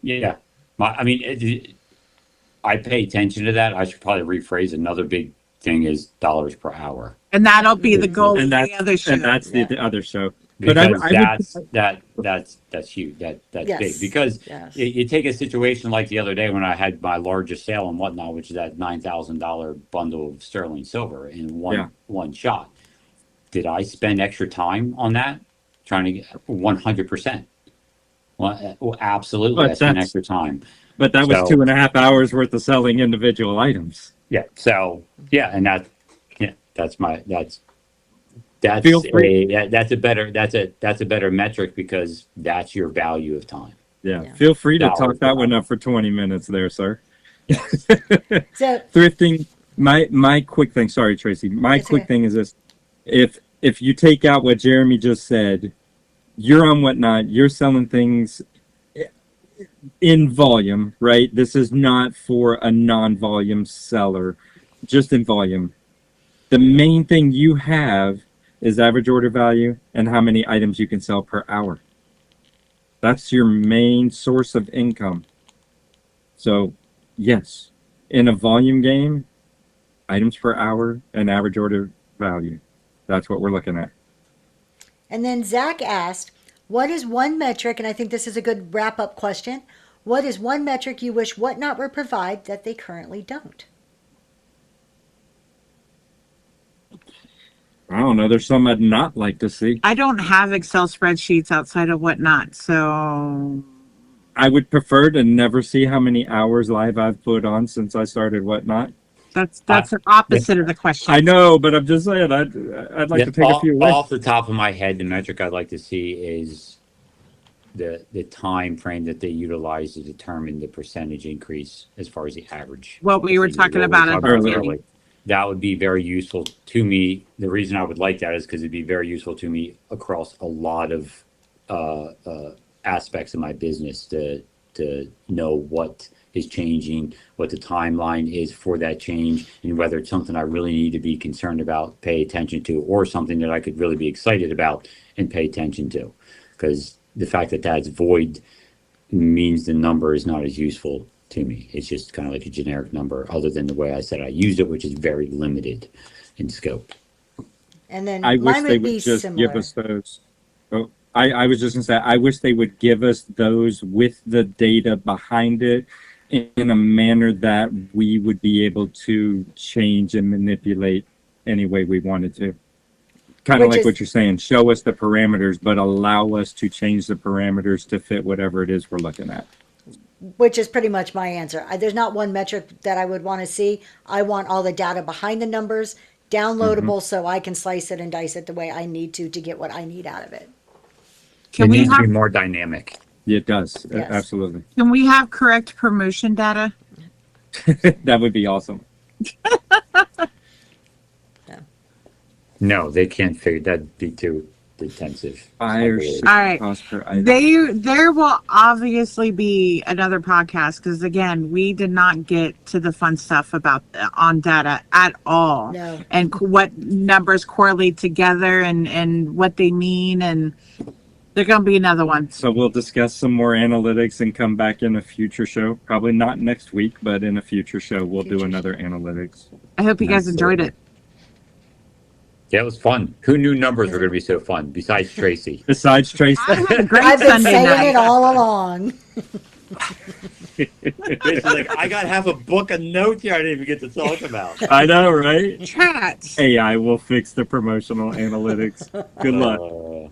Yeah. I pay attention to that. I should probably rephrase. Another big thing is dollars per hour. And that'll be the goal of And the other show. that's the other show. Because But that's huge. That's Yes. big. Because Yes. you take a situation like the other day when I had my largest sale and whatnot, which is that $9,000 bundle of sterling silver in one shot. Did I spend extra time on that? Trying to get 100%. Well, absolutely. But I spent that's- extra time. But that was So- 2.5 hours worth of selling individual items. Yeah. So and that's Feel free. that's a better metric because that's your value of time. Yeah. Feel free to Dollars talk per that one hour. up for 20 minutes there, sir. So Thrifting. My quick thing. Sorry, Tracy. My It's quick okay. thing is this: if you take out what Jeremy just said, you're on Whatnot. You're selling things in volume, right? This is not for a non-volume seller, just in volume. The main thing you have is average order value and how many items you can sell per hour. That's your main source of income. So, yes, in a volume game, items per hour and average order value. That's what we're looking at. And then Zach asked, what is one metric, and I think this is a good wrap up question. What is one metric you wish Whatnot would provide that they currently don't? I don't know. There's some I'd not like to see. I don't have Excel spreadsheets outside of Whatnot, so I would prefer to never see how many hours live I've put on since I started Whatnot. that's the opposite of the question. I know, but I'm just saying I'd like to take a few away. Off the top of my head, the metric I'd like to see is the time frame that they utilize to determine the percentage increase as far as the average. What we were talking about at the earlier. beginning. That would be very useful to me. The reason I would like that is because it'd be very useful to me across a lot of aspects of my business to know what is changing, what the timeline is for that change, and whether it's something I really need to be concerned about, pay attention to, or something that I could really be excited about and pay attention to. Because the fact that that's void means the number is not as useful to me. It's just kind of like a generic number, other than the way I said I used it, which is very limited in scope. And then I wish mine they would would be just give similar. us those. Oh, I was just gonna say, I wish they would give us those with the data behind it in a manner that we would be able to change and manipulate any way we wanted to. Kind of Which like is what you're saying, show us the parameters, but allow us to change the parameters to fit whatever it is we're looking at. which is pretty much my answer. There's not one metric that I would want to see. I want all the data behind the numbers downloadable so I can slice it and dice it the way I need to get what I need out of it. Can It we needs to be have more dynamic. It does, Yes. absolutely. can we have correct promotion data? That would be awesome. No, they can't figure that'd be too intensive. Buyer Really. shipping All right. cost per item. There will obviously be another podcast because again, we did not get to the fun stuff about on data at all, No. and what numbers correlate together and what they mean, and there's gonna be another one. So we'll discuss some more analytics and come back in a future show. Probably not next week, but in a future show, we'll do Future another analytics. I hope you guys enjoyed it. Yeah, it was fun. Who knew numbers were going to be so fun besides Tracy? Besides Tracy, I had a great I've been Sunday saying night. it all along. It's like, I got half a book of notes here I didn't even get to talk about. I know, right? Chats. AI will fix the promotional analytics. Good luck. All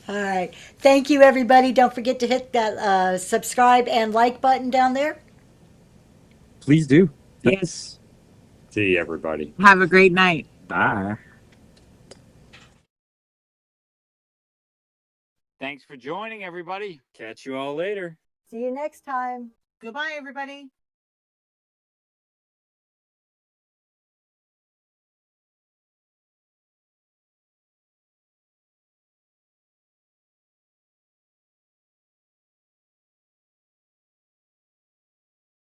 right. Thank you, everybody. Don't forget to hit that subscribe and like button down there. Please do. Yes. See you, everybody. Have a great night. Bye. Thanks for joining, everybody. Catch you all later. See you next time. Goodbye, everybody.